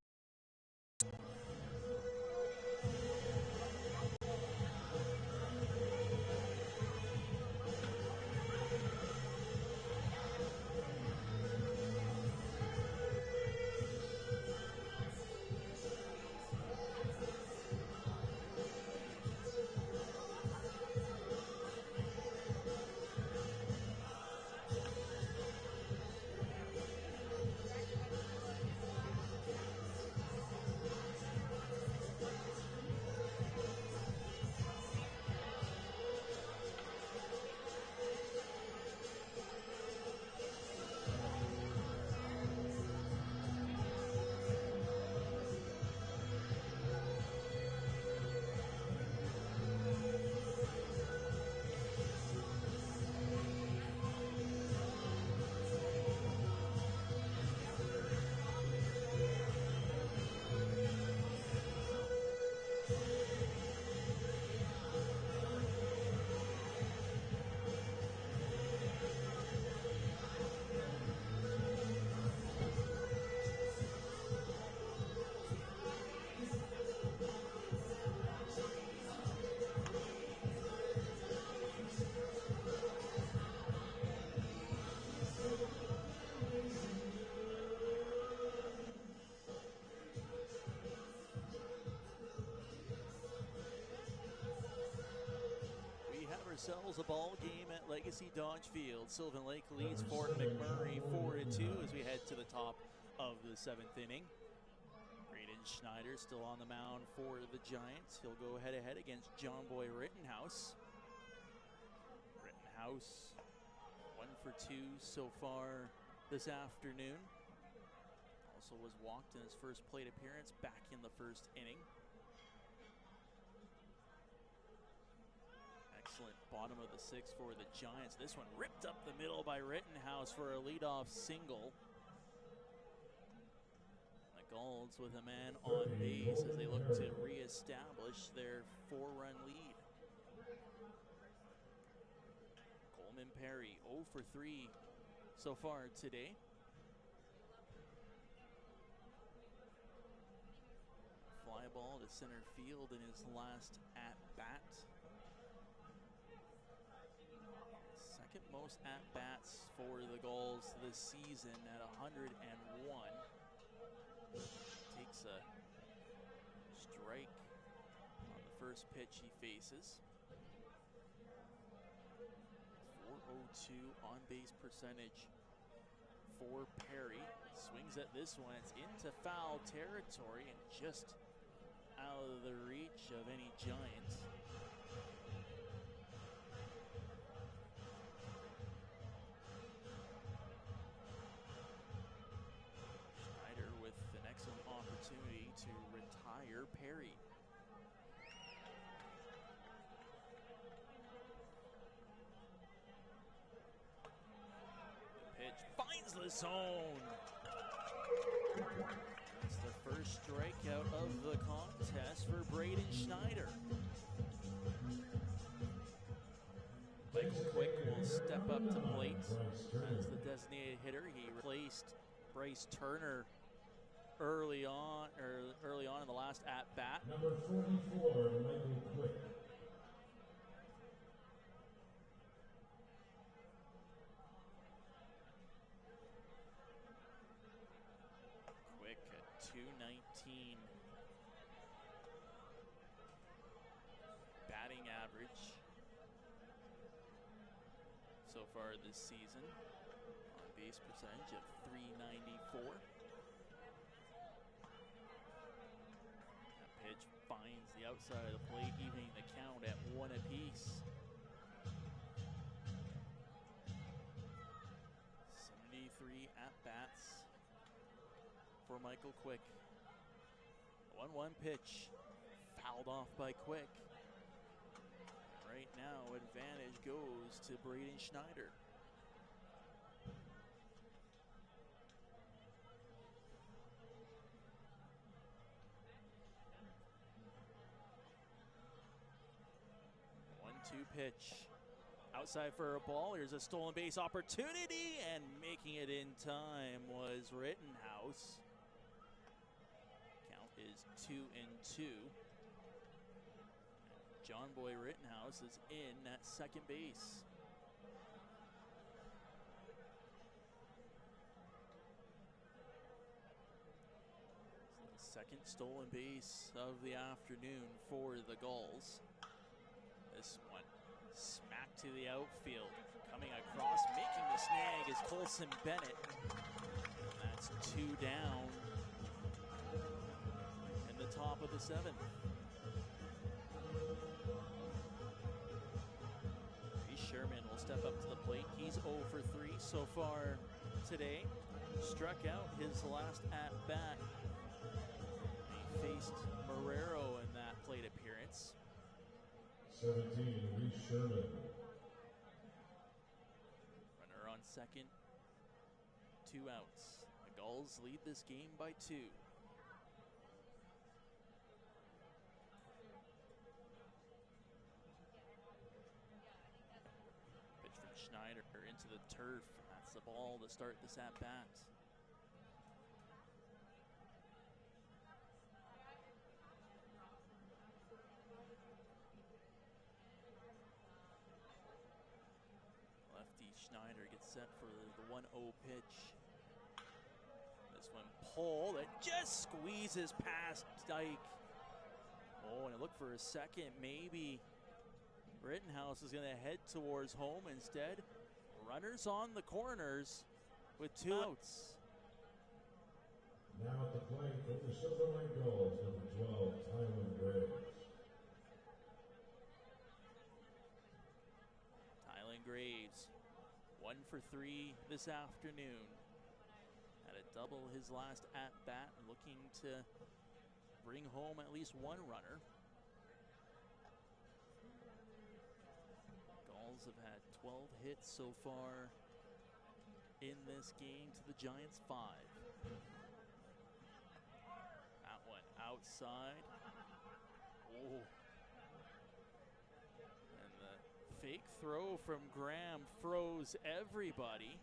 Ourselves a ball game at Legacy Dodge Field. Sylvan Lake leads Fort McMurray 4-2 as we head to the top of the 7th inning. Braden Schneider still on the mound for the Giants. He'll go head-to-head against John Boy Rittenhouse. Rittenhouse 1 for 2 so far this afternoon. Also was walked in his first plate appearance back in the first inning. Excellent bottom of the 6th for the Giants. This one ripped up the middle by Rittenhouse for a leadoff single. The Gulls with a man on base as they look to reestablish their 4-run lead. Coleman Perry 0 for 3 so far today. Fly ball to center field in his last at-bat. Second most at-bats for the Gulls this season at 101. Takes a strike on the first pitch he faces. 402 on-base percentage for Perry. Swings at this one, it's into foul territory and just out of the reach of any Giants. Schneider with an excellent opportunity to retire Perry. Pitch finds the zone. It's the first strikeout of the contest for Braden Schneider. Michael Quick will step up to plate as the designated hitter. He replaced Bryce Turner early on in the last at bat. Number 44, Michael Quick. Quick at 219 batting average so far this season. On base percentage of 394. That pitch finds the outside of the plate, evening the count at 1 apiece. 73 at-bats for Michael Quick. 1-1 pitch, fouled off by Quick. Right now, advantage goes to Braden Schneider. One-two pitch. Outside for a ball. Here's a stolen base opportunity, and making it in time was Rittenhouse. Count is 2-2. John Boy Rittenhouse is in at second base. The second stolen base of the afternoon for the Gulls. This one smack to the outfield. Coming across, making the snag is Colson Bennett. And that's 2 down in the top of the 7th. Sherman will step up to the plate. He's 0 for 3 so far today. Struck out his last at-bat. He faced Marrero in that plate appearance. 17, Reese Sherman. Runner on second, 2 outs. The Gulls lead this game by 2. From Schneider into the turf. That's the ball to start this at-bat. Lefty Schneider gets set for the 1-0 pitch. This one pulled. It just squeezes past Dyke. Oh, and it looked for a second, maybe Rittenhouse is going to head towards home instead. Runners on the corners with 2 outs. Now at the plate for the Sylvan Gulls, number 12, Tylen Graves. Tylen Graves, 1 for 3 this afternoon. Had a double his last at-bat, looking to bring home at least one runner. Gulls have had 12 hits so far in this game to the Giants' 5. That one outside. Oh. And the fake throw from Graham froze everybody.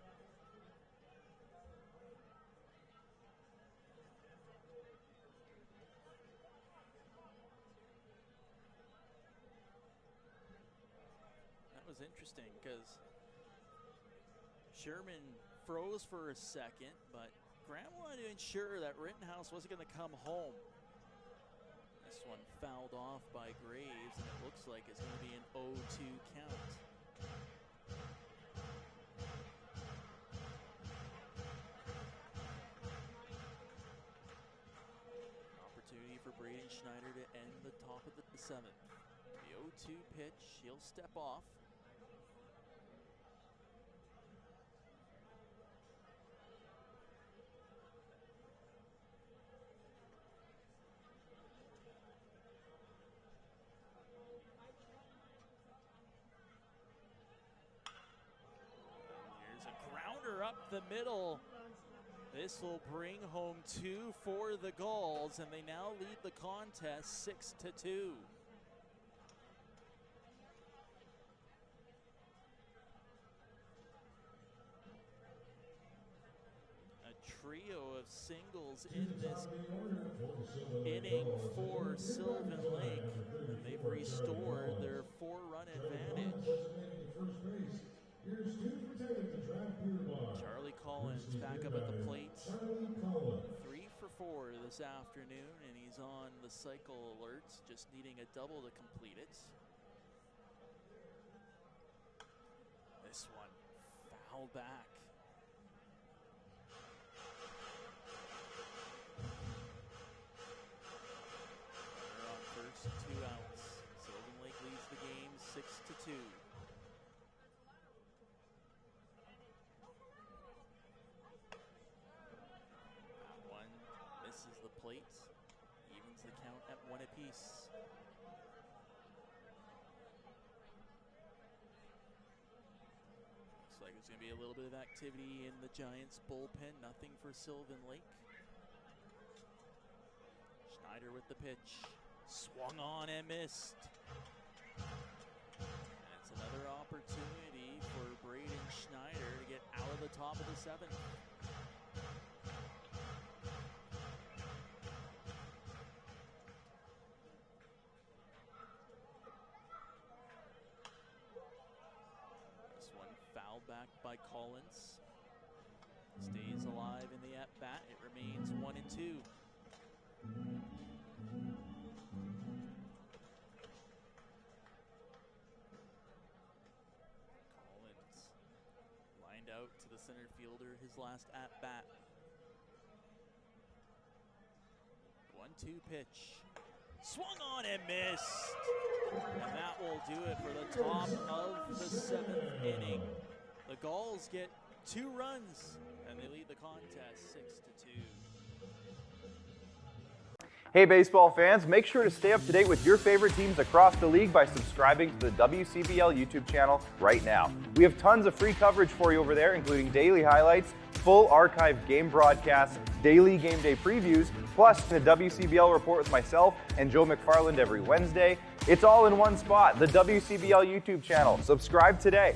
That was interesting because Sherman froze for a second, but Graham wanted to ensure that Rittenhouse wasn't going to come home. This one fouled off by Graves, and it looks like it's going to be an 0-2 count. Opportunity for Braden Schneider to end the top of the 7th. The 0-2 pitch, he'll step off. Up the middle. This will bring home 2 for the Gulls, and they now lead the contest 6-2. A trio of singles in this inning for Sylvan Lake, and they've restored their 4-run advantage. Charlie Collins back up at the plate. 3 for 4 this afternoon, and he's on the cycle alerts, just needing a double to complete it. This one foul back. Runner on first, 2 outs. Sylvan Lake leads the game 6-2. Plate evens the count at 1 apiece. Looks like there's going to be a little bit of activity in the Giants bullpen. Nothing for Sylvan Lake. Schneider with the pitch. Swung on and missed. And it's another opportunity for Braden Schneider to get out of the top of the 7th. Back by Collins. Stays alive in the at-bat. It remains 1-2. Collins lined out to the center fielder his last at-bat. 1-2 pitch. Swung on and missed. And that will do it for the top of the 7th inning. The Gulls get 2 runs, and they lead the contest 6-2. Hey baseball fans, make sure to stay up to date with your favorite teams across the league by subscribing to the WCBL YouTube channel right now. We have tons of free coverage for you over there, including daily highlights, full archived game broadcasts, daily game day previews, plus the WCBL report with myself and Joe McFarland every Wednesday. It's all in one spot, the WCBL YouTube channel. Subscribe today.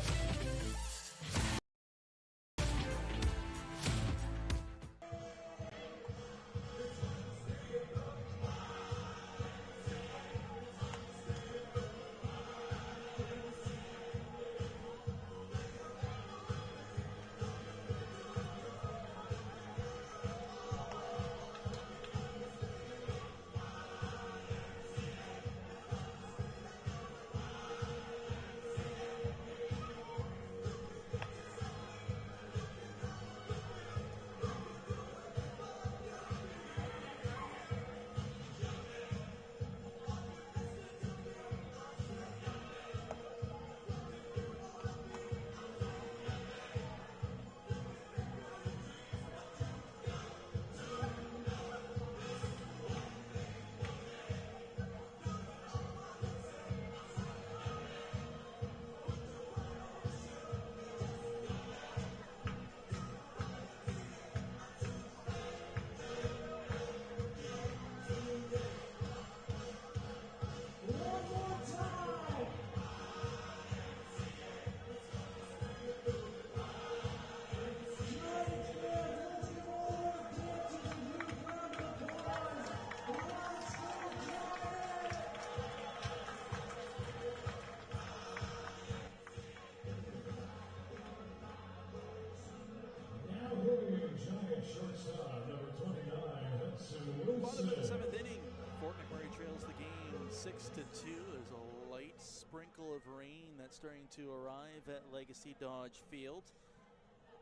sprinkle of rain that's starting to arrive at Legacy Dodge Field.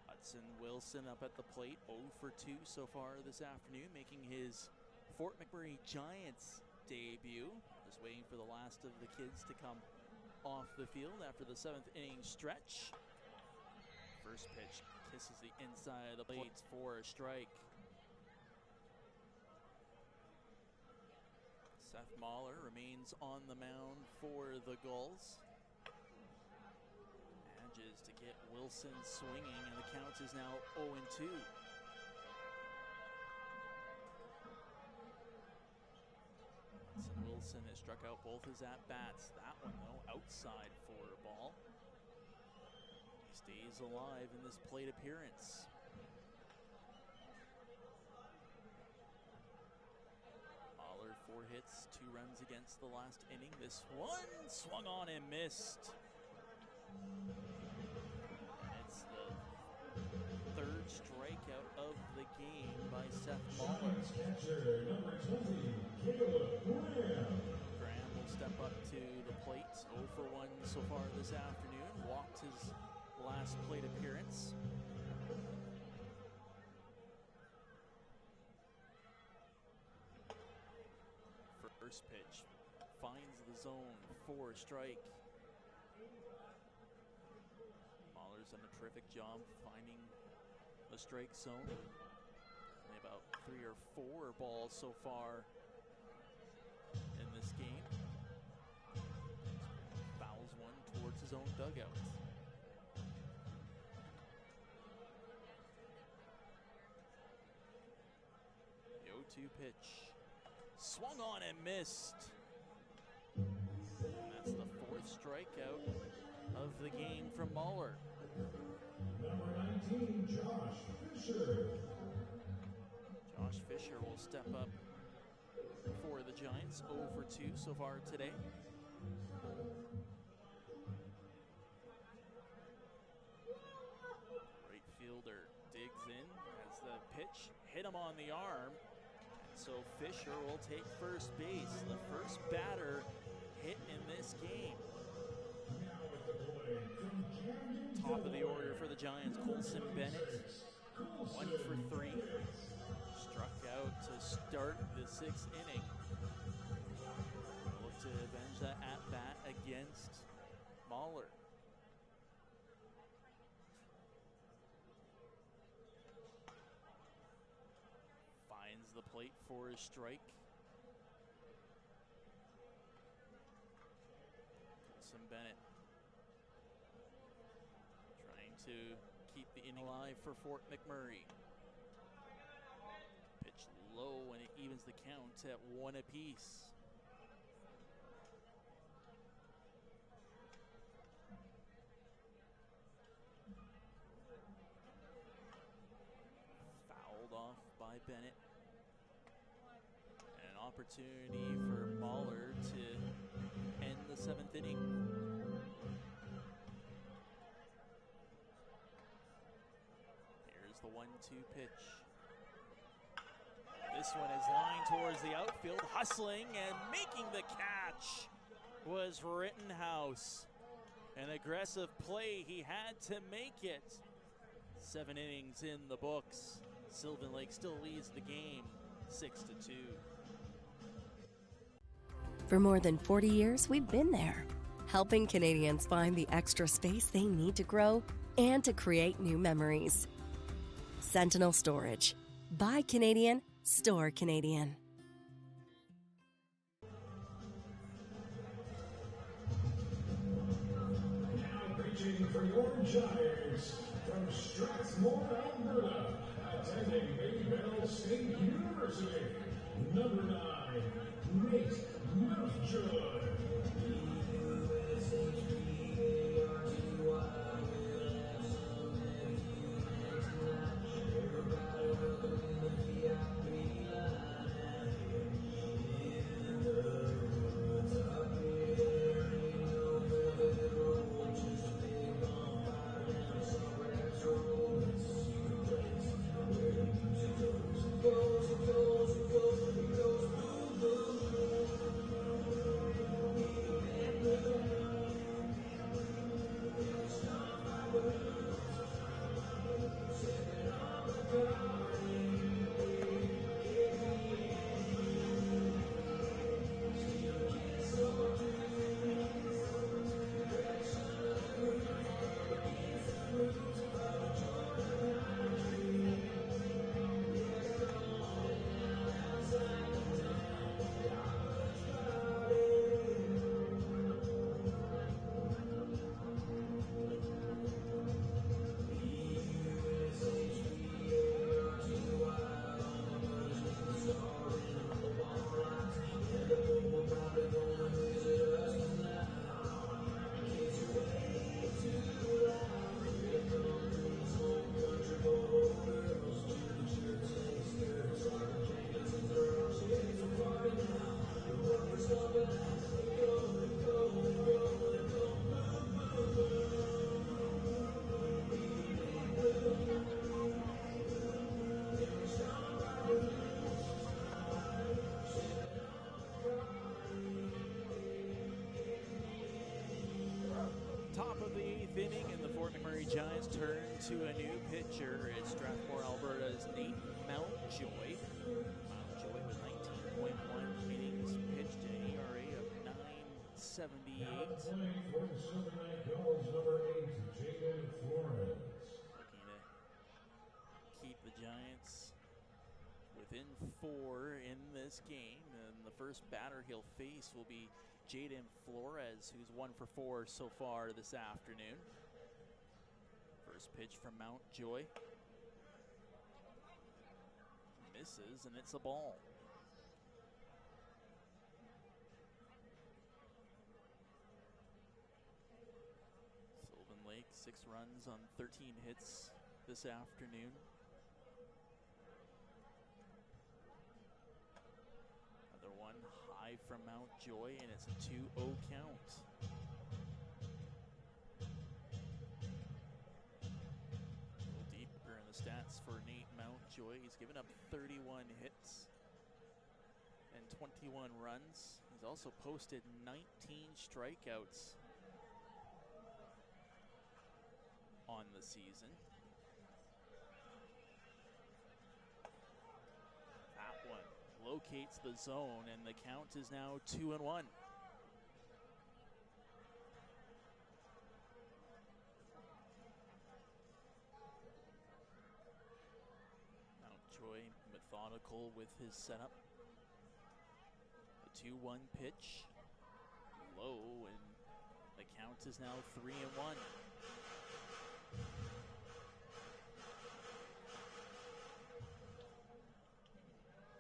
Hudson Wilson up at the plate, 0 for 2 so far this afternoon, making his Fort McMurray Giants debut. Just waiting for the last of the kids to come off the field after the 7th inning stretch. First pitch kisses the inside of the plate for a strike. Seth Mahler remains on the mound for the Gulls. Manages to get Wilson swinging, and the count is now 0-2. Wilson has struck out both his at-bats. That one, though, outside for a ball. He stays alive in this plate appearance. Mahler, 4 hits, 2 runs against the last inning. This one swung on and missed. It's the 3rd strikeout of the game by Seth Mahler. Graham will step up to the plate. 0 for 1 so far this afternoon. Walked his last plate appearance. First pitch finds the zone for a strike. Mahler's done a terrific job finding the strike zone. Only about 3 or 4 balls so far in this game. Fouls one towards his own dugout. The 0-2 pitch. Swung on and missed. And that's the 4th strikeout of the game from Mahler. Number 19, Josh Fisher. Josh Fisher will step up for the Giants. 0 for 2 so far today. Right fielder digs in as the pitch hit him on the arm. So Fisher will take first base. The first batter hit in this game. Top of the order for the Giants, Colson Bennett. 1 for 3. Struck out to start the 6th inning. Look to avenge that at-bat against Mahler. Finds the plate for a strike. Colson Bennett trying to keep the inning alive for Fort McMurray. Pitch low and it evens the count at 1 apiece. Fouled off by Bennett. And an opportunity for Mahler to end the 7th inning. Here's the 1-2 pitch. This one is lined towards the outfield, hustling and making the catch was Rittenhouse. An aggressive play, he had to make it. 7 innings in the books. Sylvan Lake still leads the game 6-2. For more than 40 years, we've been there, helping Canadians find the extra space they need to grow and to create new memories. Sentinel Storage. Buy Canadian, store Canadian. Now reaching for your Giants from Strathmore, Alberta, attending Babel State University, number 9, Nate Mountjoy. inning, and the Fort McMurray Giants turn to a new pitcher. It's Strathmore, Alberta's Nate Mountjoy. Mountjoy with 19.1 innings pitched, an ERA of 9.78. Playing for the Sylvan Gulls, number 8, Jaden Flores. Looking to keep the Giants within 4 in this game, and the first batter he'll face will be Jaden Flores, who's 1 for 4 so far this afternoon. First pitch from Mountjoy. Misses, and it's a ball. Sylvan Lake, 6 runs on 13 hits this afternoon. Another one high from Mountjoy, and it's a 2-0 count. A little deeper in the stats for Nate Mountjoy. He's given up 31 hits and 21 runs. He's also posted 19 strikeouts on the season. That one locates the zone, and the count is now 2-1. Mountjoy methodical with his setup. The 2-1 pitch, low, and the count is now 3-1.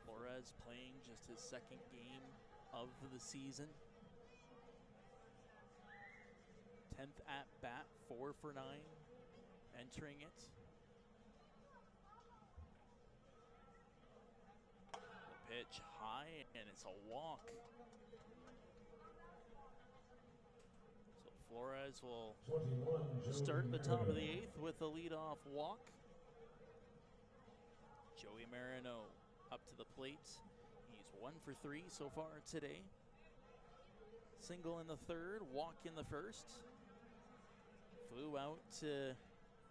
Flores playing just his second game of the season. 10th at bat, 4 for 9, entering it. The pitch high, and it's a walk. So Flores will start the top of the 8th with a leadoff walk. Joey Marino up to the plate. He's 1 for 3 so far today. Single in the 3rd, walk in the 1st. Flew out to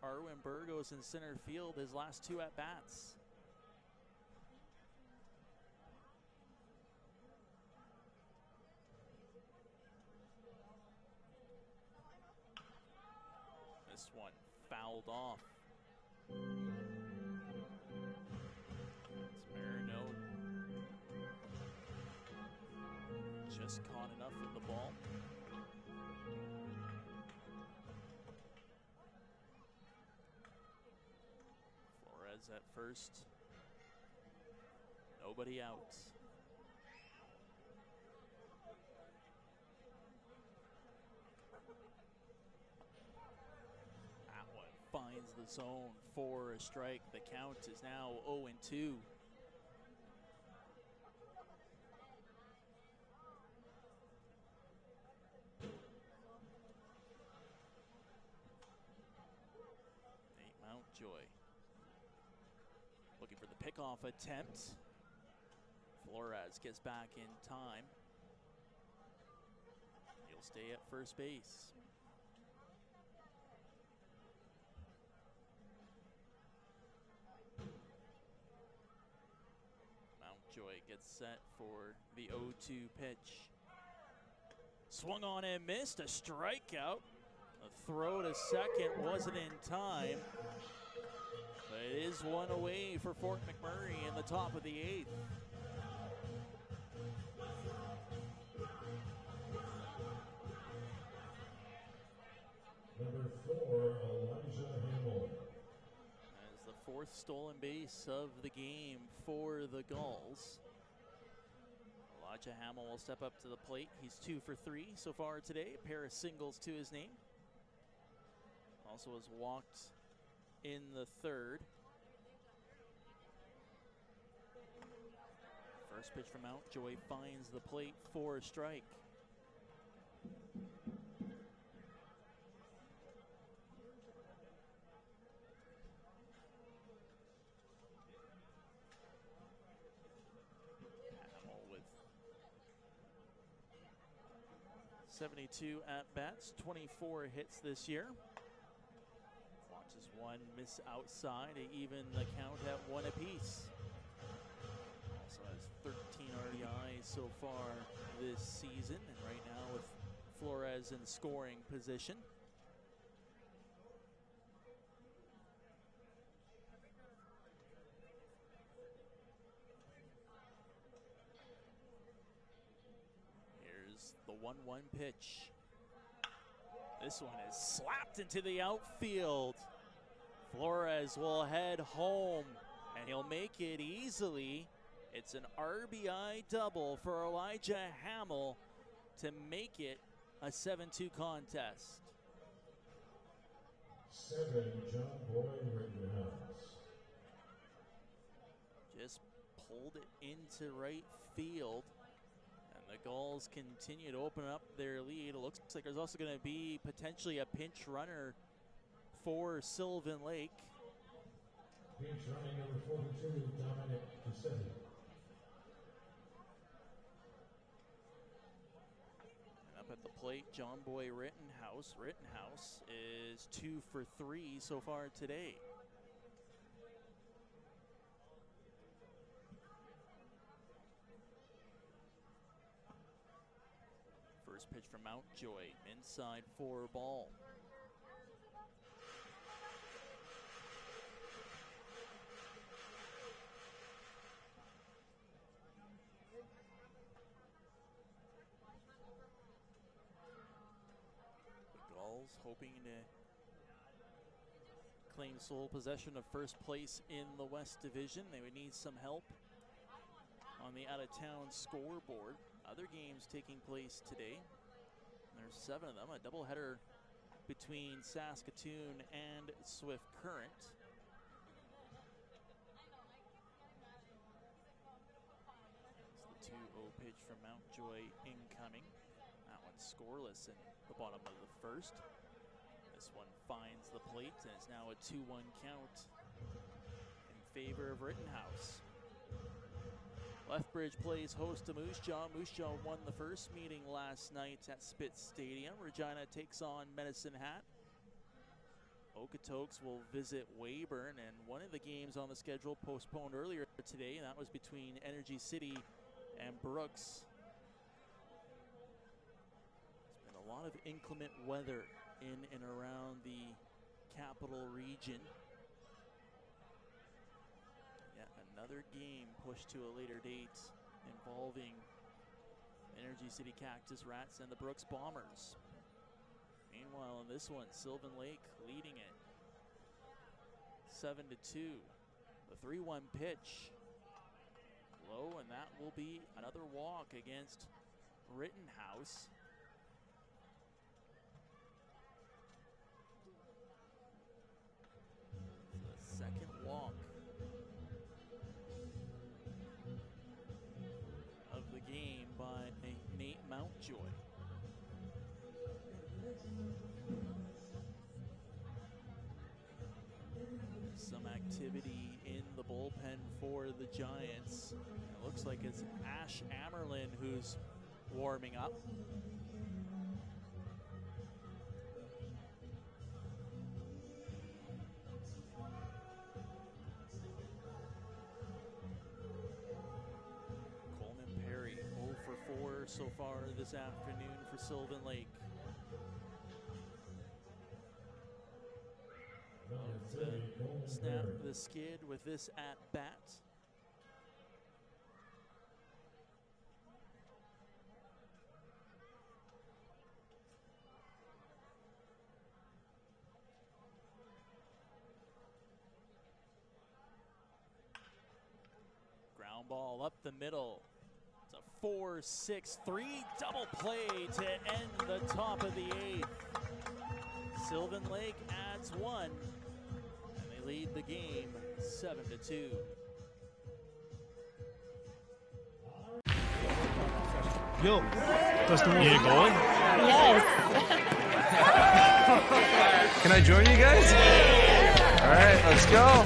Arwin Burgos in center field his last 2 at-bats. This one fouled off. Marino just caught enough of the ball. Flores at first. Nobody out. That one finds the zone for a strike. The count is now 0-2. Mountjoy looking for the pickoff attempt. Flores gets back in time. He'll stay at first base. Mountjoy gets set for the 0-2 pitch. Swung on and missed, a strikeout. The throw to second wasn't in time, but it is one away for Fort McMurray in the top of the 8th. Number 4, Elijah Hamill. As the 4th stolen base of the game for the Gulls. Elijah Hamill will step up to the plate. He's 2 for 3 so far today, a pair of singles to his name. Also has walked in the 3rd. First pitch from Mountjoy finds the plate for a strike. Hamill with 72 at-bats, 24 hits this year. One miss outside to even the count at 1 apiece. Also has 13 RBIs so far this season, and right now with Flores in scoring position. Here's the 1-1 pitch. This one is slapped into the outfield. Flores will head home, and he'll make it easily. It's an RBI double for Elijah Hamill to make it a 7-2 contest. 7, John Boyd Rittenhouse. Just pulled it into right field. And the Gulls continue to open up their lead. It looks like there's also going to be potentially a pinch runner for Sylvan Lake. Pinch running number 42, Dominic Cassetti. Up at the plate, John Boy Rittenhouse. Rittenhouse is 2 for 3 so far today. First pitch from Mountjoy, inside for ball. The Gulls hoping to claim sole possession of first place in the West Division. They would need some help on the out-of-town scoreboard. Other games taking place today. There's 7 of them, a doubleheader between Saskatoon and Swift Current. It's the 2-0 pitch from Mountjoy incoming. That one's scoreless in the bottom of the first. This one finds the plate, and it's now a 2-1 count in favor of Rittenhouse. Lethbridge plays host to Moose Jaw. Moose Jaw won the first meeting last night at Spitz Stadium. Regina takes on Medicine Hat. Okotoks will visit Weyburn, and one of the games on the schedule postponed earlier today, and that was between Energy City and Brooks. There's been a lot of inclement weather in and around the capital region. Yet another game pushed to a later date involving Energy City Cactus Rats and the Brooks Bombers. Meanwhile, in this one, Sylvan Lake leading it 7-2. The 3-1 pitch low, and that will be another walk against Rittenhouse. The second walk of the game by Nate Mountjoy. Some activity in the bullpen for the Giants. It looks like it's Ash Amerlin who's warming up. Coleman Perry 0 for 4 so far this afternoon for Sylvan Lake. Snap the skid with this at bat. Ground ball up the middle. It's a 4-6-3 double play to end the top of the 8th. Sylvan Lake adds 1. Lead the game 7-2. Yo, that's the one. You going? Yes. Can I join you guys? All right, let's go.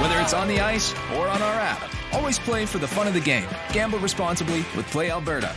Whether it's on the ice or on our app, always play for the fun of the game. Gamble responsibly with Play Alberta.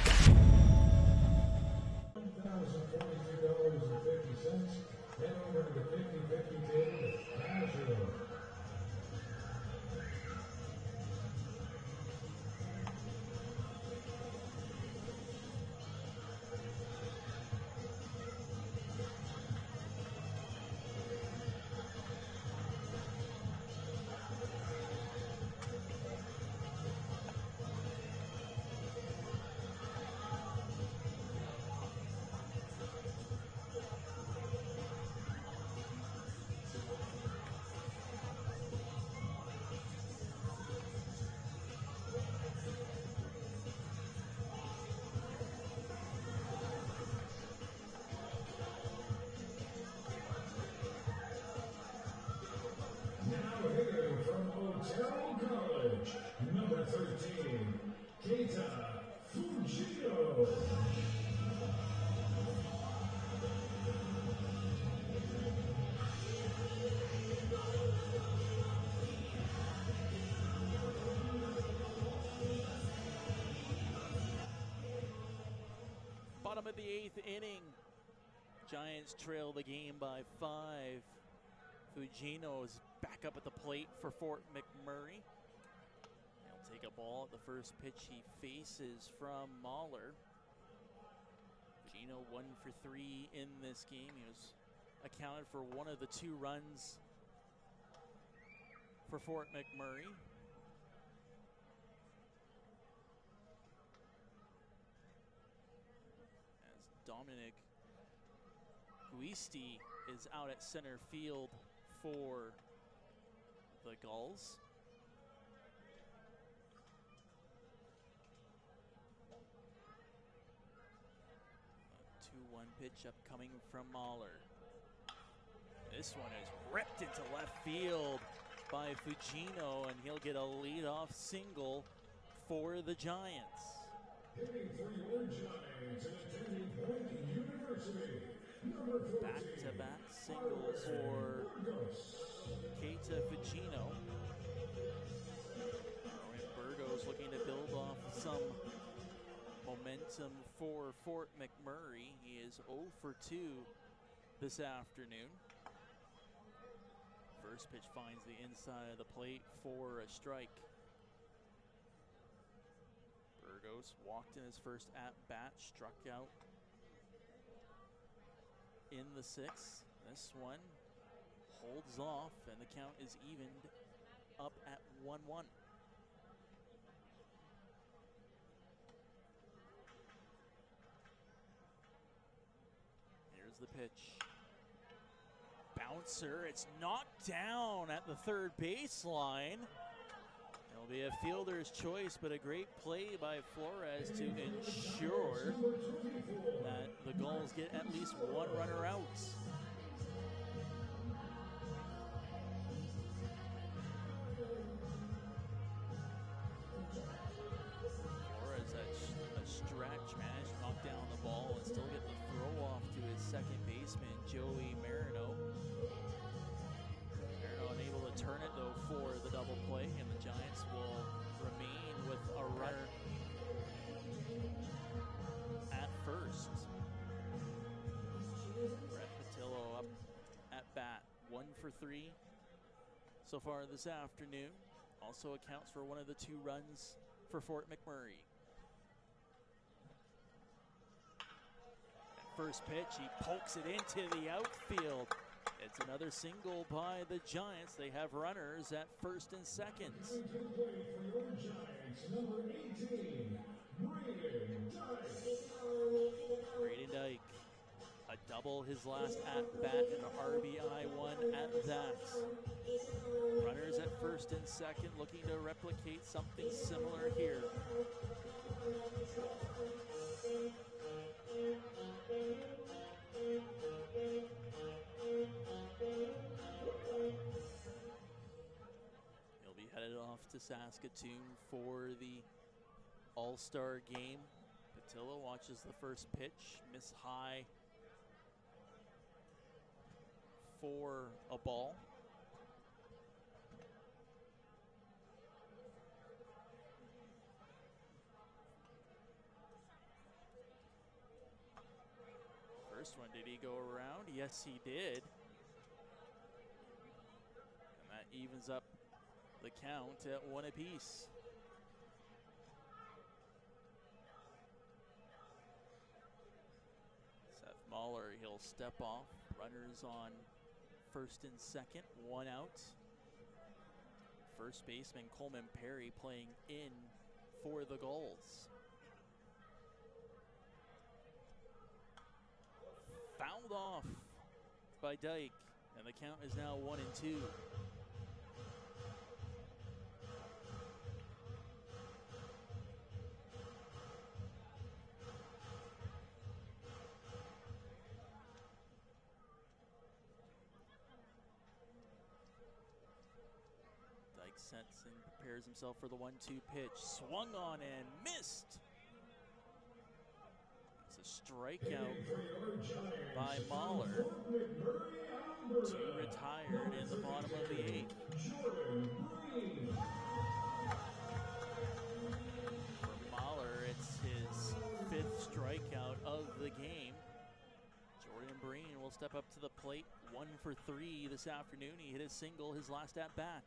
FloCollege, number 13, Fugino. Bottom of the 8th inning. Giants trail the game by 5. Fugino is back up at the plate for Fort McMurray. He'll take a ball at the first pitch he faces from Mahler. Fugino 1 for 3 in this game. He was accounted for one of the 2 runs for Fort McMurray. As Dominic Guisti is out at center field for the Gulls. A 2-1 pitch upcoming from Mahler. This one is ripped into left field by Fugino, and he'll get a leadoff single for the Giants. Hitting for your Giants at Turning Point University. Back-to-back singles for Keita Fugino. And Burgos looking to build off some momentum for Fort McMurray. He is 0 for 2 this afternoon. First pitch finds the inside of the plate for a strike. Burgos walked in his first at-bat, struck out in the 6th. This one holds off, and the count is evened up at 1-1. Here's the pitch. Bouncer, it's knocked down at the third baseline. It'll be a fielder's choice, but a great play by Flores to ensure that the Gulls get at least one runner out. Flores at a stretch managed to knock down the ball and still get the throw off to his second baseman, Joey Marino. Unable to turn it though for the double play, and the Giants will remain with a runner at first. Brett Patillo up at bat, 1 for 3 so far this afternoon. Also accounts for one of the 2 runs for Fort McMurray. At first pitch, he pokes it into the outfield. It's another single by the Giants. They have runners at first and second. Braden Dyke, a double his last at-bat and an RBI one at that. Runners at first and second, looking to replicate something similar here. He'll be headed off to Saskatoon for the All-Star game. Patillo watches the first pitch, miss high for a ball. one, did he go around? Yes, he did. And that evens up the count at 1 apiece. Seth Mahler, he'll step off. Runners on first and second, 1 out. First baseman Coleman Perry playing in for the Gulls. Fouled off by Dyke, and the count is now 1-2. Dyke sets and prepares himself for the 1-2 pitch. Swung on and missed. It's a strikeout by Mahler. 2 retired in the bottom of the 8th. For Mahler, it's his 5th strikeout of the game. Jordan Breen will step up to the plate, 1 for 3 this afternoon. He hit a single his last at bat.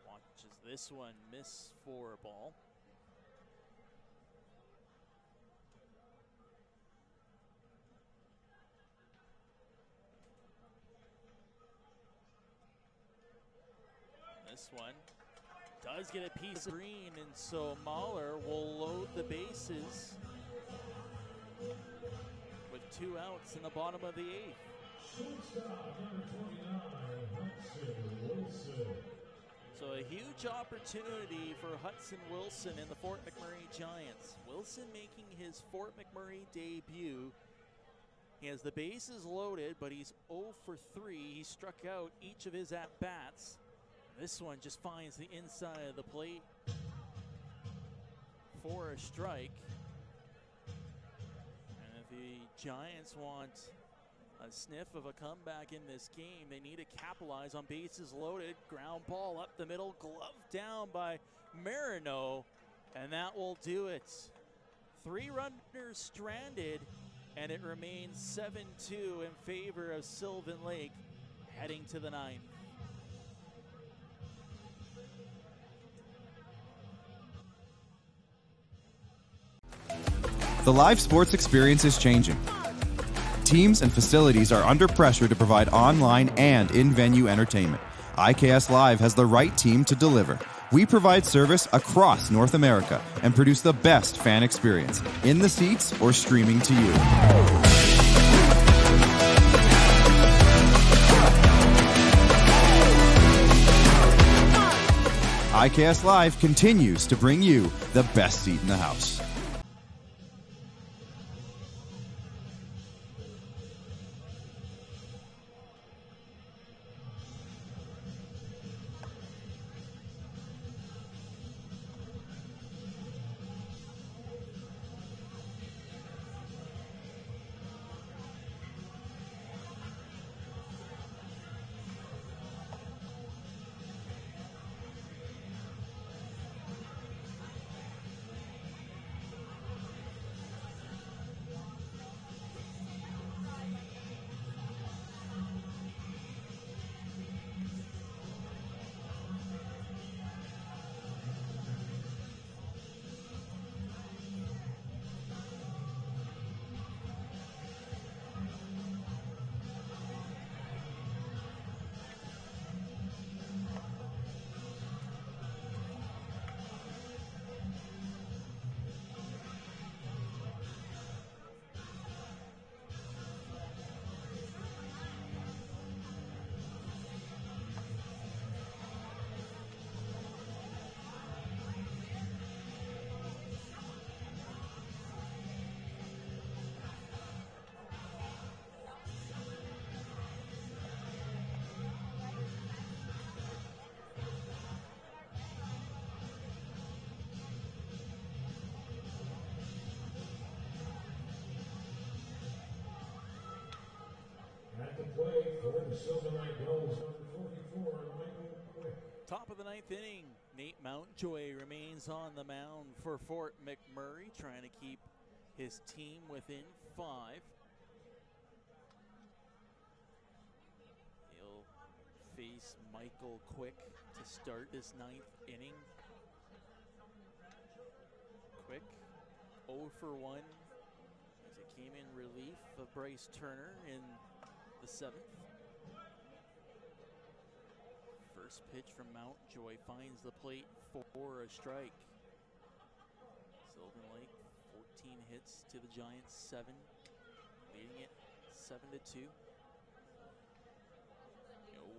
Watches this one miss for a ball. This one does get a piece of green, and so Mahler will load the bases with 2 outs in the bottom of the 8th. So a huge opportunity for Hudson Wilson and the Fort McMurray Giants. Wilson making his Fort McMurray debut. He has the bases loaded, but he's 0 for 3. He struck out each of his at-bats. This one just finds the inside of the plate for a strike. And if the Giants want a sniff of a comeback in this game, they need to capitalize on bases loaded. Ground ball up the middle, gloved down by Marino, and that will do it. 3 runners stranded, and it remains 7-2 in favor of Sylvan Lake heading to the 9th. The live sports experience is changing. Teams and facilities are under pressure to provide online and in-venue entertainment. IKS Live has the right team to deliver. We provide service across North America and produce the best fan experience, in the seats or streaming to you. IKS Live continues to bring you the best seat in the house. Top of the 9th inning, Nate Mountjoy remains on the mound for Fort McMurray, trying to keep his team within 5. He'll face Michael Quick to start this 9th inning. Quick 0 for 1 as it came in relief of Bryce Turner in the 7th. First pitch from Mountjoy finds the plate for a strike. Sylvan Lake 14 hits to the Giants 7, leading it 7-2.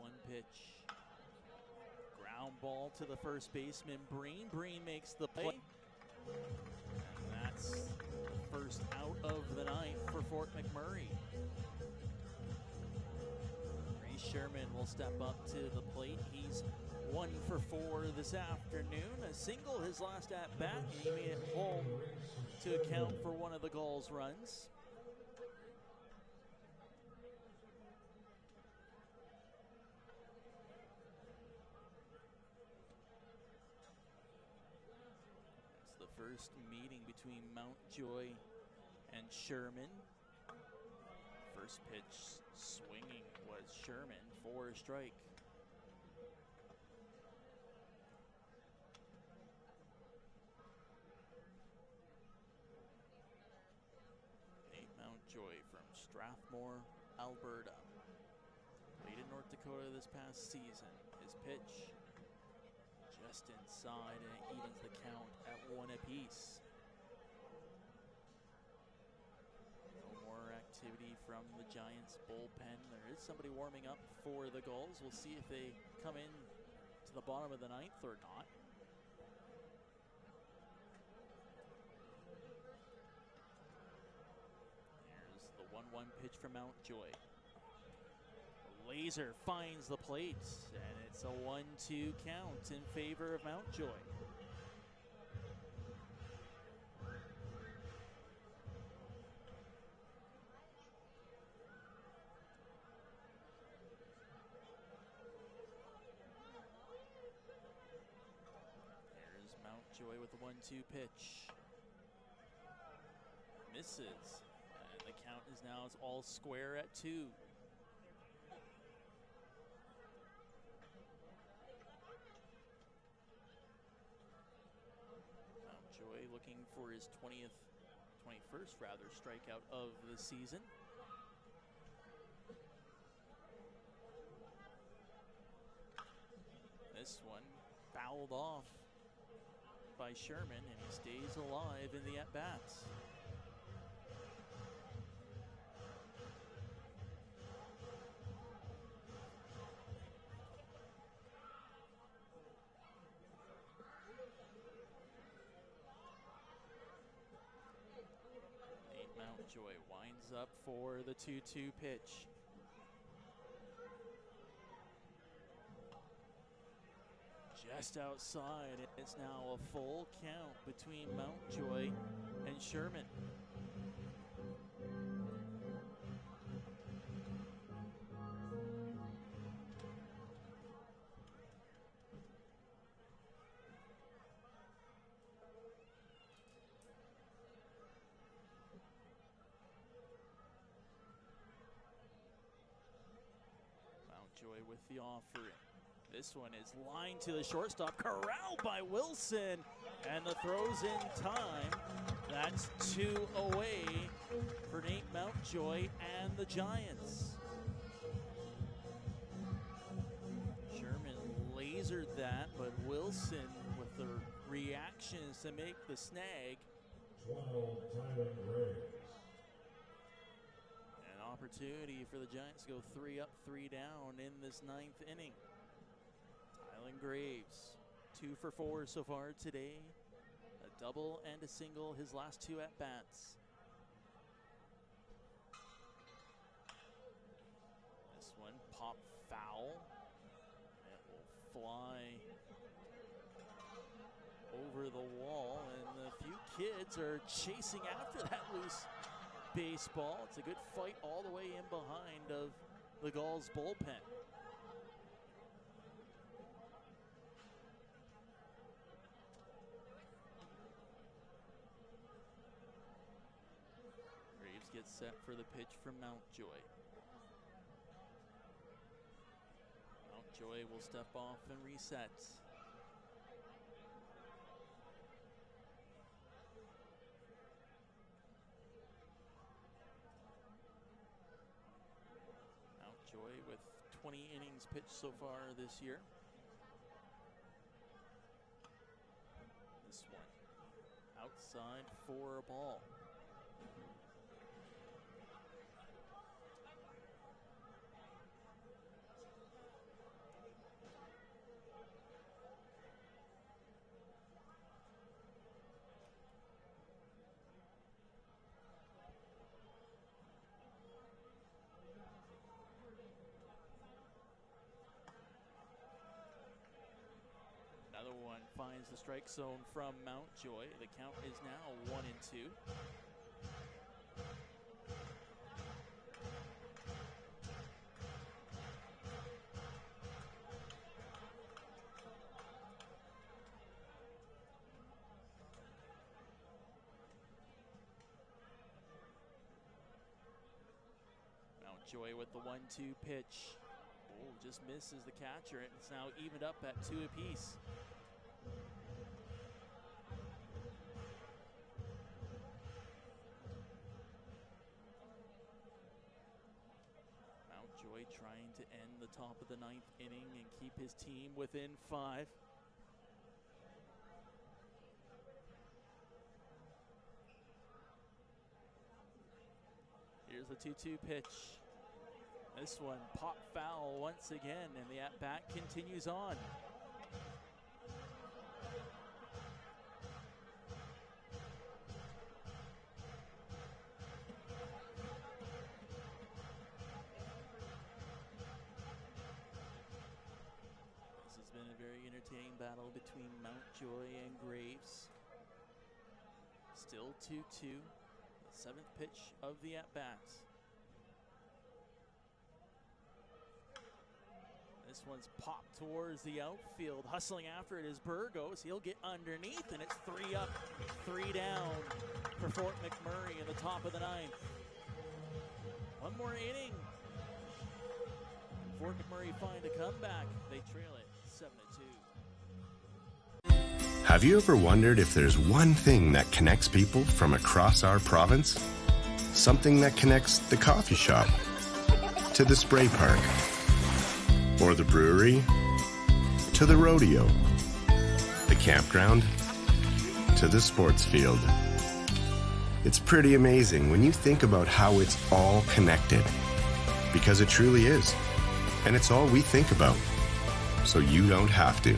0-1 pitch. Ground ball to the first baseman, Breen. Breen makes the play. And that's the first out of the 9th for Fort McMurray. Reese Sherman will step up to the plate. He's 1 for 4 this afternoon. A single his last at bat, and he made it home to account for one of the Gulls' runs. It's the first meeting between Mountjoy and Sherman. First pitch swinging was Sherman for a strike. Mountjoy from Strathmore, Alberta. Played in North Dakota this past season. His pitch just inside, and it evens the count at 1 apiece. No more activity from the Giants bullpen. There is somebody warming up for the Gulls. We'll see if they come in to the bottom of the 9th or not. The 1-1 pitch from Mountjoy. Laser finds the plate, and it's a 1-2 count in favor of Mountjoy. There's Mountjoy with the 1-2 pitch. Misses. The count is now all square at 2. Mountjoy looking for his 21st strikeout of the season. This one fouled off by Sherman, and he stays alive in the at-bats. Mountjoy winds up for the 2-2 pitch. Just outside, it's now a full count between Mountjoy and Sherman. Mountjoy with the offering. This one is lined to the shortstop, corralled by Wilson, and the throw's in time. That's 2 away for Nate Mountjoy and the Giants. Sherman lasered that, but Wilson with the reactions to make the snag. 12, Tyler Gray. An opportunity for the Giants to go 3 up, 3 down in this 9th inning. Tylen Graves, 2 for 4 so far today. A double and a single his last 2 at-bats. This one pop foul. It will fly over the wall, and a few kids are chasing after that loose baseball. It's a good fight all the way in behind of the Gulls bullpen. gets set for the pitch from Mountjoy. Mountjoy will step off and reset. Mountjoy with 20 innings pitched so far this year. This one outside for a ball. Another one finds the strike zone from Mountjoy. The count is now 1-2. Mountjoy with the 1-2 pitch. Oh, just misses the catcher, and it's now evened up at 2 apiece. Mountjoy trying to end the top of the 9th inning and keep his team within 5. Here's the 2-2 pitch. This one pop foul once again, and the at-bat continues on. This has been a very entertaining battle between Mountjoy and Graves. Still 2-2, the 7th pitch of the at-bat. This one's popped towards the outfield. Hustling after it is Burgos. He'll get underneath, and it's 3 up, 3 down for Fort McMurray in the top of the 9th. One more inning. Fort McMurray find a comeback. They trail it 7-2. Have you ever wondered if there's one thing that connects people from across our province? Something that connects the coffee shop to the spray park, or the brewery to the rodeo, the campground to the sports field. It's pretty amazing when you think about how it's all connected, because it truly is. And it's all we think about, so you don't have to.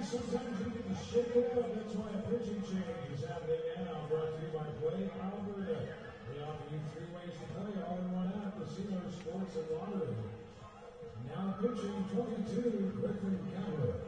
Sometimes you can shake it up. That's why a pitching change is happening now. Brought to you by Play Alberta. They offer you 3 ways to play all in one app: casino, sports, and lottery. Now pitching 22, Griffin Cameron.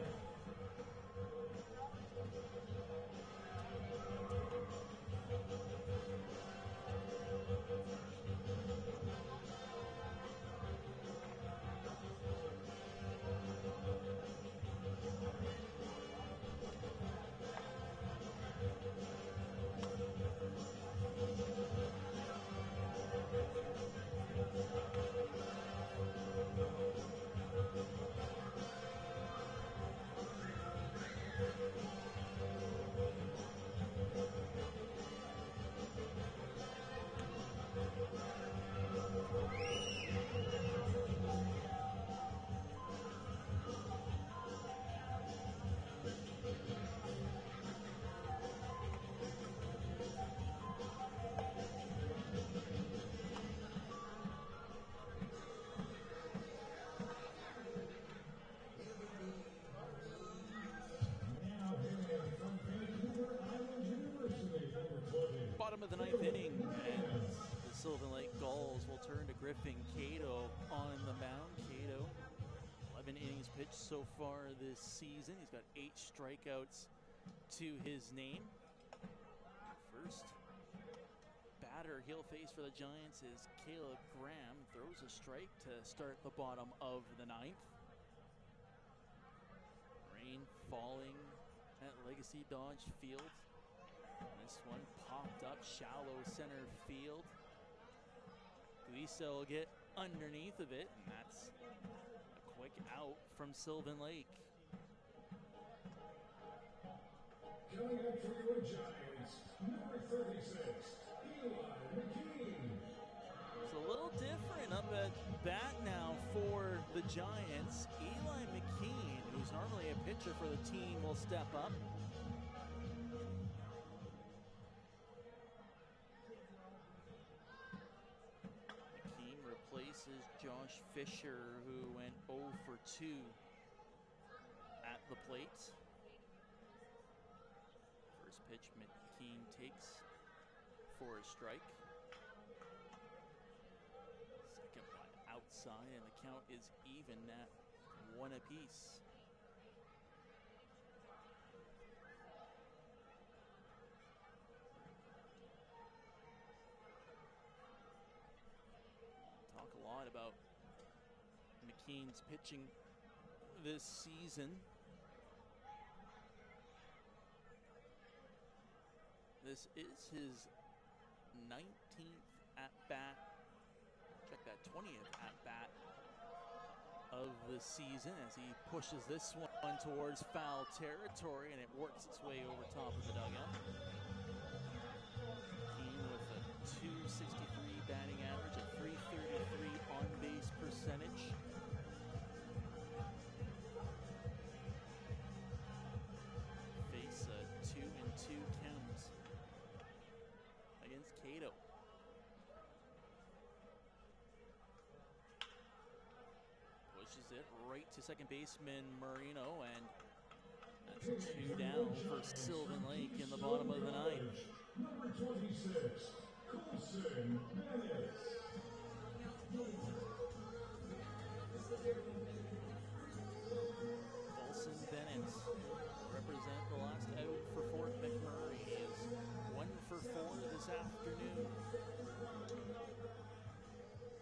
Bottom of the 9th inning, and the Sylvan Lake Gulls will turn to Griffin Cato on the mound. Cato, 11 innings pitched so far this season. He's got 8 strikeouts to his name. First batter he'll face for the Giants is Caleb Graham. Throws a strike to start the bottom of the 9th. Rain falling at Legacy Dodge Field. This one popped up shallow center field. Guisa will get underneath of it, and that's a quick out from Sylvan Lake. Coming up for your Giants, number 36, Eli McKean. It's a little different up at bat now for the Giants. Eli McKean, who's normally a pitcher for the team, will step up. McKean replaces Josh Fisher, who went 0 for 2 at the plate. First pitch McKean takes for a strike. Second one outside, and the count is even at 1 apiece. Talk a lot about McKean's pitching this season. This is his 19th at-bat, check that, 20th at-bat of the season as he pushes this one towards foul territory, and it works its way over top of the dugout. Keane with a .263 batting average, a .333 on-base percentage. Face a 2-2 count against Cato. Pushes it right to second baseman Marino, and that's 2 down for Sylvan Lake in the bottom of the 9th. Number 26, Colson Bennett. Colson Bennett represent the last out for Fort McMurray. He is 1 for 4 this afternoon.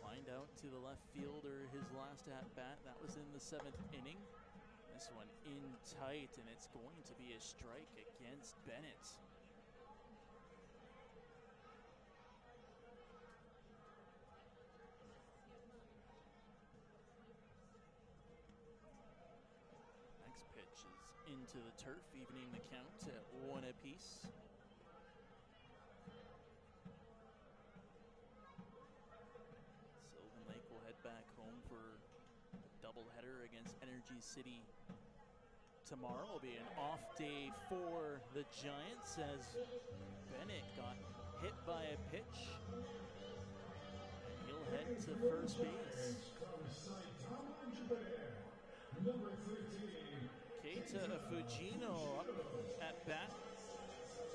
Lined out to the left fielder his last at-bat. That was in the 7th inning. This one in tight, and it's going to be a strike against Bennett. Next pitch is into the turf, evening the count at 1 apiece. Sylvan Lake will head back home for a doubleheader against Energy City tomorrow. Will be an off day for the Giants as Bennett got hit by a pitch, and he'll head to first base. Number 13, Keita Fujino up at bat.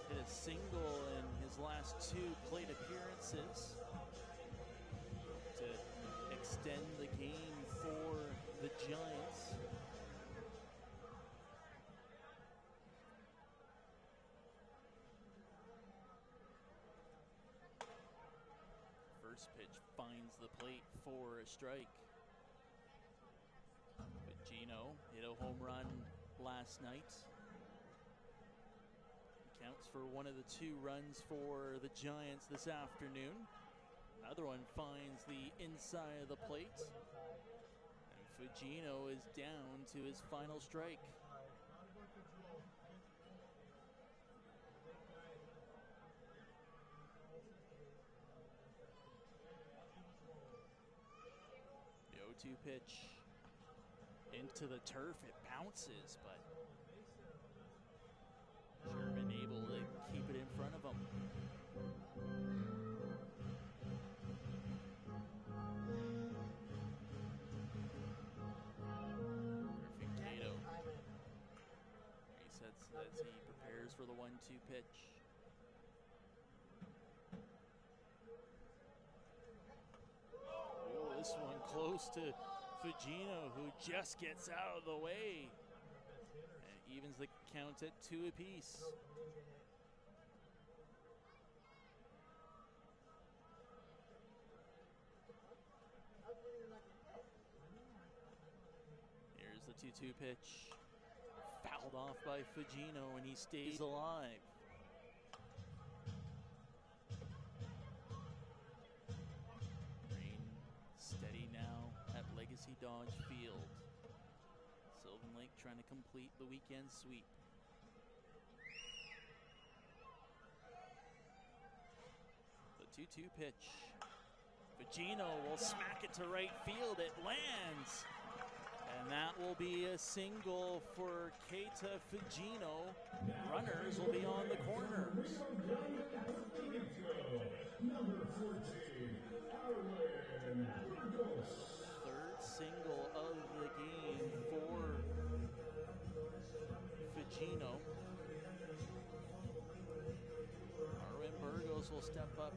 Hit a single in his last 2 plate appearances to extend the game for the Giants. First pitch finds the plate for a strike. But Gino hit a home run last night. Counts for one of the 2 runs for the Giants this afternoon. Another one finds the inside of the plate. And Fujino is down to his final strike. The 0-2 pitch into the turf, it bounces, but Sherman able to keep it in front of him. Perfect Cato. He sets as he prepares for the 1-2 pitch. Oh, this one close to Fujino, who just gets out of the way and evens the count at 2 apiece. 2-2 pitch. Fouled off by Fugino, and he stays alive. Green steady now at Legacy Dodge Field. Sylvan Lake trying to complete the weekend sweep. The 2-2 pitch. Fugino will smack it to right field. It lands. And that will be a single for Keita Fugino. Runners will be on the corners. Third single of the game for Fugino. Arwen Burgos will step up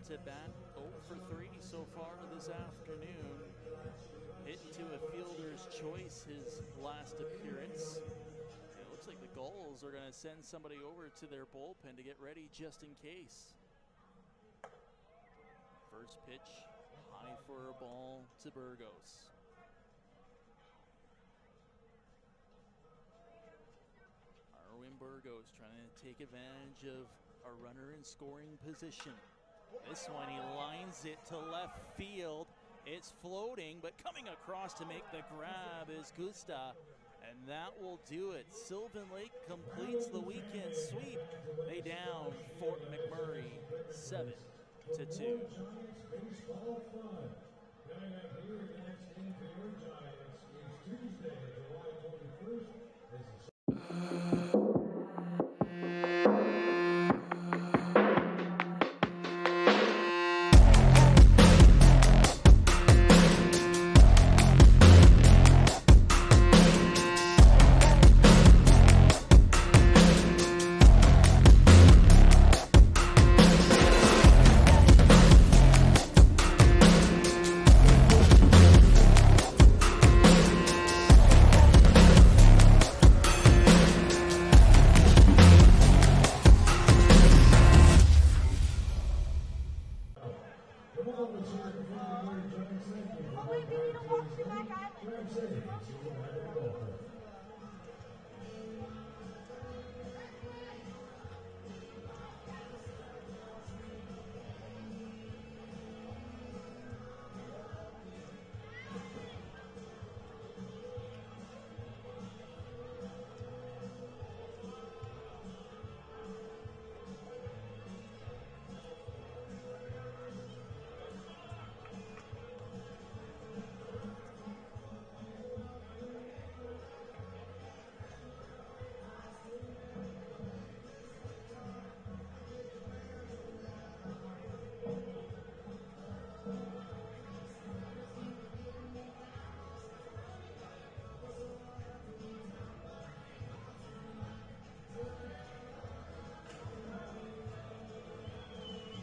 to bat. 0 for 3 so far this afternoon. Hit into a fielder's choice his last appearance. It looks like the Gulls are going to send somebody over to their bullpen to get ready just in case. First pitch, high for a ball to Burgos. Arwen Burgos trying to take advantage of a runner in scoring position. This one, he lines it to left field. It's floating, but coming across to make the grab is Gusta, and that will do it. Sylvan Lake completes the weekend sweep. They down Fort McMurray 7-2.